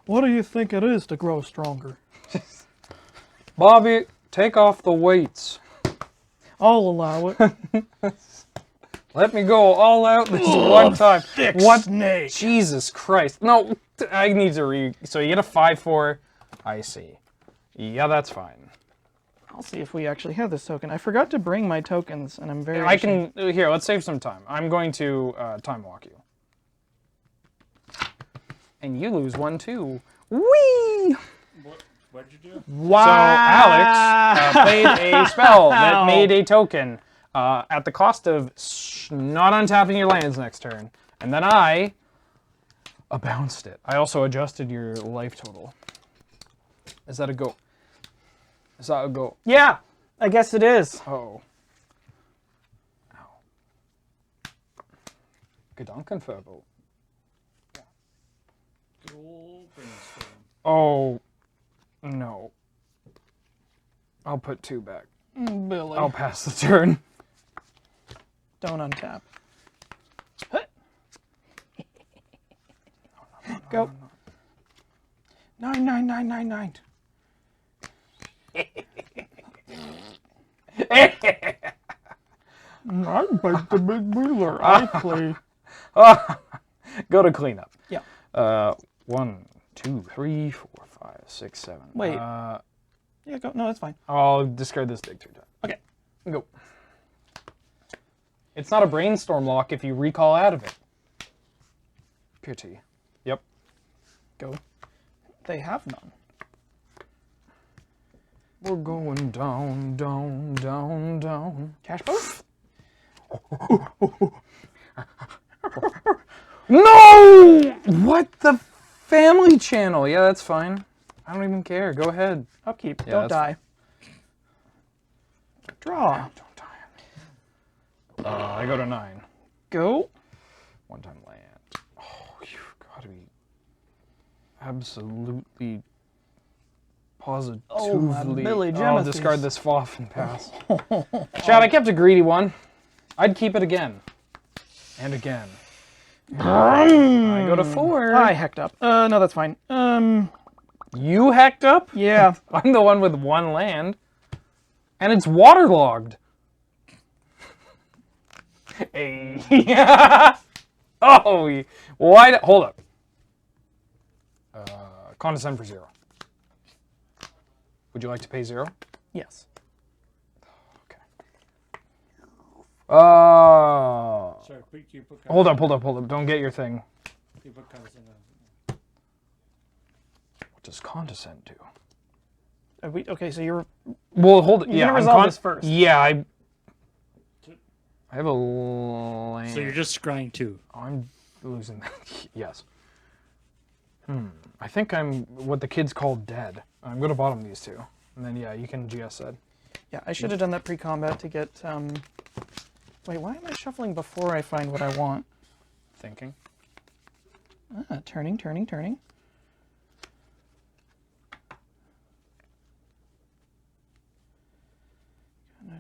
What do you think it is to grow stronger? Bobby, take off the weights. I'll allow it. Let me go all out this one time. What? Snake. Jesus Christ. No, I need to So you get a 5/4. I see. Yeah, that's fine. I'll see if we actually have this token. I forgot to bring my tokens, and I'm very. I can. Here, let's save some time. I'm going to time walk you. And you lose 1 too. Whee! What'd you do? Wow. So Alex played a spell that made a token at the cost of not untapping your lands next turn. And then I bounced it. I also adjusted your life total. Is that a go? Is that a go? Yeah, I guess it is. Oh. Ow. Gedankenverbot. Oh. No. I'll put 2 back. Billy. I'll pass the turn. Don't untap. Hut. Go. 9, 9, 9, 9, 9. I bite the big wheeler. I play. Go to cleanup. Yeah. 1, 2, 3, 4, 5, 6, 7. Wait. Yeah, go. No, that's fine. I'll discard this deck 3 times. Okay. Go. It's not a brainstorm lock if you recall out of it. Pity. Yep. Go. They have none. We're going down, down, down, down. Cash boat? No! What the Family Channel? Yeah, that's fine. I don't even care. Go ahead. Upkeep. Yeah, Don't that's die. Draw. Don't die. I go to 9. Go. 1-time land. Oh, you've got to be absolutely positively. Billy I'll Genesis. discard this FOF and pass. Chad, I kept a greedy one. I'd keep it again. And again. I go to 4. I hecked up. No, that's fine. You hacked up? Yeah. I'm the one with 1 land. And it's waterlogged. Hey. Oh, why? Hold up. Condescend for 0. Would you like to pay 0? Yes. Okay. Oh. Sorry, you put Hold up. Don't get your thing. you put condescend on. What does condescend do? Okay, so you're. Well, hold it. You're Yeah, gonna I'm resolve this first. Yeah, I have a land. So you're just scrying 2. I'm losing that. Yes. I think I'm what the kids call dead. I'm going to bottom these 2. And then, yeah, you can GS said. Yeah, I should have done that pre-combat to get. Wait, why am I shuffling before I find what I want? Thinking. Turning. Gonna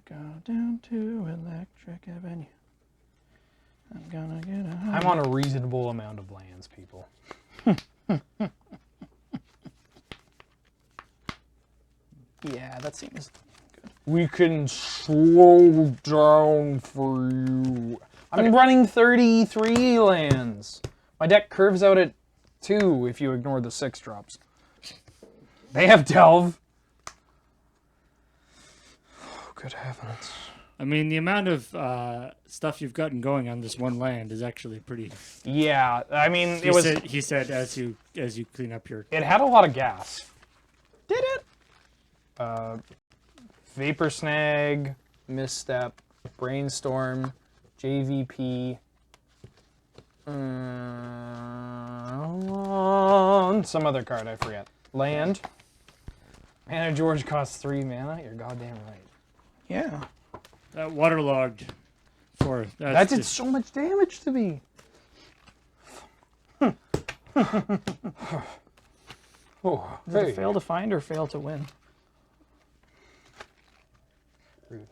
go down to Electric Avenue. I'm gonna get a. I'm on a reasonable amount of lands, people. Yeah, that seems good. We can slow down for you. I'm running 33 lands. My deck curves out at 2 if you ignore the 6 drops. They have Delve. Oh, good heavens. I mean, the amount of stuff you've gotten going on this one land is actually pretty. Yeah, I mean, He said as you clean up your. it had a lot of gas. Did it? Vapor Snag, Misstep, Brainstorm, JVP, some other card I forget. Land. Mana George costs 3 mana. You're goddamn right. Yeah. That waterlogged for. That did so much damage to me. Oh, Did it fail to find or fail to win? Rude.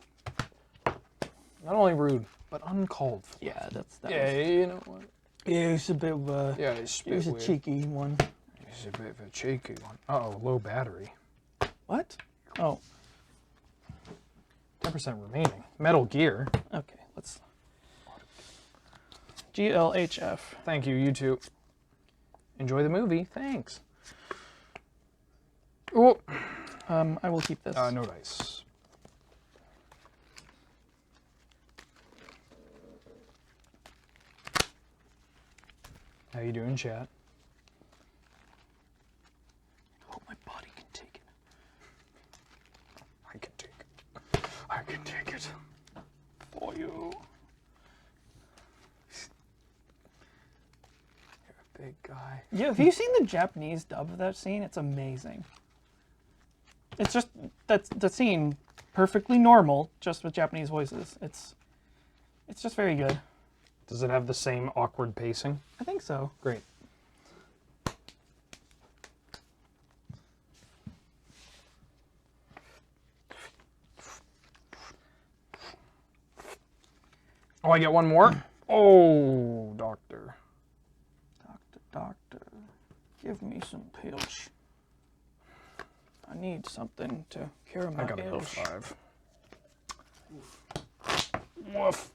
Not only rude, but uncalled for. Yeah, that Yeah, was. you know what? Yeah, it's a bit of a. Yeah, it's It was a cheeky one. It's a bit of a cheeky one. Uh-oh, low battery. What? Oh, 10% remaining. Metal Gear. okay. Let's. GLHF. Thank you, you too. Enjoy the movie. Thanks. Oh, I will keep this. no dice. How you doing, chat? hope my body can take it. I can take it. I can take it. For you. You're a big guy. Yeah, have you seen the Japanese dub of that scene? It's amazing. It's just that's the scene perfectly normal, just with Japanese voices. It's just very good. Does it have the same awkward pacing? I think so. Great. Oh, I get one more? Oh, doctor. Doctor, give me some pills. I need something to cure my I gotta go ills. 5. Woof.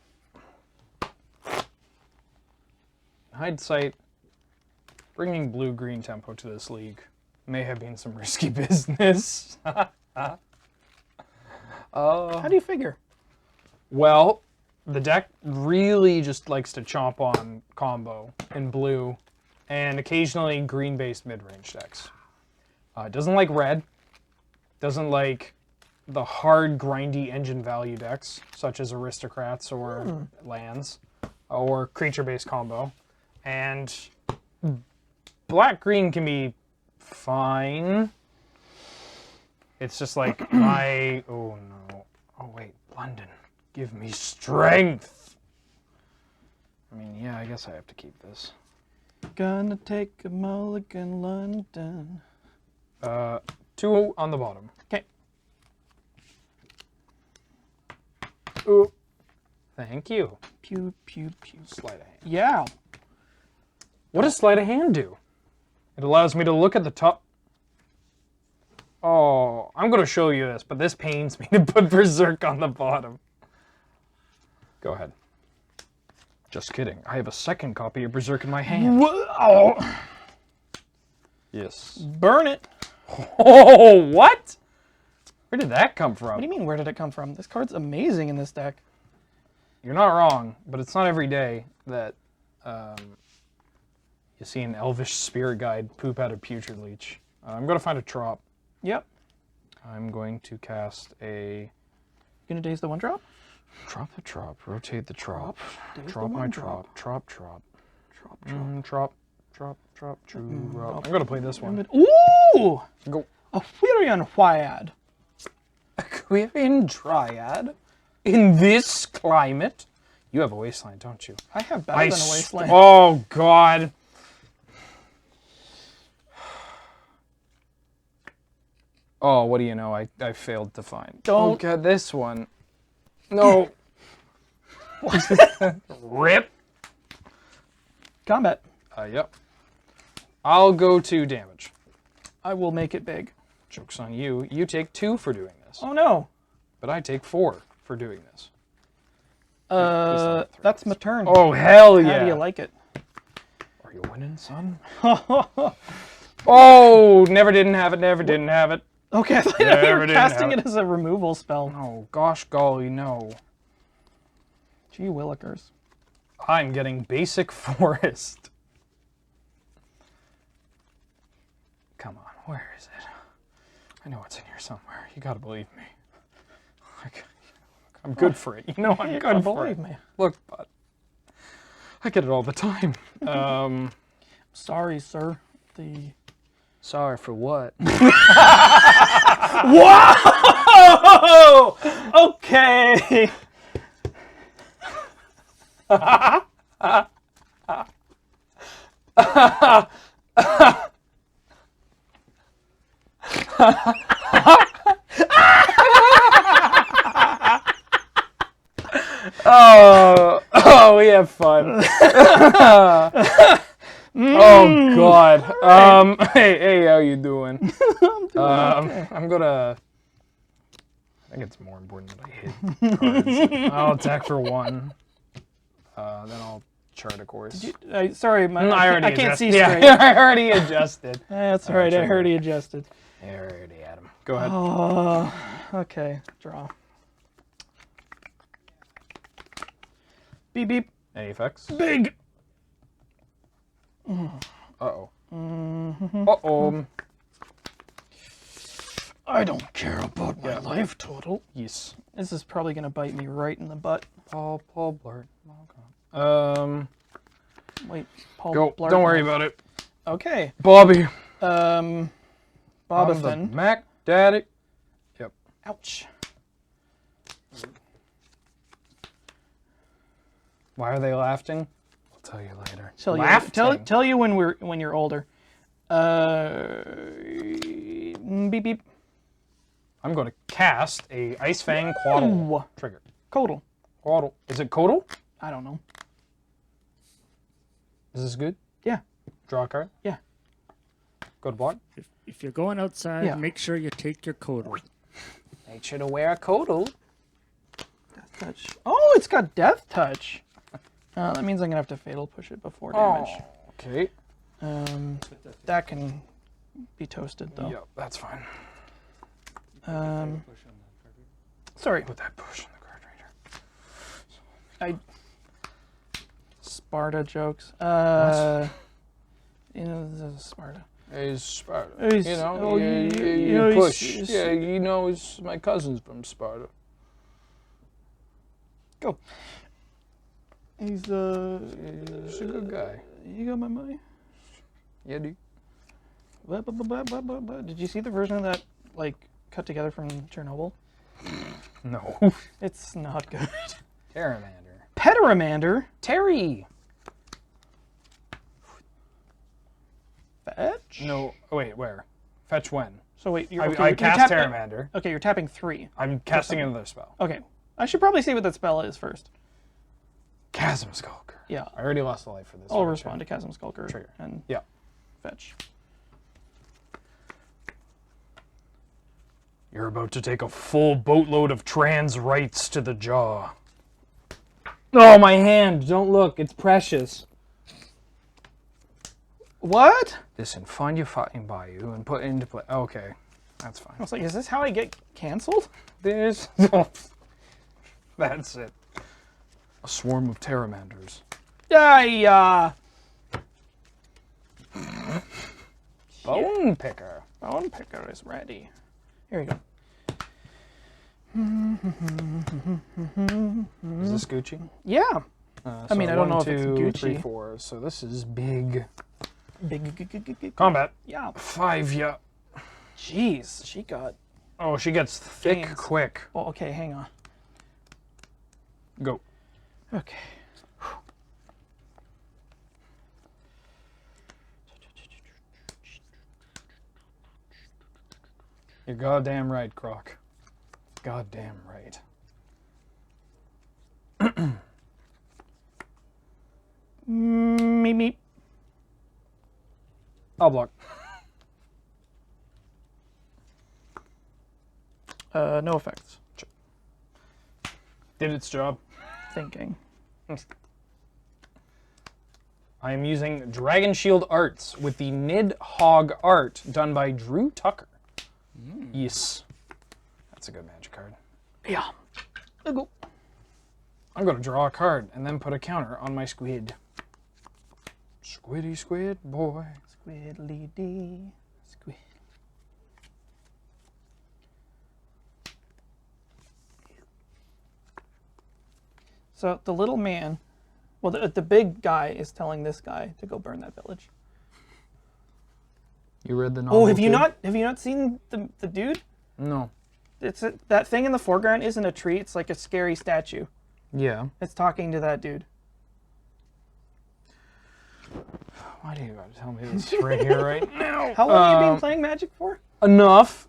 Hindsight, bringing blue-green tempo to this league may have been some risky business. How do you figure? Well, the deck really just likes to chomp on combo in blue and occasionally green-based mid-range decks. It doesn't like red, doesn't like the hard, grindy engine value decks, such as aristocrats or lands, or creature-based combo. And black-green can be fine. It's just like my... Oh, no. Oh, wait. London. Give me strength. I mean, yeah, I guess I have to keep this. Gonna take a mulligan, London. 2 on the bottom. Okay. Ooh. Thank you. Pew, pew, pew. Sleight of hand. Yeah. What does sleight of hand do? It allows me to look at the top. Oh, I'm going to show you this, but this pains me to put Berserk on the bottom. Go ahead. Just kidding. I have a second copy of Berserk in my hand. Whoa. Yes. Burn it. Oh, what? Where did that come from? What do you mean, where did it come from? This card's amazing in this deck. You're not wrong, but it's not every day that you see an elvish spirit guide poop out a putrid leech. I'm going to find a trop. Yep. I'm going to cast a... You gonna daze the one drop? Drop the trop, rotate the trop, Daze the drop my one trop, trop, trop, Drop, trop, trop, trop, true, trop. I'm gonna play this one. Ooh! Go. Aquarian Hwyad. Aquarian Dryad? In this climate? You have a wasteland, don't you? I have better than a wasteland. Oh, God. Oh, what do you know? I failed to find. Don't- Look at this one. No. Rip. Combat. Yep. I'll go to damage. I will make it big. Joke's on you. You take 2 for doing this. Oh no. But I take 4 for doing this. not three. That's my turn. Oh, hell yeah. How do you like it? Are you winning, son? Oh, never didn't have it, never didn't have it. Okay, I thought you were casting it as a removal spell. Oh, gosh golly, no. Gee willikers. I'm getting basic forest. Come on, where is it? I know it's in here somewhere. You gotta believe me. I'm good for it. You know I'm good for it. Believe me. Look, bud. I get it all the time. Sorry, sir. Sorry for what? Whoa! Okay. Oh, we have fun. Oh God. Hey, how you doing? Okay. I'm gonna. I think it's more important that I hit cards. I'll attack for 1. Then I'll chart a course. Sorry, I can't see straight. Yeah, I already adjusted. That's all right. I heard he adjusted. I already had him. Go ahead. Oh, okay. Draw. Beep beep. Any effects? Big. Uh-oh. Uh-oh. I don't care about my life total. Yes. This is probably gonna bite me right in the butt. Paul Blart. Oh, Wait, Paul go. Blart. Don't worry about it. Okay. Bobby. Bobathan. I'm the Mac Daddy. Yep. Ouch. Why are they laughing? I'll tell you later. Tell you when you're older. Beep beep. I'm going to cast a Ice Fang Quaddle Ooh. trigger. Codal. Quaddle. Is it Codal? I don't know. Is this good? Yeah. Draw a card? Yeah. Go to block? If you're going outside, Yeah. make sure you take your coat off. Make sure to wear a Codal. touch. Oh, it's got death touch. That means I'm gonna have to fatal push it before damage. Okay. That can be toasted though. Yep, that's fine. Sorry, Put that push on the card reader. Sparta jokes. You know, this is Sparta. He's Sparta. He's- You know, oh, you you know, push. he's- Yeah, you know, it's my cousin's from Sparta. Go. He's He's a good guy. You got my money. Yeah, dude. What? Did you see the version of that, like, cut together from Chernobyl? No. It's not good. Terramander. Petaramander? Terry! Fetch? No, oh, wait, where? Fetch when? So wait, you're, I cast Terramander. Okay, you're tapping 3. I'm casting another spell. Okay. I should probably say what that spell is first. Chasm Skulker. Yeah. I already lost a life for this. I'll one, respond to Chasm Skulker Trigger. and Yeah. fetch. You're about to take a full boatload of trans rights to the jaw. Oh, my hand! Don't look, it's precious. What? Listen, find your fighting bayou and put it into play. Okay, that's fine. I was like, is this how I get canceled? There's... That's it. A swarm of Terramanders. Bone Picker. Bone picker is ready. Here you go. Is this Gucci? Yeah. I mean, I don't know if it's Gucci. 3, 4. So this is big. Big. Combat. Yeah. 5, yeah. Jeez, she got. Oh, she gets thick Gains. quick. Oh, okay, hang on. Go. Okay. You're goddamn right, Croc. Goddamn right. Meep. I'll block. No effects. Did its job. Thinking. I am using Dragon Shield Arts with the Nidhogg art done by Drew Tucker. Yes. That's a good magic card. Yeah. Go. I'm going to draw a card and then put a counter on my squid. Squiddy squid boy. Squiddly dee. Squid. So the little man, well, the big guy is telling this guy to go burn that village. You read the novel? Oh, have you too? not seen the dude? No. It's that thing in the foreground isn't a tree. It's like a scary statue. Yeah. It's talking to that dude. Why do you gotta tell me this right here, right now? How long have you been playing Magic for? Enough.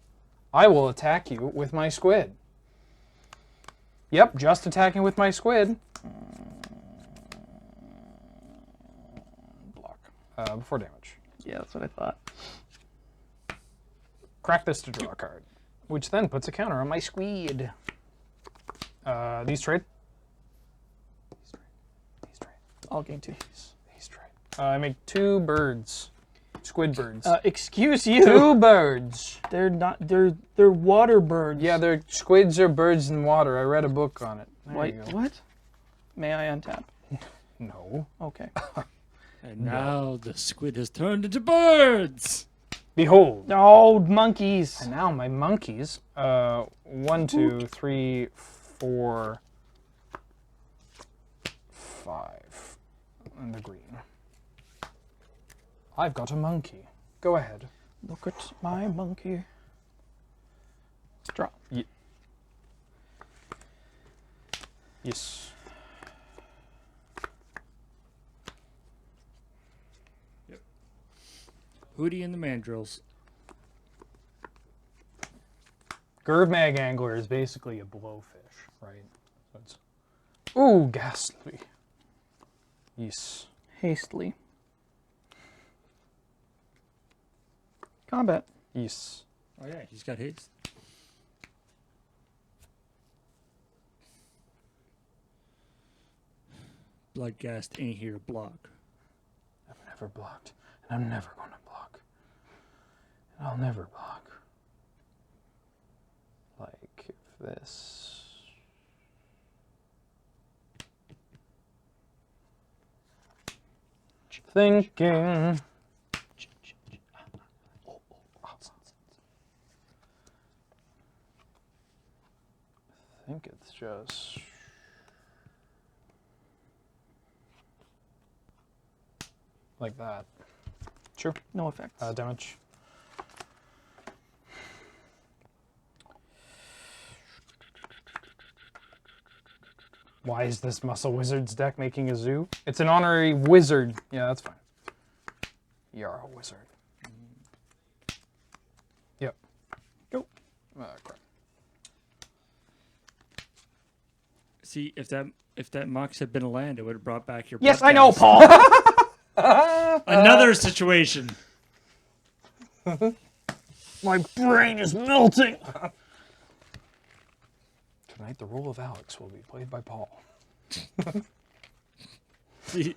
I will attack you with my squid. Yep, just attacking with my squid. Block. Before damage. Yeah, that's what I thought. Crack this to draw a card, which then puts a counter on my squid. These trade. These trade. I'll gain 2. These trade. I make 2 birds. Squid birds. Excuse you. 2 birds. They're not. They're water birds. Yeah, they're squids are birds in water. I read a book on it. There Wait, you go. what? May I untap? No. Okay. And now the squid has turned into birds. Behold. Oh, monkeys. And now my monkeys. 1, 2, 3, 4, 5. And the green. I've got a monkey. Go ahead. Look at my monkey. Draw. Yes. Hootie and the Mandrills. Gurmag Angler is basically a blowfish, right? So it's... Ooh, ghastly. Yes. Hastily. Combat. Yes. Oh yeah, he's got haste. Bloodgast ain't here to block. I've never blocked, and I'm never going to block. And I'll never block. Like, if this... Thinking... I think it's just... like that. Sure. No effects. Damage. Why is this Muscle Wizard's deck making a zoo? It's an honorary wizard. Yeah, that's fine. You're a wizard. Yep. Go. Crap. See, if that Mox had been a land, it would have brought back your. Yes, I know, Bloodgast. Paul. Another situation. My brain is melting. Tonight, the role of Alex will be played by Paul. Please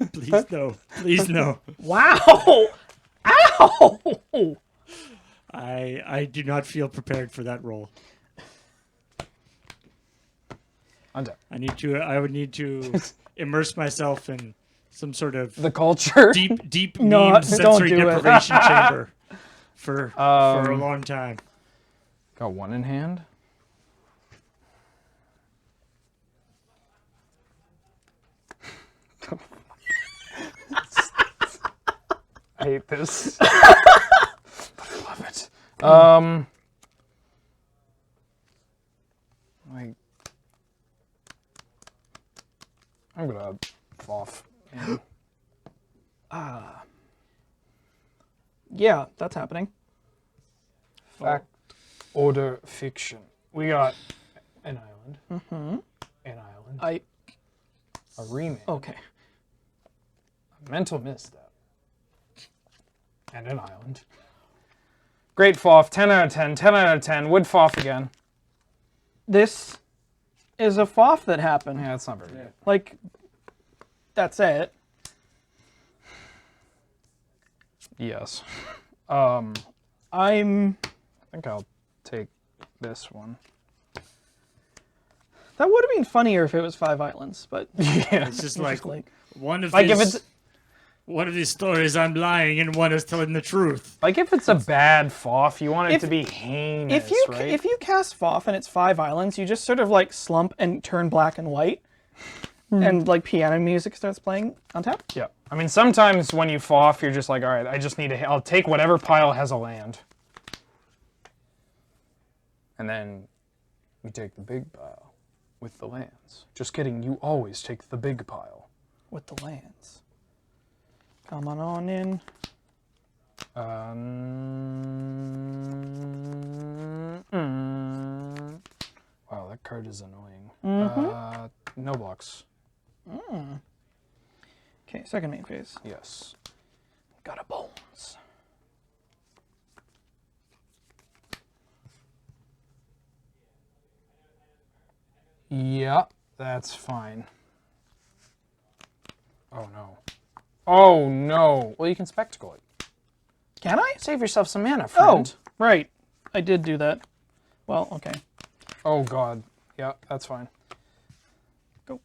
no. Please no. Wow. Ow. I do not feel prepared for that role. Untap. I would need to immerse myself in some sort of The culture. deep No, meme don't sensory do it. deprivation chamber for a long time. Got one in hand. I hate this. But I love it. Like, I'm gonna off. Yeah, that's happening. Fact, order, fiction. We got an island. Mm-hmm. An island. A remake. Okay. A mental misstep. And an island. Great Foff, 10 out of 10, 10 out of 10. Would Foff again. This is a FOF that happened. Yeah, that's not very good. Like, that's it. Yes. I'm. I think I'll take this one. That would have been funnier if it was 5 islands, but Yeah. It's just like one of Like if these. it's One of these stories I'm lying and one is telling the truth. like if it's a bad Foff, you want it If- to be heinous, if right? if you cast FOF and it's 5 islands, you just sort of like slump and turn black and white, and like piano music starts playing on tap. Yeah. I mean, sometimes when you Foff, you're just like, all right, I just need I'll take whatever pile has a land. And then we take the big pile with the lands. Just kidding, you always take the big pile. With the lands. Come on in. Wow, that card is annoying. No blocks. Okay, second main phase. Yes. Got a bones. Yeah, that's fine. Oh no. Oh no. Well, you can spectacle it. Can I? Save yourself some mana, Oh, friend. right. I did do that. Well, okay. Oh god. Yeah, that's fine. Go.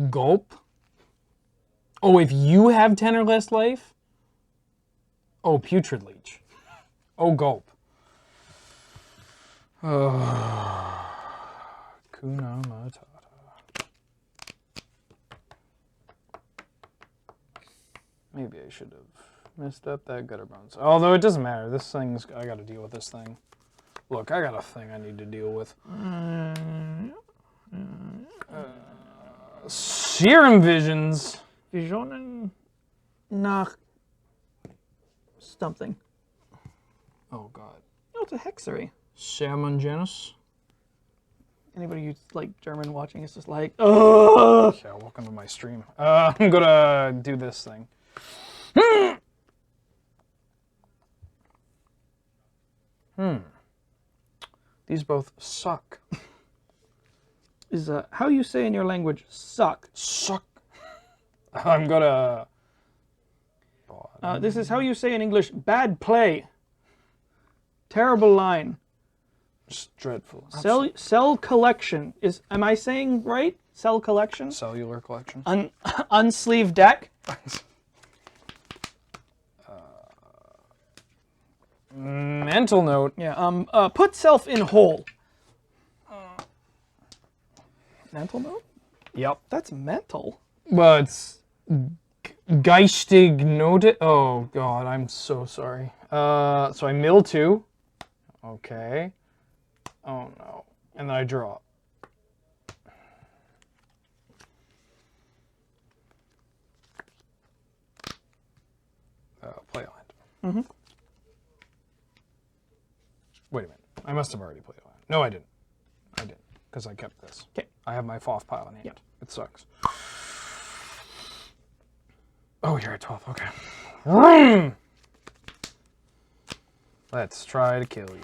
Gulp. Oh, if you have 10 or less life? Oh, Putrid Leech. Oh, gulp. Kuna Matata. Maybe I should have messed up that gutter bones. Although it doesn't matter. This thing's... I gotta deal with this thing. Look, I got a thing I need to deal with. Serum Visions. Visionen nach something. Oh god. No, it's a hexery. Salmon Janus. Anybody who's like German watching is just like, oh. Yeah, welcome to my stream. I'm gonna do this thing. These both suck. Is how you say in your language suck. Suck. I'm gonna. This is how you say in English bad play. Terrible line. Just dreadful. Cell collection is. Am I saying right? Cell collection. Cellular collection. Unsleeved deck. Mental note. Yeah. Put self in hole. Mental note. Yep. That's mental. But geistig note. Oh god, I'm so sorry. So I mill 2. Okay. Oh no. And then I draw. Play land. Wait a minute. I must have already played a land. No, I didn't. I didn't. Because I kept this. Okay. I have my FOF pile in hand. Yep. It sucks. Oh, you're at 12. Okay. Let's try to kill you.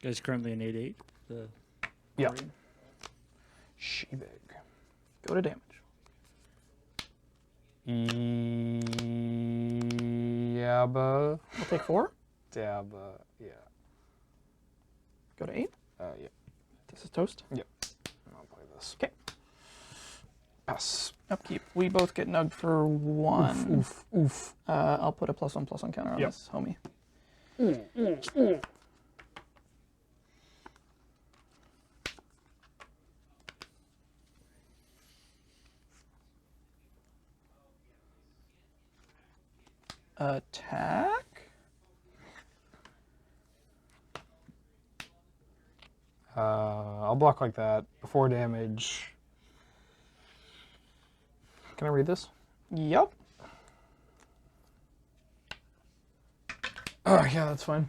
Guys, currently an 8/8. The Yeah. She big. Go to damage. Yeah, but. We'll take 4. Yeah, but. Yeah. Go to 8. Yeah. This is toast. Yep. I'll play this. Okay. Pass. Upkeep. We both get nugged for 1. Oof, oof. I'll put a +1/+1 counter on Yep. this homie. Attack. I'll block like that. Before damage. Can I read this? Yep. Oh, yeah, that's fine.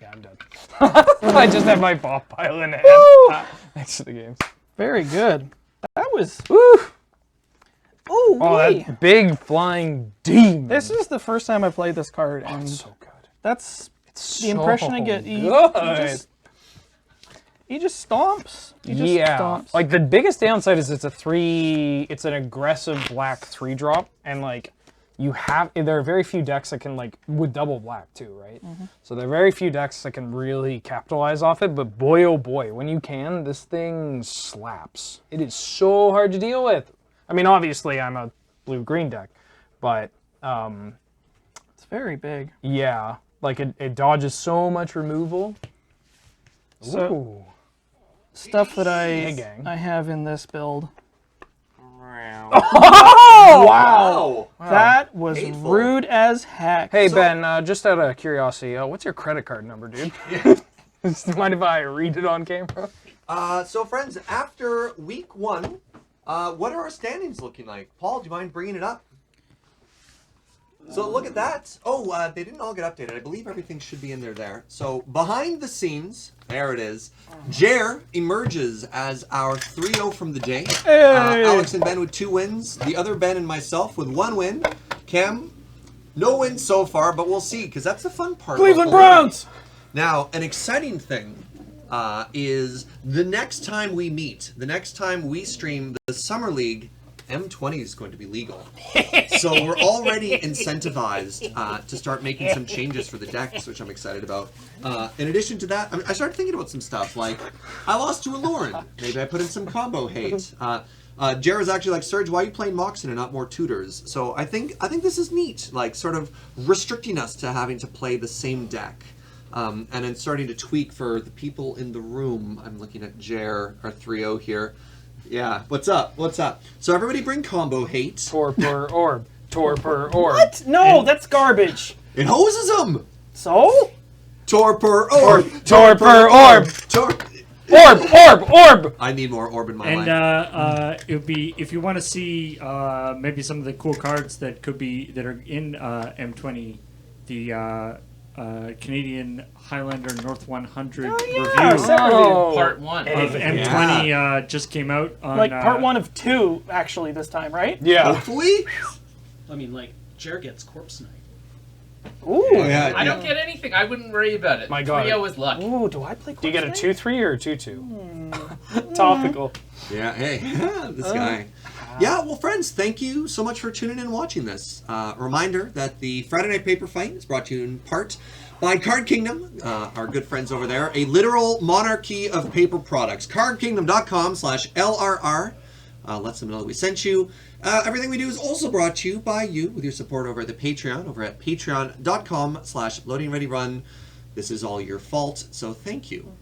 Yeah, I'm dead. I just have my ball pile in hand next to the games. Very good. That was. Woo! Oh, Oh, wait. that big flying demon. This is the first time I played this card, and It's so good. that's It's the impression I get. He Good. just stomps. He just Yeah. stomps. Like the biggest downside is it's an aggressive black 3-drop, and like there are very few decks that can like with double black too, right? So there are very few decks that can really capitalize off it, but boy oh boy, when you can, this thing slaps. It is so hard to deal with. I mean, obviously I'm a blue-green deck, but it's very big. yeah, like it dodges so much removal. So Ooh. stuff that Hey, gang. I have in this build. Wow. That was Hateful. rude as heck. Hey Ben, just out of curiosity, what's your credit card number, dude? Mind if I read it on camera? So friends, after week 1, what are our standings looking like? Paul, do you mind bringing it up? So look at that. Oh, they didn't all get updated. I believe everything should be in there. So behind the scenes, there it is. Jer emerges as our 3-0 from the day. Alex and Ben with 2 wins. The other Ben and myself with 1 win. Cam, no wins so far, but we'll see, because that's the fun part. Cleveland about the league. Browns! Now, an exciting thing is the next time we meet, the next time we stream the Summer League, M20 is going to be legal. So we're already incentivized to start making some changes for the decks, which I'm excited about. In addition to that, I started thinking about some stuff, like I lost to a Lauren. Maybe I put in some combo hate. Jared's actually like, Serge, why are you playing Moxon and not more tutors? So I think this is neat, like sort of restricting us to having to play the same deck. And then starting to tweak for the people in the room. I'm looking at Jer, our 3-0 here, Yeah. What's up? What's up? So everybody bring combo hate. Torpor orb. Torpor orb. What? No, that's garbage. It hoses them. So? Torpor orb. Torpor orb. Orb. I need more orb in my And life. it would be, if you want to see maybe some of the cool cards that are in M20, the Canadian Highlander North 100 Yeah, review set review. Part 1. of M20 just came out on Like part 1 of 2, actually, this time, right? Yeah. Hopefully. I mean, like, Jer gets Corpse Knight. Ooh. Oh, yeah. I don't get anything. I wouldn't worry about it. My God. 3-0 is luck. Ooh, do I play Do you get a Corpse Knight? 2-3 or a 2-2? Topical. Yeah, hey, this guy. Yeah, well, friends, thank you so much for tuning in and watching this. Reminder that the Friday Night Paper Fight is brought to you in part by Card Kingdom, our good friends over there, a literal monarchy of paper products. CardKingdom.com/LRR. Lets them know that we sent you. Everything we do is also brought to you by you with your support over at the Patreon, over at patreon.com/loadingreadyrun. This is all your fault, so thank you.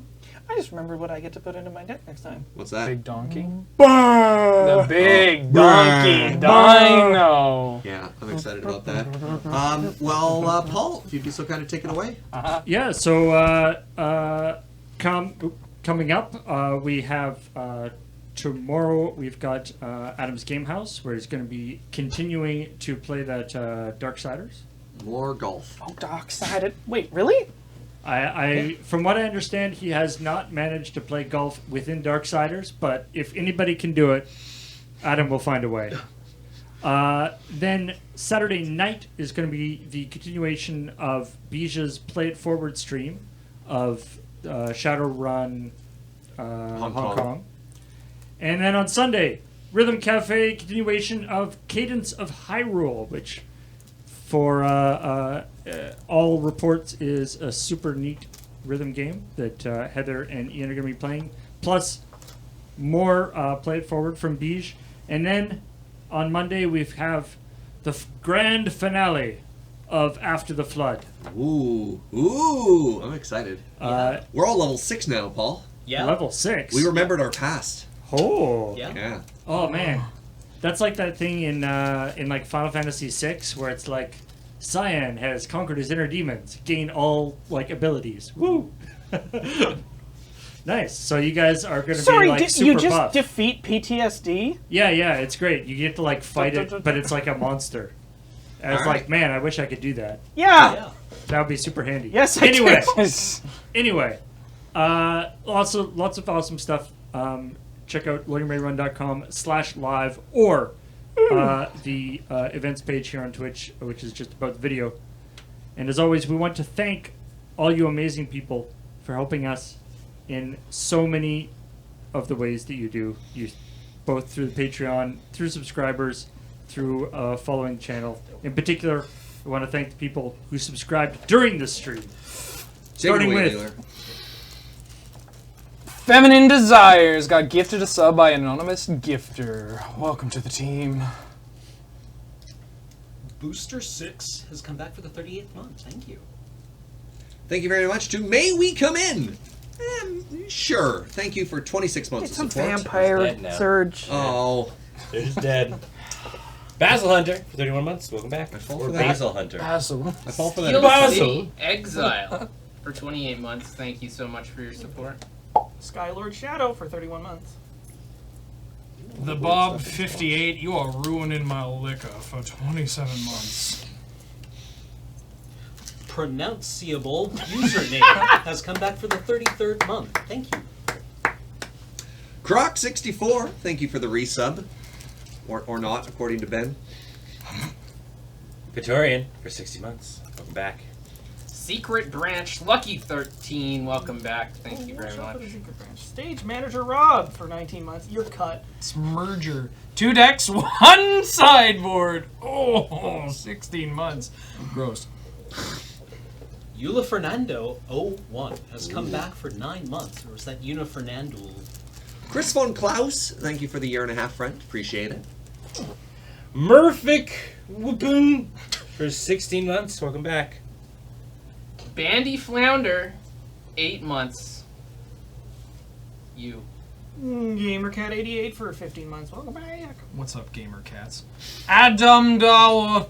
I just remembered what I get to put into my deck next time. What's that? Big donkey. The big donkey Brr. dino. Yeah, I'm excited about that. Paul, if you'd be so kind of take it away. Yeah, so coming up, we have tomorrow we've got Adam's Game House, where he's going to be continuing to play that Darksiders. More golf. Oh, Darksided. Wait, really? I from what I understand, he has not managed to play golf within Darksiders, but if anybody can do it, Adam will find a way. Then Saturday night is going to be the continuation of Bija's Play It Forward stream of Shadowrun Hong Kong. And then on Sunday, Rhythm Cafe continuation of Cadence of Hyrule, which for all reports is a super neat rhythm game that Heather and Ian are going to be playing. Plus more Play It Forward from Bij. And then on Monday we have the grand finale of After the Flood. Ooh, I'm excited. We're all level 6 now, Paul. Yeah. Level 6. We remembered our past. Oh. Yeah. Yeah. Oh man, that's like that thing in like Final Fantasy VI where it's like Cyan has conquered his inner demons, gain all like abilities. Woo! Nice. So you guys are going to be like did super you just buff. defeat PTSD? Yeah, it's great. You get to like fight it, but it's like a monster. And it's like, man, I wish I could do that. Yeah. That would be super handy. Yes, I Anyway, did. anyway, lots of awesome stuff. Check out loadingreadyrun.com/live or the events page here on Twitch, which is just about the video. And as always, we want to thank all you amazing people for helping us in so many of the ways that you do. You both through the Patreon, through subscribers, through following the channel. In particular, we want to thank the people who subscribed during this stream. Starting with Taylor. Feminine Desires got gifted a sub by an anonymous gifter. Welcome to the team. Booster 6 has come back for the 38th month. Thank you. Thank you very much to May We Come In. Sure. Thank you for 26 months Some of support. vampire dead now. surge. Oh, They're just dead. Basil Hunter for 31 months. Welcome back. I fall Or for that. Basil Hunter. Basil. I fall for Steel that. City Exile for 28 months. Thank you so much for your support. Skylord Shadow for 31 months. The Bob 58, you are ruining my liquor for 27 months. Pronounceable username has come back for the 33rd month. Thank you. Croc64, thank you for the resub. Or not, according to Ben. Praetorian for 60 months. Welcome back. Secret Branch Lucky 13. Welcome back. Thank you very much. Stage Manager Rob for 19 months. You're cut. It's merger. 2 decks, 1 sideboard. Oh, 16 months. Gross. Eula Fernando 01 has come back for 9 months. Or was that Una Fernando? Chris von Klaus, thank you for the year and a half, friend. Appreciate it. Murphic Whoopin for 16 months. Welcome back. Bandy Flounder, 8 months. You. GamerCat88 for 15 months. Welcome back. What's up, gamer cats? Adam Dollar.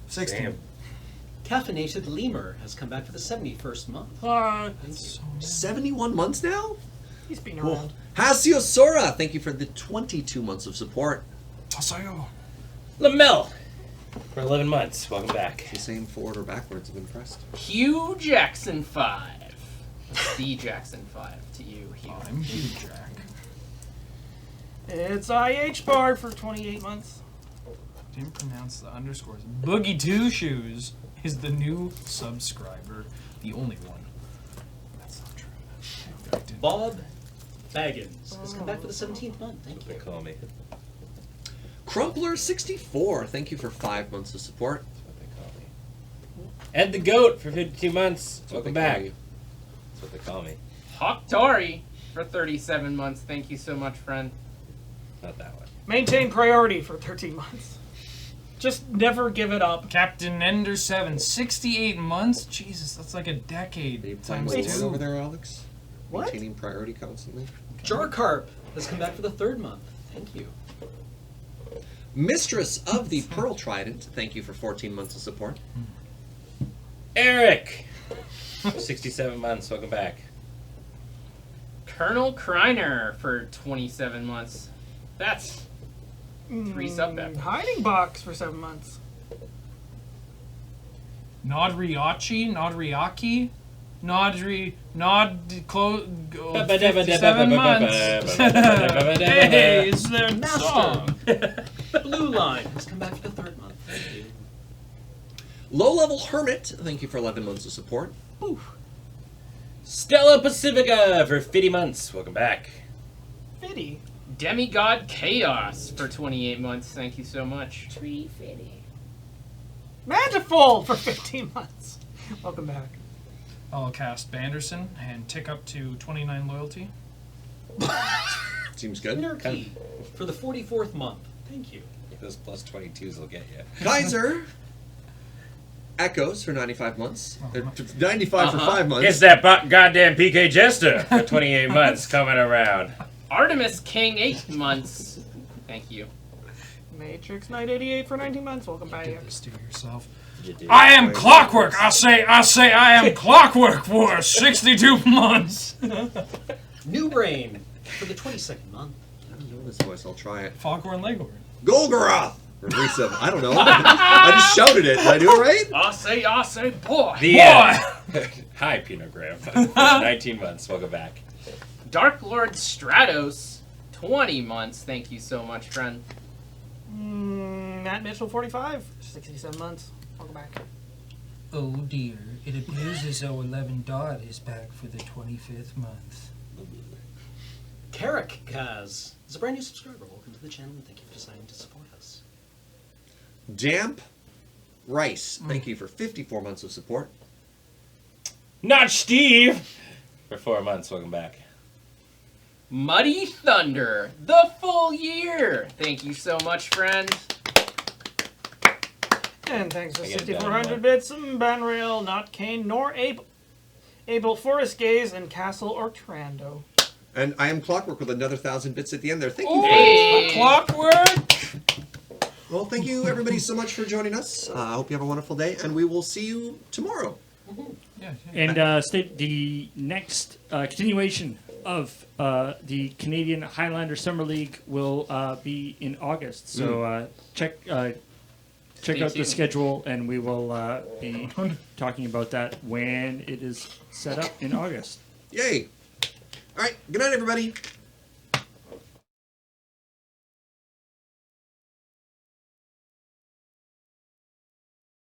16. Caffeinated Lemur has come back for the 71st month. 71 months now? He's been Cool. around. Hasiosora, thank you for the 22 months of support. Tasayo. Lamel for 11 months. Welcome back. Is he saying forward or backwards? I'm impressed. Hugh Jackson 5. The Jackson 5 to you, Hugh. I'm Hugh Jack. It's IH Bar for 28 months. Didn't pronounce the underscores. Boogie Two Shoes is the new subscriber, the only one. That's not true. I didn't- Bob Baggins has come back for the 17th month. Thank They you. call me. Crumpler64, thank you for 5 months of support. That's what they call me. Ed the Goat for 52 months. That's what Welcome they call back. you. That's what they call me. Hawk Tori for 37 months. Thank you so much, friend. Not that one. Maintain priority for 13 months. Just never give it up. Captain Ender 7, 68 months? Jesus, that's like a Are you decade playing times with one over 2. there, Alex? What? Maintaining priority constantly. Jarkarp has come back for the 3rd month. Thank you. Mistress of the Pearl Trident, thank you for 14 months of support. Eric for 67 months. Welcome back. Colonel Kreiner for 27 months. That's 3 sub back. Hiding Box for 7 months. Nodriachi? Nodriaki? Close. 57 months. Hey, it's their Master. song. Blue Line has come back for the 3rd month. Thank you. Low Level Hermit, thank you for 11 months of support. Stella Pacifica for 50 months. Welcome back. Fitty. Demigod Chaos for 28 months. Thank you so much. Magifold for 15 months. Welcome back. I'll cast Banderson and tick up to 29 loyalty. Seems good. Nerky for the 44th month. Thank you. Those plus 22s will get you. Kaiser Echoes for 95 months. 95 for 5 months. It's that goddamn PK Jester for 28 months coming around. Artemis King 8 months. Thank you. Matrix Knight 88 for 19 months. Welcome back. Did this to yourself. You do. I am clockwork. I say I am clockwork for 62 months. New Brain for the 22nd month. I don't know this voice, I'll try it. Foghorn Leghorn. Golgoroth for 37. I don't know. I just shouted it. Did I do it right? I say, boy. The Hi, Pinogram. For 19 months. Welcome back. Dark Lord Stratos, 20 months. Thank you so much, friend. Matt Mitchell 45, 67 months. Welcome back. Oh dear, it appears as though 11 Dot is back for the 25th month. Carrick Kaz is a brand new subscriber. Welcome to the channel and thank you for deciding to support us. Damp Rice, thank you for 54 months of support. Not Steve for 4 months. Welcome back. Muddy Thunder, the full year. Thank you so much, friend. And thanks for I get it 6,400 down, bits, Banrail, not Kane, nor Abel Forest Gaze, and Castle Ortrando. And I am Clockwork with another 1,000 bits at the end there. Thank you. Hey. Clockwork. Well, thank you everybody so much for joining us. I hope you have a wonderful day, and we will see you tomorrow. And state the next continuation of the Canadian Highlander Summer League will be in August. So check out the tuned. schedule, and we will be talking about that when it is set up in August. Yay. All right. Good night, everybody.